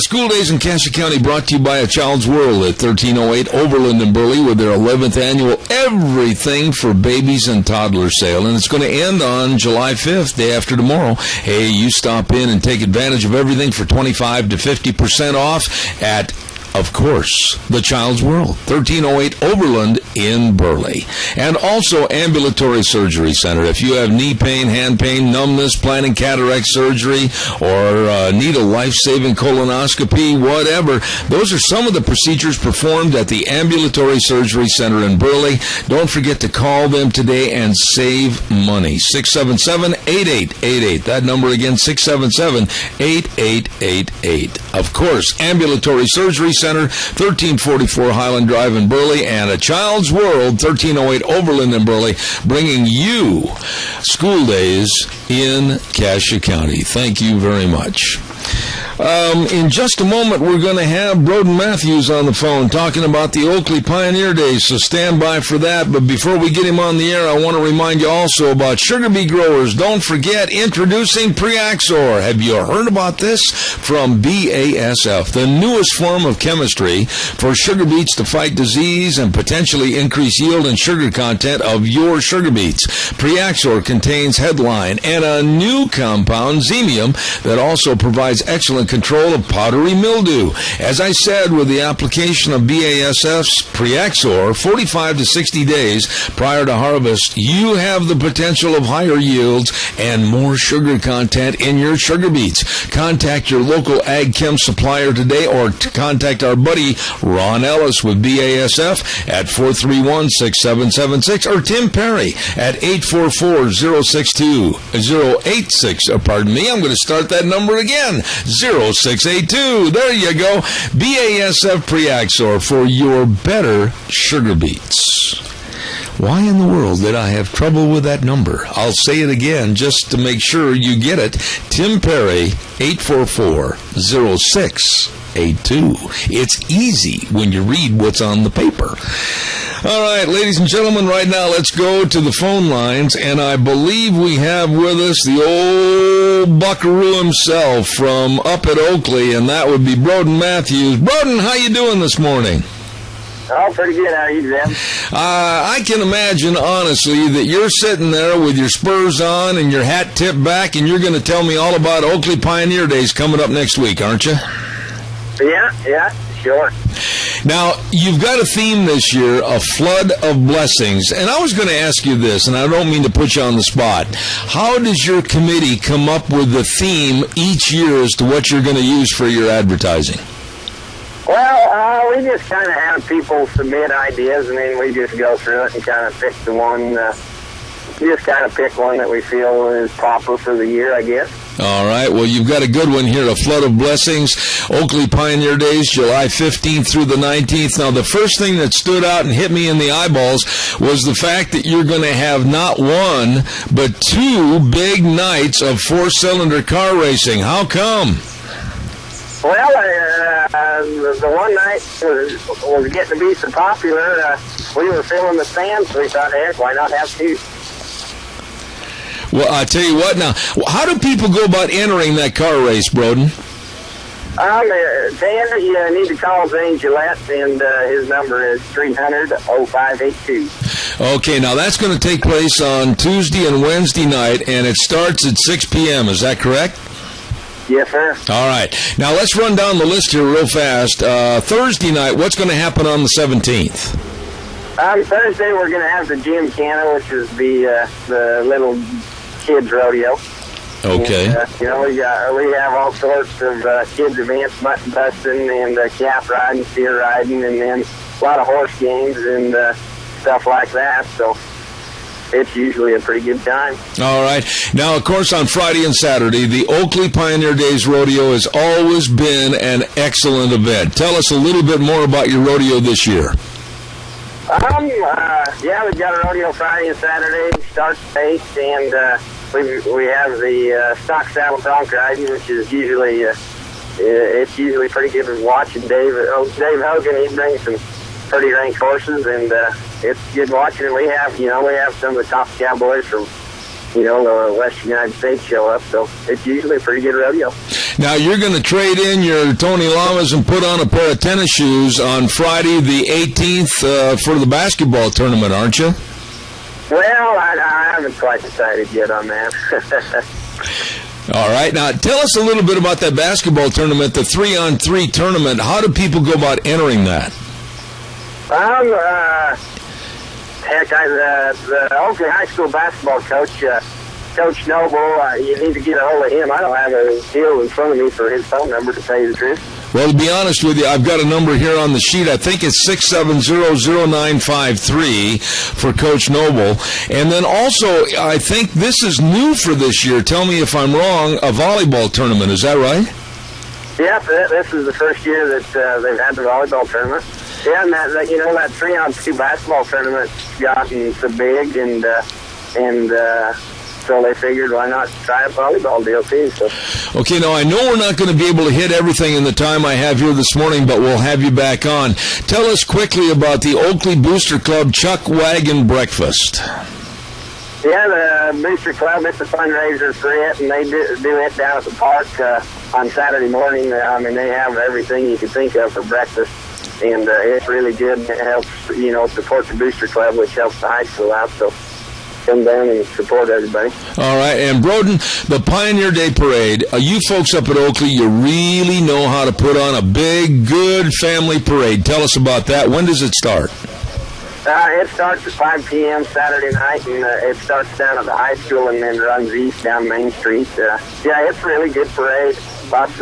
School Days in Cassia County brought to you by A Child's World at 1308 Overland in Burley with their 11th annual Everything for Babies and Toddlers sale. And it's going to end on July 5th, day after tomorrow. Hey, you stop in and take advantage of everything for 25 to 50% off at, of course, The Child's World, 1308 Overland in Burley. And also Ambulatory Surgery Center. If you have knee pain, hand pain, numbness, planning cataract surgery, or need a life-saving colonoscopy, whatever, those are some of the procedures performed at the Ambulatory Surgery Center in Burley. Don't forget to call them today and save money. 677-8888. That number again, 677-8888. Of course, Ambulatory Surgery Center, 1344 Highland Drive in Burley, and A Child's World, 1308 Overland in Burley, bringing you School Days in Cassia County. Thank you very much. In just a moment, we're going to have Broden Matthews on the phone talking about the Oakley Pioneer Days, so stand by for that. But before we get him on the air, I want to remind you also about sugar beet growers. Don't forget, introducing Preaxor. Have you heard about this? From BASF, the newest form of chemistry for sugar beets to fight disease and potentially increase yield and sugar content of your sugar beets. Preaxor contains headline and a new compound, Xemium, that also provides excellent and control of powdery mildew. As I said, with the application of BASF's Preaxor, 45 to 60 days prior to harvest, you have the potential of higher yields and more sugar content in your sugar beets. Contact your local Ag Chem supplier today, or contact our buddy Ron Ellis with BASF at 431-6776, or Tim Perry at 844-062-086. Pardon me, I'm going to start that number again, 0682. There you go. BASF Preaxor for your better sugar beets. Why in the world did I have trouble with that number? I'll say it again just to make sure you get it. Tim Perry, 844-0682. It's easy when you read what's on the paper. All right, ladies and gentlemen, right now let's go to the phone lines, and I believe we have with us the old buckaroo himself from up at Oakley, and that would be Broden Matthews. Broden, how you doing this morning? Oh, pretty good. How are you, Jim? I can imagine, honestly, that you're sitting there with your spurs on and your hat tipped back, and you're going to tell me all about Oakley Pioneer Days coming up next week, aren't you? Yeah, sure. Now, you've got a theme this year, a flood of blessings. And I was going to ask you this, and I don't mean to put you on the spot. How does your committee come up with the theme each year as to what you're going to use for your advertising? Well, we just kind of have people submit ideas, and then we just go through it and kind of pick the one, just kind of pick one that we feel is proper for the year, I guess. All right. Well, you've got a good one here, a flood of blessings. Oakley Pioneer Days, July 15th through the 19th. Now, the first thing that stood out and hit me in the eyeballs was the fact that you're going to have not one, but two big nights of four-cylinder car racing. How come? Well, the one night was getting to be so popular, we were filling the stands, so we thought, heck, why not have two? Well, I tell you what now, how do people go about entering that car race, Broden? To enter, you need to call Zane Gillette, and his number is 300-0582. Okay, now that's going to take place on Tuesday and Wednesday night, and it starts at 6 p.m., is that correct? Yes, sir. All right. Now, let's run down the list here real fast. Thursday night, what's going to happen on the 17th? Thursday, we're going to have the Gymkhana, which is the little kids' rodeo. Okay. And, we have all sorts of kids' events, mutton busting and calf riding, steer riding, and then a lot of horse games and stuff like that. So it's usually a pretty good time. All right. Now, of course, on Friday and Saturday, the Oakley Pioneer Days Rodeo has always been an excellent event. Tell us a little bit more about your rodeo this year. We've got a rodeo Friday and Saturday. Starts at 8, and we have the stock saddle bronc riding, which is usually it's usually pretty good to watch. And Dave Hogan, he brings some pretty ranked horses, and it's good watching. And we have some of the top cowboys from the Western United States show up, so it's usually a pretty good rodeo. Now, you're going to trade in your Tony Lamas and put on a pair of tennis shoes on Friday the 18th for the basketball tournament, aren't you? Well, I haven't quite decided yet on that. All right. Now, tell us a little bit about that basketball tournament, the 3-on-3 tournament. How do people go about entering that? The Oakley High School basketball coach, Coach Noble, you need to get a hold of him. I don't have a deal in front of me for his phone number, to tell you the truth. Well, to be honest with you, I've got a number here on the sheet. I think it's 670-0953 for Coach Noble. And then also, I think this is new for this year. Tell me if I'm wrong, a volleyball tournament. Is that right? Yeah, this is the first year that they've had the volleyball tournament. Yeah, and that 3-on-2 basketball tournament's gotten so big, and so they figured, why not try a volleyball deal too? So. Okay, now I know we're not going to be able to hit everything in the time I have here this morning, but we'll have you back on. Tell us quickly about the Oakley Booster Club Chuck Wagon Breakfast. Yeah, the Booster Club, it's a fundraiser for it, and they do it down at the park on Saturday morning. I mean, they have everything you can think of for breakfast. And it's really good. It helps, support the Booster Club, which helps the high school out. So come down and support everybody. All right, and Broden, the Pioneer Day Parade, you folks up at Oakley, you really know how to put on a big, good family parade. Tell us about that. When does it start? It starts at 5 p.m. Saturday night, and it starts down at the high school and then runs east down Main Street. Yeah, it's a really good parade. Lots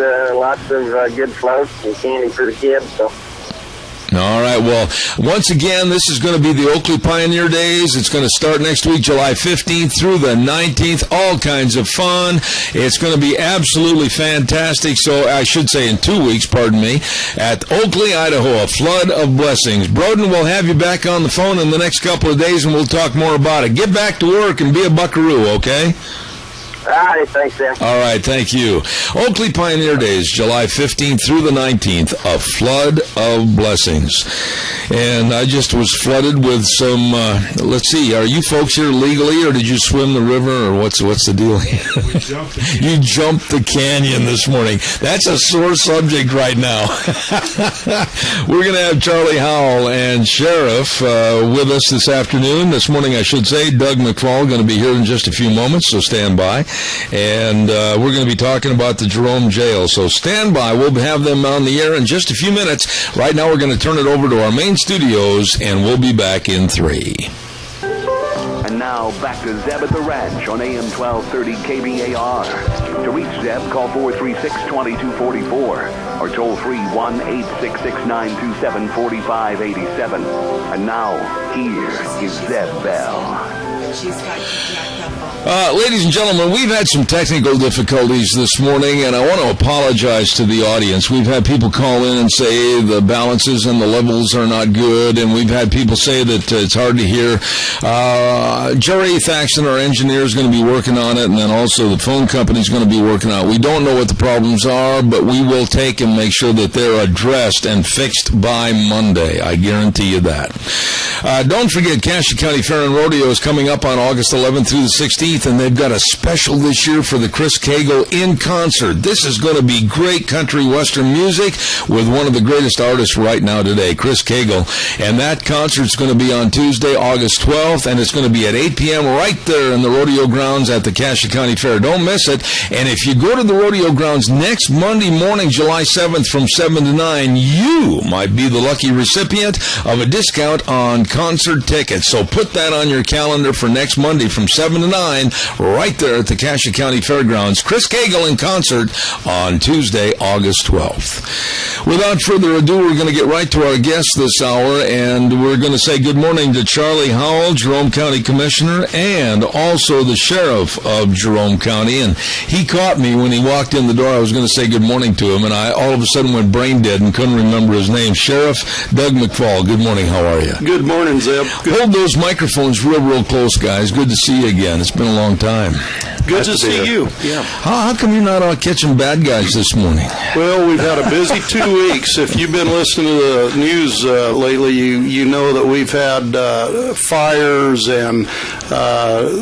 of good floats and candy for the kids. So. All right, well, once again, this is going to be the Oakley Pioneer Days. It's going to start next week, July 15th through the 19th. All kinds of fun. It's going to be absolutely fantastic. So I should say in 2 weeks, pardon me, at Oakley, Idaho, a flood of blessings. Broden, we'll have you back on the phone in the next couple of days, and we'll talk more about it. Get back to work and be a buckaroo, okay? All right, thanks, Sam. All right, thank you. Oakley Pioneer Days, July 15th through the 19th, a flood of blessings. And I just was flooded with some, let's see, are you folks here legally, or did you swim the river, or what's the deal? We jumped the canyon. You jumped the canyon this morning. That's a sore subject right now. We're going to have Charlie Howell and Sheriff with us this afternoon. This morning, I should say. Doug McFall going to be here in just a few moments, so stand by. And we're going to be talking about the Jerome Jail. So stand by. We'll have them on the air in just a few minutes. Right now, we're going to turn it over to our main studios, and we'll be back in 3. And now, back to Zeb at the Ranch on AM 1230 KBAR. To reach Zeb, call 436-2244 or toll free 1-866-927-4587. And now, here is Zeb Bell. Ladies and gentlemen, we've had some technical difficulties this morning, and I want to apologize to the audience. We've had people call in and say the balances and the levels are not good, and we've had people say that it's hard to hear. Jerry Thaxton, our engineer, is going to be working on it, and then also the phone company is going to be working on it. We don't know what the problems are, but we will take and make sure that they're addressed and fixed by Monday. I guarantee you that. Don't forget, Cassia County Fair and Rodeo is coming up on August 11th through the 16th, and they've got a special this year for the Chris Cagle in concert. This is going to be great country western music with one of the greatest artists right now today, Chris Cagle. And that concert's going to be on Tuesday, August 12th, and it's going to be at 8 p.m. right there in the rodeo grounds at the Cassia County Fair. Don't miss it. And if you go to the rodeo grounds next Monday morning, July 7th from 7 to 9, you might be the lucky recipient of a discount on concert tickets. So put that on your calendar for next Monday from 7 to 9, right there at the Cassia County Fairgrounds. Chris Cagle in concert on Tuesday, August 12th. Without further ado, we're going to get right to our guest this hour, and we're going to say good morning to Charlie Howell, Jerome County Commissioner, and also the Sheriff of Jerome County. And he caught me when he walked in the door. I was going to say good morning to him, and I all of a sudden went brain dead and couldn't remember his name. Sheriff Doug McFall, good morning. How are you? Good morning, Zeb. Good. Hold those microphones real close, guys. Good to see you again. It's been a long time. Good to see you. Yeah. How come you're not out catching bad guys this morning? Well, we've had a busy 2 weeks. If you've been listening to the news lately, you know that we've had fires and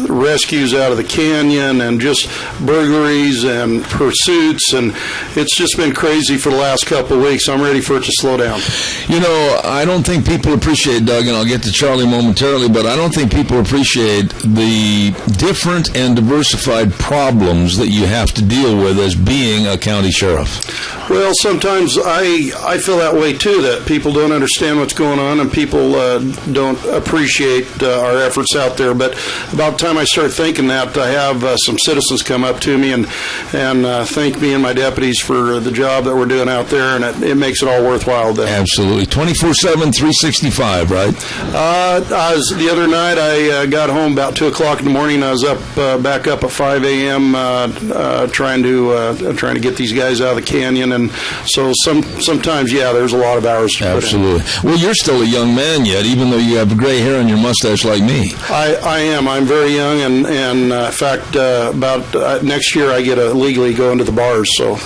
rescues out of the canyon and just burglaries and pursuits, and it's just been crazy for the last couple of weeks. I'm ready for it to slow down. You know, I don't think people appreciate, Doug, and I'll get to Charlie momentarily, but I don't think people appreciate the different and diversified problems that you have to deal with as being a county sheriff. Well, sometimes I feel that way too, that people don't understand what's going on and people don't appreciate our efforts out there. But about the time I start thinking that, I have some citizens come up to me and thank me and my deputies for the job that we're doing out there, and it makes it all worthwhile then. Absolutely. 24/7, 365, right? The other night I got home about 2 o'clock in the morning. I was back up at 5 a.m. Trying to get these guys out of the canyon, and so sometimes, yeah, there's a lot of hours to Absolutely. put in. Well, you're still a young man yet, even though you have gray hair and your mustache like me. I am. I'm very young, and in fact, about next year I get to legally go into the bars. So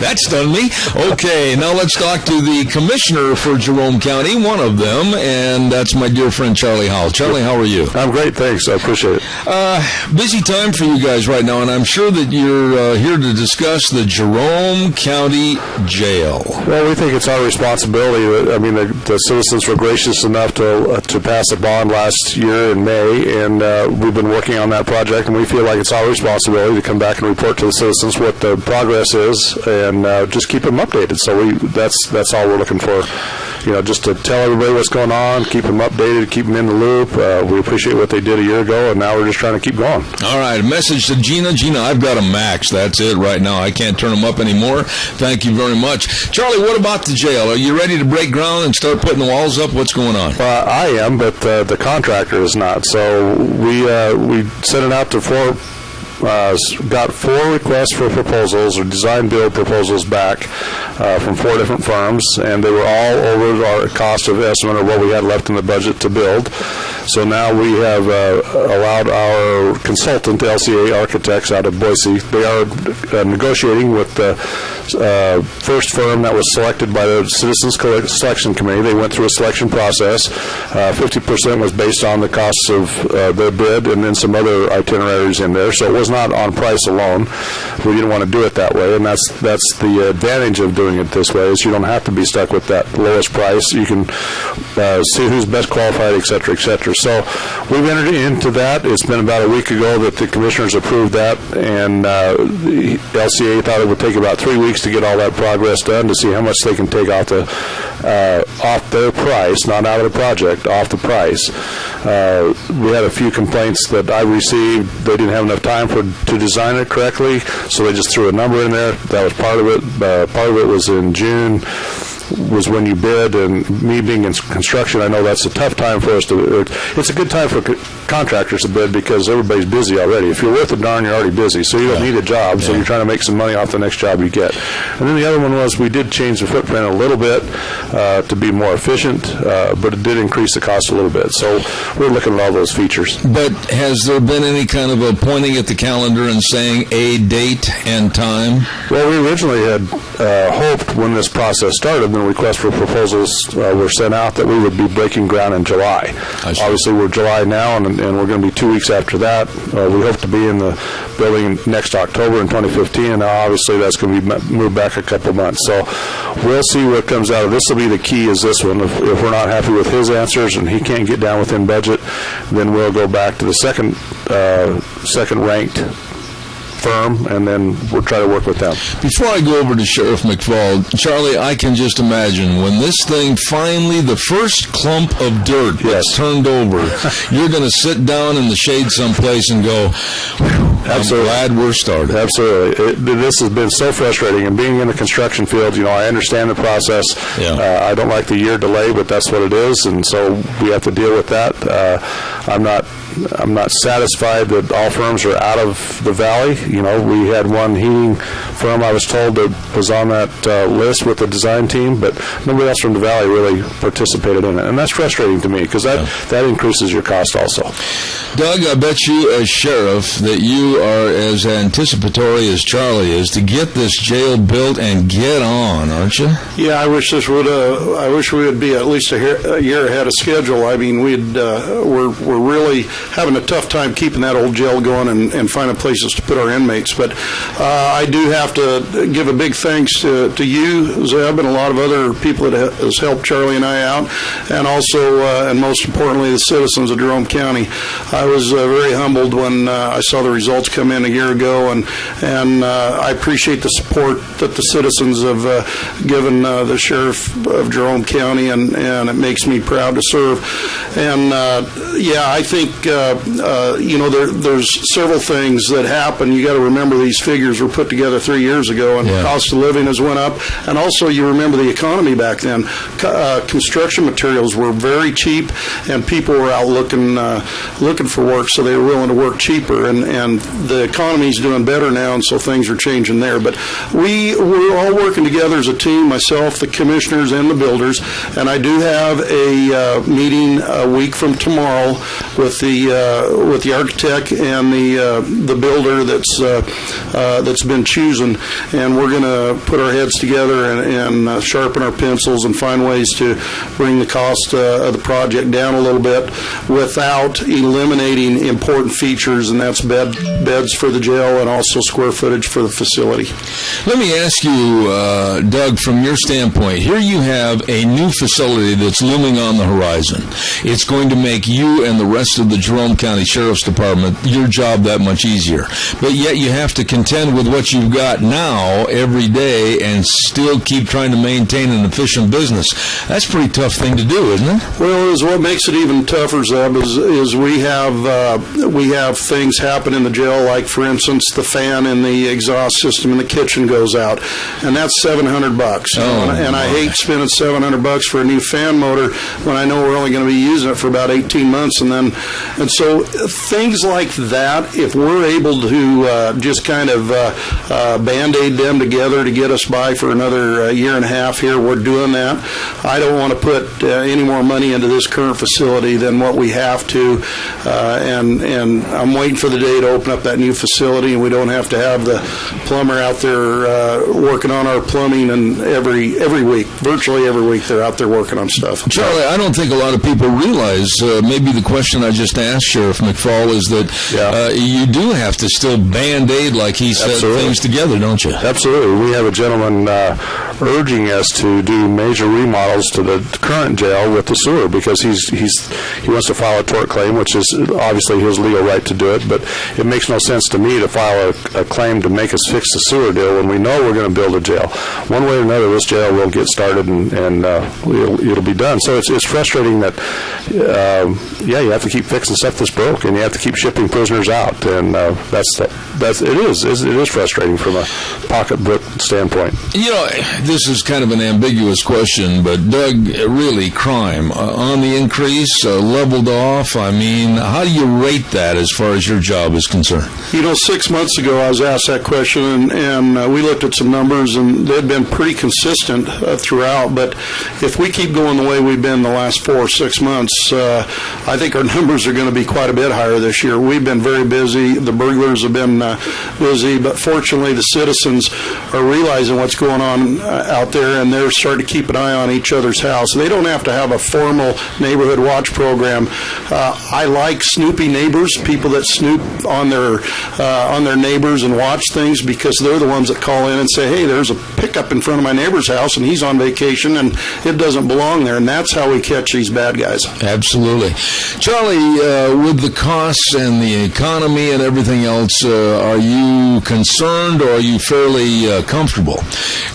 that stunned me. Okay, now let's talk to the commissioner for Jerome County, one of them, and that's my dear friend Charlie Howell. Charlie, how are you? I'm great, thanks. I appreciate it. Busy time for you guys right now, and I'm sure that you're here to discuss the Jerome County Jail. Well, we think it's our responsibility. I mean, the citizens were gracious enough to pass a bond last year in May, and we've been working on that project, and we feel like it's our responsibility to come back and report to the citizens what the progress is, and just keep them updated. So that's all we're looking for. Just to tell everybody what's going on, keep them updated, keep them in the loop. We appreciate what they did a year ago, and now we're just trying to keep going. All right, a message to Gina. Gina, I've got a max. That's it right now. I can't turn them up anymore. Thank you very much. Charlie, what about the jail? Are you ready to break ground and start putting the walls up? What's going on? I am, but the contractor is not. So we sent it out to got 4 requests for proposals or design build proposals back from 4 different firms, and they were all over our cost of estimate of what we had left in the budget to build. So now we have allowed our consultant, LCA Architects out of Boise. They are negotiating with the first firm that was selected by the Citizens Selection Committee. They went through a selection process. 50% was based on the costs of the bid and then some other itineraries in there. So it was not on price alone. We didn't want to do it that way, and that's the advantage of doing it this way, is you don't have to be stuck with that lowest price. You can see who's best qualified, et cetera, et cetera. So we've entered into that. It's been about a week ago that the commissioners approved that, and the LCA thought it would take about 3 weeks to get all that progress done to see how much they can take off their price, not out of the project, off the price. We had a few complaints that I received. They didn't have enough time to design it correctly, so they just threw a number in there. That was part of it. Part of it was in June, was when you bid, and me being in construction, I know that's a tough time for us to. It's a good time for contractors to bid because everybody's busy already. If you're worth a darn, you're already busy, so you don't need a job, so you're trying to make some money off the next job you get. And then the other one was we did change the footprint a little bit to be more efficient, but it did increase the cost a little bit. So we're looking at all those features. But has there been any kind of a pointing at the calendar and saying a date and time? Well, we originally had hoped when this process started, the request for proposals were sent out, that we would be breaking ground in July. Obviously, we're July now, and we're going to be 2 weeks after that. We hope to be in the building next October in 2015, and now obviously that's going to be moved back a couple months. So we'll see what comes out of this. Will be the key is this one. If we're not happy with his answers and he can't get down within budget, then we'll go back to the second ranked firm, and then we'll try to work with them. Before I go over to Sheriff McFall, Charlie, I can just imagine when this thing finally, the first clump of dirt gets turned over, you're going to sit down in the shade someplace and go, I'm glad we're started. Absolutely. This has been so frustrating, and being in the construction field, I understand the process. I don't like the year delay, but that's what it is, and so we have to deal with that. I'm not satisfied that all firms are out of the valley. We had one heating firm, I was told, that was on that list with the design team, but nobody else from the valley really participated in it. And that's frustrating to me because that increases your cost also. Doug, I bet you as sheriff that you are as anticipatory as Charlie is to get this jail built and get on, aren't you? Yeah, I wish I wish we would be at least a year ahead of schedule. I mean, we're really having a tough time keeping that old jail going and finding places to put our inmates. But I do have to give a big thanks to you, Zeb, and a lot of other people that has helped Charlie and I out, and also, and most importantly, the citizens of Jerome County. I was very humbled when I saw the results come in a year ago, and I appreciate the support that the citizens have given the sheriff of Jerome County, and it makes me proud to serve. And I think there's several things that happen. You got to remember these figures were put together 3 years ago, and the cost of living has went up. And also, you remember the economy back then. Construction materials were very cheap, and people were out looking for work, so they were willing to work cheaper. And the economy's doing better now, and so things are changing there. But we're all working together as a team, myself, the commissioners, and the builders. And I do have a meeting a week from tomorrow the architect and the builder that's been chosen, and we're going to put our heads together and sharpen our pencils and find ways to bring the cost of the project down a little bit without eliminating important features, and that's beds for the jail and also square footage for the facility. Let me ask you, Doug, from your standpoint, here you have a new facility that's looming on the horizon. It's going to make you and the rest of the Jerome County Sheriff's Department, your job that much easier. But yet you have to contend with what you've got now every day and still keep trying to maintain an efficient business. That's a pretty tough thing to do, isn't it? Well, what makes it even tougher, Zeb, is we have things happen in the jail, like, for instance, the fan in the exhaust system in the kitchen goes out, and that's $700. And I hate spending $700 for a new fan motor when I know we're only going to be using it for about 18 months, and so things like that, if we're able to just kind of band-aid them together to get us by for another year and a half here, we're doing that. I don't want to put any more money into this current facility than what we have to, and I'm waiting for the day to open up that new facility, and we don't have to have the plumber out there working on our plumbing, and every week, virtually every week, they're out there working on stuff. Charlie, I don't think a lot of people realize, maybe the question I just asked Sheriff McFall is that you do have to still band-aid, like he said, things together, don't you? Absolutely. We have a gentleman urging us to do major remodels to the current jail with the sewer, because he wants to file a tort claim, which is obviously his legal right to do it, but it makes no sense to me to file a claim to make us fix the sewer deal when we know we're going to build a jail. One way or another, this jail will get started and it'll be done. So it's frustrating that, you have to keep fixing stuff that's broke, and you have to keep shipping prisoners out, and it is frustrating from a pocketbook standpoint. You know, this is kind of an ambiguous question, but Doug, really, crime on the increase, leveled off. I mean, how do you rate that as far as your job is concerned? 6 months ago, I was asked that question, and we looked at some numbers, and they've been pretty consistent throughout. But if we keep going the way we've been the last 4 or 6 months, I think our numbers are going to be quite a bit higher this year. We've been very busy. The burglars have been busy, but fortunately, the citizens are realizing what's going on out there, and they're starting to keep an eye on each other's house. They don't have to have a formal neighborhood watch program. I like snoopy neighbors, people that snoop on their neighbors and watch things, because they're the ones that call in and say, hey, there's a pickup in front of my neighbor's house and he's on vacation and it doesn't belong there, and that's how we catch these bad guys. Absolutely. Charlie, with the costs and the economy and everything else, are you concerned, or are you fairly comfortable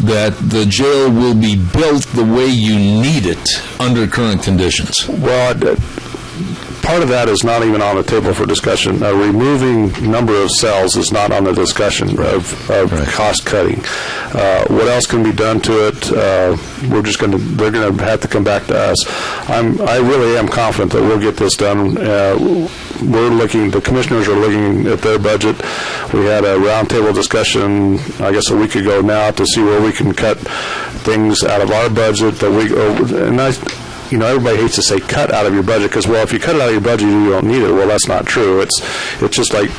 that the jail will be built the way you need it under current conditions? Well, part of that is not even on the table for discussion. Removing number of cells is not on the discussion of cost cutting. What else can be done to it? They're going to have to come back to us. I really am confident that we'll get this done. The commissioners are looking at their budget. We had a roundtable discussion, I guess a week ago now, to see where we can cut things out of our budget everybody hates to say cut out of your budget, because, well, if you cut it out of your budget, you don't need it. Well, that's not true. It's just like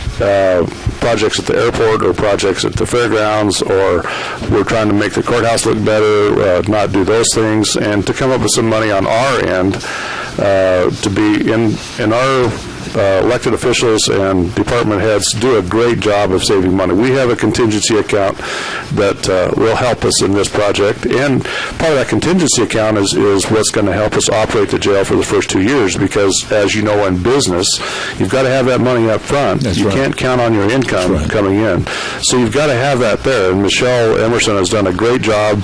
projects at the airport or projects at the fairgrounds, or we're trying to make the courthouse look better, not do those things, and to come up with some money on our end to be in our elected officials and department heads do a great job of saving money. We have a contingency account that will help us in this project, and part of that contingency account is what's going to help us operate the jail for the first 2 years, because, as you know, in business, you've got to have that money up front. You can't count on your income coming in. So you've got to have that there, and Michelle Emerson has done a great job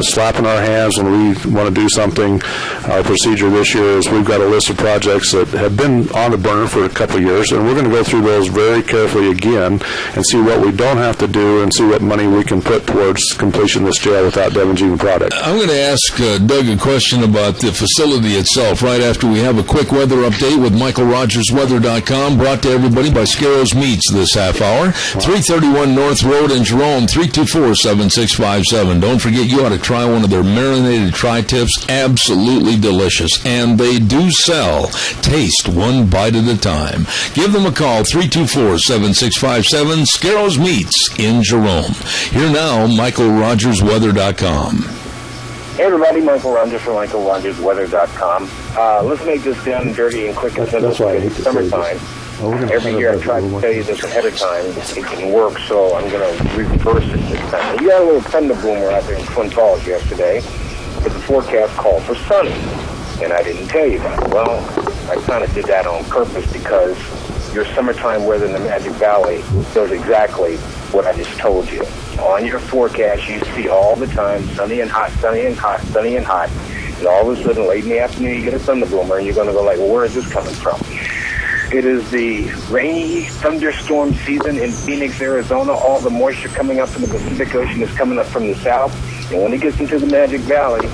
slapping our hands when we want to do something. Our procedure this year is we've got a list of projects that have been on the burner for a couple of years, and we're going to go through those very carefully again and see what we don't have to do and see what money we can put towards completion of this jail without damaging the product. I'm going to ask Doug a question about the facility itself right after we have a quick weather update with MichaelRogersWeather.com, brought to everybody by Scarrows Meats this half hour. 331 North Road in Jerome, 324-7657. Don't forget, you ought to try one of their marinated tri-tips. Absolutely delicious. And they do sell. Taste one bite at a time. Give them a call, 324-7657, Scarrows Meats in Jerome. Here now, MichaelRogersWeather.com. Hey everybody, Michael Rogers from MichaelRogersWeather.com. Let's make this down and dirty and quick and simple. It's summertime. Every year I try to tell you this ahead of time. It can work, so I'm going to reverse it this time. You got a little thunder boomer out there in Twin Falls yesterday, but the forecast called for sunny, and I didn't tell you that. Well, I kind of did that on purpose because your summertime weather in the Magic Valley does exactly what I just told you. On your forecast, you see all the time sunny and hot, sunny and hot, sunny and hot, and all of a sudden, late in the afternoon, you get a thunder boomer, and you're going to go like, well, where is this coming from? It is the rainy thunderstorm season in Phoenix, Arizona. All the moisture coming up from the Pacific Ocean is coming up from the south. And when it gets into the Magic Valley,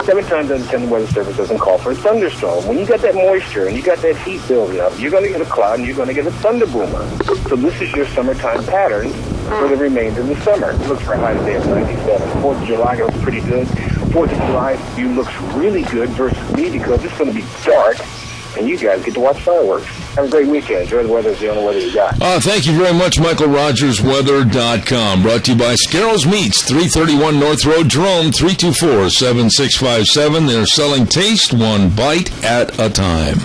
7 times out of 10 the Weather Service doesn't call for a thunderstorm. When you got that moisture and you got that heat building up, you're going to get a cloud and you're going to get a thunder boomer. So this is your summertime pattern for the remainder of the summer. It looks for a high today of 97. 4th of July looks pretty good. 4th of July view looks really good versus me because it's going to be dark. And you guys get to watch fireworks. Have a great weekend. Enjoy the weather. It's the only weather you got. Thank you very much, MichaelRogersWeather.com. Brought to you by Scarrows Meats, 331 North Road, Jerome, 324-7657. They're selling taste one bite at a time.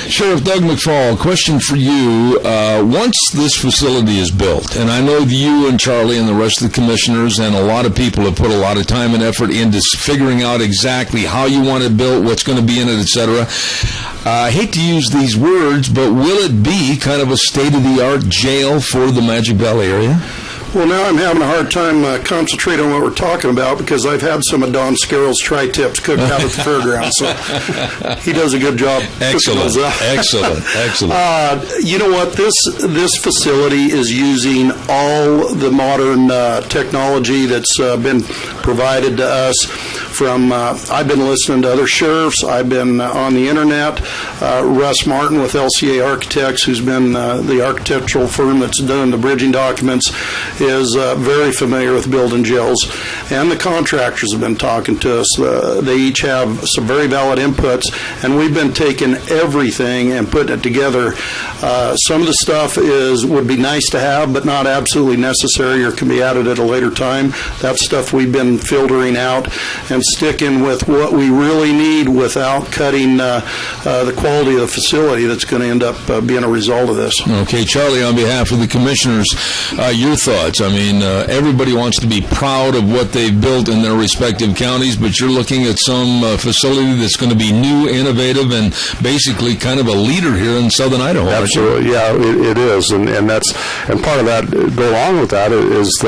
Sheriff Doug McFall, question for you. Once this facility is built, and I know you and Charlie and the rest of the commissioners and a lot of people have put a lot of time and effort into figuring out exactly how you want it built, what's going to be in it, etc. I hate to use these words, but will it be kind of a state-of-the-art jail for the Magic Valley area? Well, now I'm having a hard time concentrating on what we're talking about because I've had some of Don Scarroll's tri-tips cooked out at the fairgrounds, so he does a good job. Excellent. You know what? This facility is using all the modern technology that's been provided to us. I've been listening to other sheriffs. I've been on the internet. Russ Martin with LCA Architects, who's been the architectural firm that's done the bridging documents, is very familiar with building jails, and the contractors have been talking to us. They each have some very valid inputs, and we've been taking everything and putting it together. Some of the stuff would be nice to have, but not absolutely necessary or can be added at a later time. That's stuff we've been filtering out and sticking with what we really need without cutting the quality of the facility that's going to end up being a result of this. Okay, Charlie, on behalf of the commissioners, your thoughts. I mean, everybody wants to be proud of what they've built in their respective counties, but you're looking at some facility that's going to be new, innovative, and basically kind of a leader here in southern Idaho. Absolutely, yeah, it is, and part of that, go along with that, is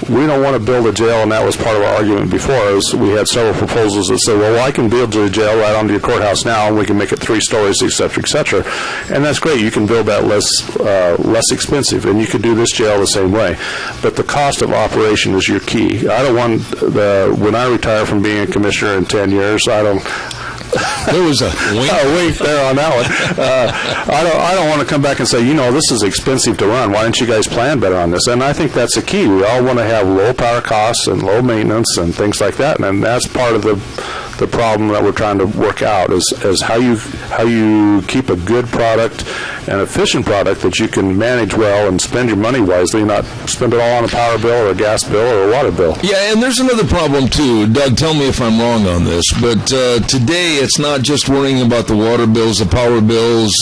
we don't want to build a jail, and that was part of our argument before. Is we had several proposals that said, well, I can build a jail right onto your courthouse now, and we can make it 3 stories, et cetera, and that's great. You can build that less expensive, and you could do this jail the same way. But the cost of operation is your key. I don't want when I retire from being a commissioner in 10 years, there was a wink there on that one. I don't want to come back and say, this is expensive to run. Why didn't you guys plan better on this? And I think that's the key. We all want to have low power costs and low maintenance and things like that. And that's part of the problem that we're trying to work out is how you keep a good product, an efficient product that you can manage well and spend your money wisely, not spend it all on a power bill or a gas bill or a water bill. Yeah, and there's another problem too. Doug, tell me if I'm wrong on this, but today it's not just worrying about the water bills, the power bills.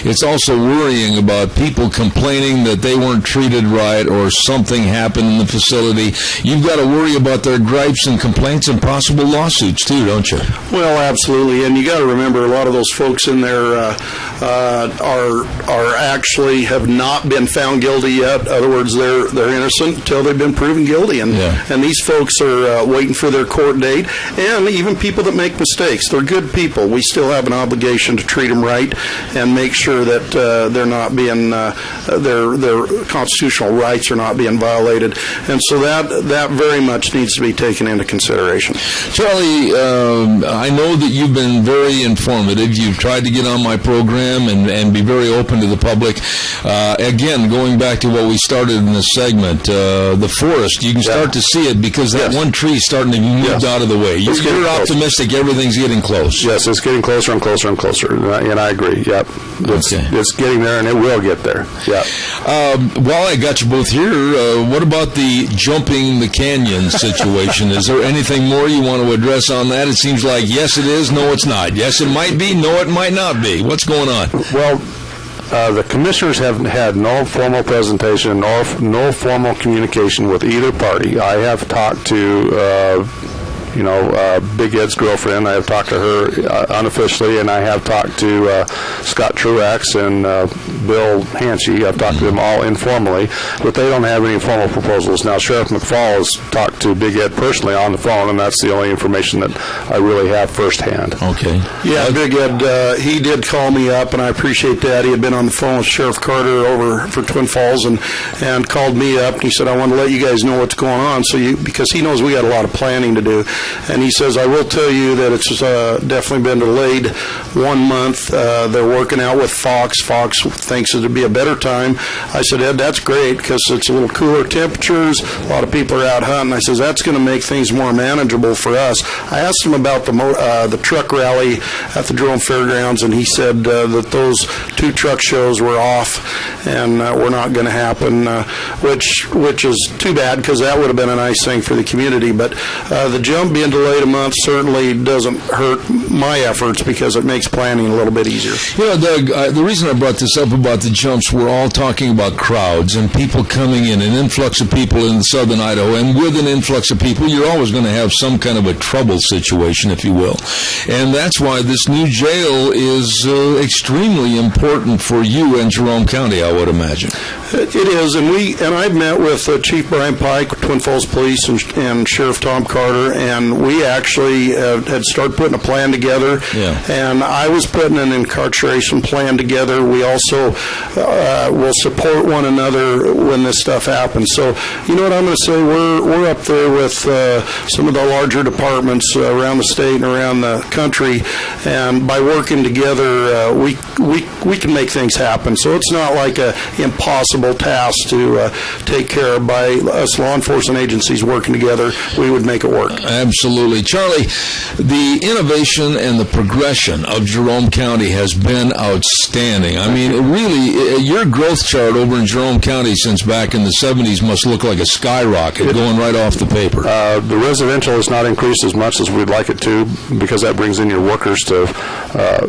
It's also worrying about people complaining that they weren't treated right or something happened in the facility. You've got to worry about their gripes and complaints and possible lawsuits too, don't you? Well, absolutely, and you got to remember a lot of those folks in there are actually have not been found guilty yet. In other words, they're innocent until they've been proven guilty, and these folks are waiting for their court date. And even people that make mistakes, they're good people. We still have an obligation to treat them right and make sure that they're not being their constitutional rights are not being violated. And so that very much needs to be taken into consideration. Charlie, I know that you've been very informative. You've tried to get on my program and be very open to the public. Again, going back to what we started in this segment, the forest, you can start to see it because that one tree is starting to be moved out of the way. You're optimistic everything's getting close. Yes, it's getting closer and closer and closer, and I agree. Yep. It's getting there, and it will get there. Yeah. While I got you both here, what about the jumping the canyon situation? Is there anything more you want to address on that? It seems like yes, it is. No, it's not. Yes, it might be. No, it might not be. What's going on? Well, the commissioners have had no formal presentation, no formal communication with either party. I have talked to Big Ed's girlfriend. I have talked to her unofficially, and I have talked to Scott Truax and Bill Hanchy. I've talked to them all informally, but they don't have any formal proposals. Now, Sheriff McFall has talked to Big Ed personally on the phone, and that's the only information that I really have firsthand. Okay. Yeah, Big Ed, he did call me up, and I appreciate that. He had been on the phone with Sheriff Carter over for Twin Falls and called me up, and he said, I want to let you guys know what's going on, because he knows we got a lot of planning to do. And he says, I will tell you that it's definitely been delayed 1 month. They're working out with Fox. Fox thinks it'd be a better time. I said, Ed, that's great because it's a little cooler temperatures. A lot of people are out hunting. I says, that's going to make things more manageable for us. I asked him about the truck rally at the Jerome Fairgrounds, and he said that those 2 truck shows were off and were not going to happen, which is too bad because that would have been a nice thing for the community. But the jump being delayed a month certainly doesn't hurt my efforts because it makes planning a little bit easier. Doug, the reason I brought this up about the jumps, we're all talking about crowds and people coming in, an influx of people in southern Idaho, and with an influx of people, you're always going to have some kind of a trouble situation, if you will. And that's why this new jail is extremely important for you and Jerome County, I would imagine. It is, and I've met with Chief Brian Pike, Twin Falls Police, and Sheriff Tom Carter, and we actually had started putting a plan together. Yeah. And I was putting an incarceration plan together. We also will support one another when this stuff happens. So, you know what I'm going to say? We're up there with some of the larger departments around the state and around the country, and by working together, we can make things happen. So it's not like an impossible task to take care of. By us law enforcement agencies working together, we would make it work. Absolutely. Charlie, the innovation and the progression of Jerome County has been outstanding. I mean, really, your growth chart over in Jerome County since back in the 70s must look like a skyrocket going right off the paper. The residential has not increased as much as we'd like it to because that brings in your workers to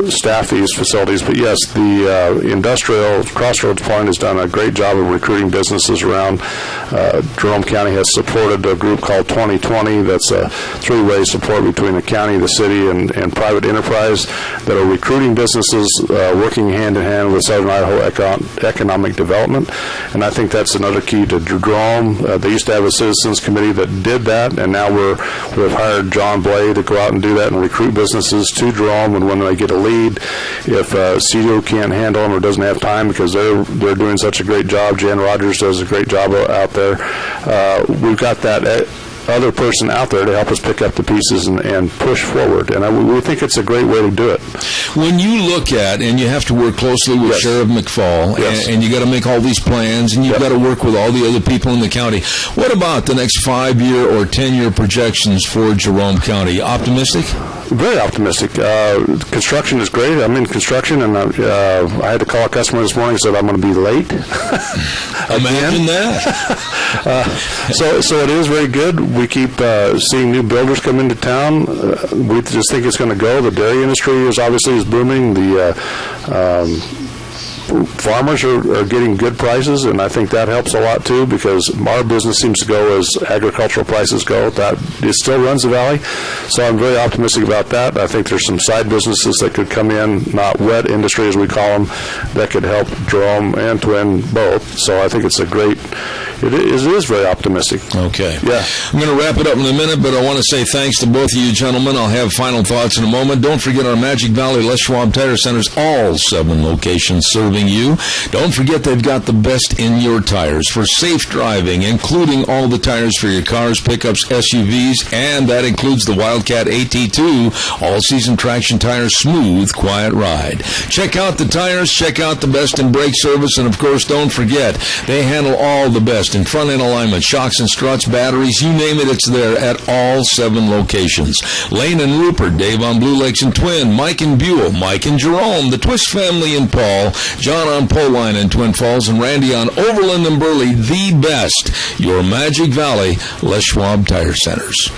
staff these facilities. But yes, the industrial Crossroads Point has done a great job of recruiting businesses around. Jerome County has supported a group called 2020 that's a 3-way support between the county, the city, and private enterprise that are recruiting businesses, working hand in hand with Southern Idaho economic development. And I think that's another key to Jerome. They used to have a citizens committee that did that, and now we've hired John Blay to go out and do that and recruit businesses to Jerome. And when they get a lead, if CDO can't handle them or doesn't have time because they're doing such a great job, Jan Rogers does a great job out there. We've got that other person out there to help us pick up the pieces and push forward. And we think it's a great way to do it. When you look at, and you have to work closely with Sheriff McFall, and you got to make all these plans, and you've got to work with all the other people in the county. What about the next 5-year or 10-year projections for Jerome County? Optimistic? Very optimistic. Construction is great. I'm in construction, and I had to call a customer this morning and said I'm going to be late. Imagine that. So it is very good. We keep seeing new builders come into town. We just think it's going to go. The dairy industry is obviously booming. The farmers are getting good prices, and I think that helps a lot too, because our business seems to go as agricultural prices go. That it still runs the valley, so I'm very optimistic about that. I think there's some side businesses that could come in, not wet industry as we call them, that could help Jerome and Twin both. So I think it's it is very optimistic. Okay. Yeah. I'm going to wrap it up in a minute, but I want to say thanks to both of you gentlemen. I'll have final thoughts in a moment. Don't forget our Magic Valley Les Schwab Tire Centers, all 7 locations serving you. Don't forget they've got the best in your tires for safe driving, including all the tires for your cars, pickups, SUVs, and that includes the Wildcat AT2, all-season traction tires, smooth, quiet ride. Check out the tires, check out the best in brake service, and of course, don't forget, they handle all the best in front-end alignment, shocks and struts, batteries, you name it, it's there at all 7 locations. Lane and Rupert, Dave on Blue Lakes and Twin, Mike and Buell, Mike and Jerome, the Twist family in Paul, John on Poline and Twin Falls, and Randy on Overland and Burley, the best, your Magic Valley Les Schwab Tire Centers.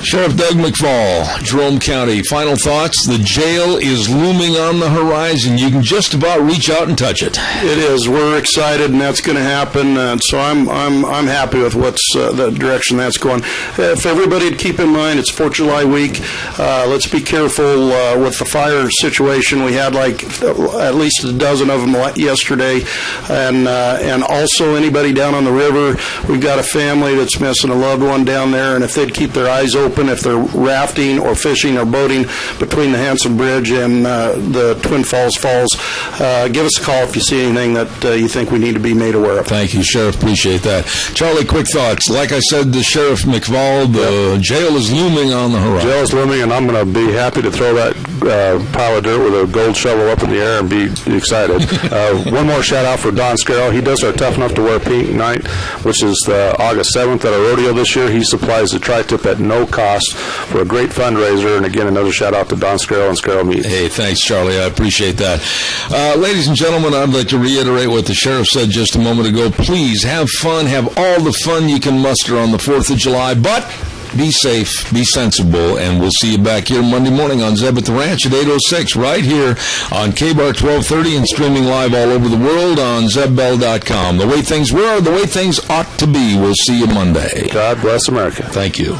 Sheriff Doug McFall, Jerome County, final thoughts. The jail is looming on the horizon. You can just about reach out and touch it. It is. We're excited, and that's going to happen. So I'm happy with what's the direction that's going. If everybody would keep in mind, it's 4th of July week. Let's be careful with the fire situation. We had at least a dozen of them yesterday, and also anybody down on the river. We've got a family that's missing a loved one down there, and if they'd keep their eyes open, if they're rafting or fishing or boating between the Hanson Bridge and the Twin Falls Falls, give us a call if you see anything that you think we need to be made aware of. Thank you, Sheriff. Appreciate that. Charlie, quick thoughts. Like I said to Sheriff McFall, the jail is looming on the horizon. Jail is looming, and I'm going to be happy to throw that pile of dirt with a gold shovel up in the air and be excited. One more shout-out for Don Scarrow. He does our Tough Enough to Wear Pink night, which is August 7th at our rodeo this year. He supplies the tri-tip at no cost for a great fundraiser. And again, another shout-out to Don Scarrow and Scarrow Meat. Hey, thanks, Charlie. I appreciate that. Ladies and gentlemen, I'd like to reiterate what the sheriff said just a moment ago. Please have fun. Have all the fun you can muster on the 4th of July, but be safe, be sensible, and we'll see you back here Monday morning on Zeb at the Ranch at 8:06, right here on KBAR 1230 and streaming live all over the world on ZebBell.com. The way things were, the way things ought to be. We'll see you Monday. God bless America. Thank you.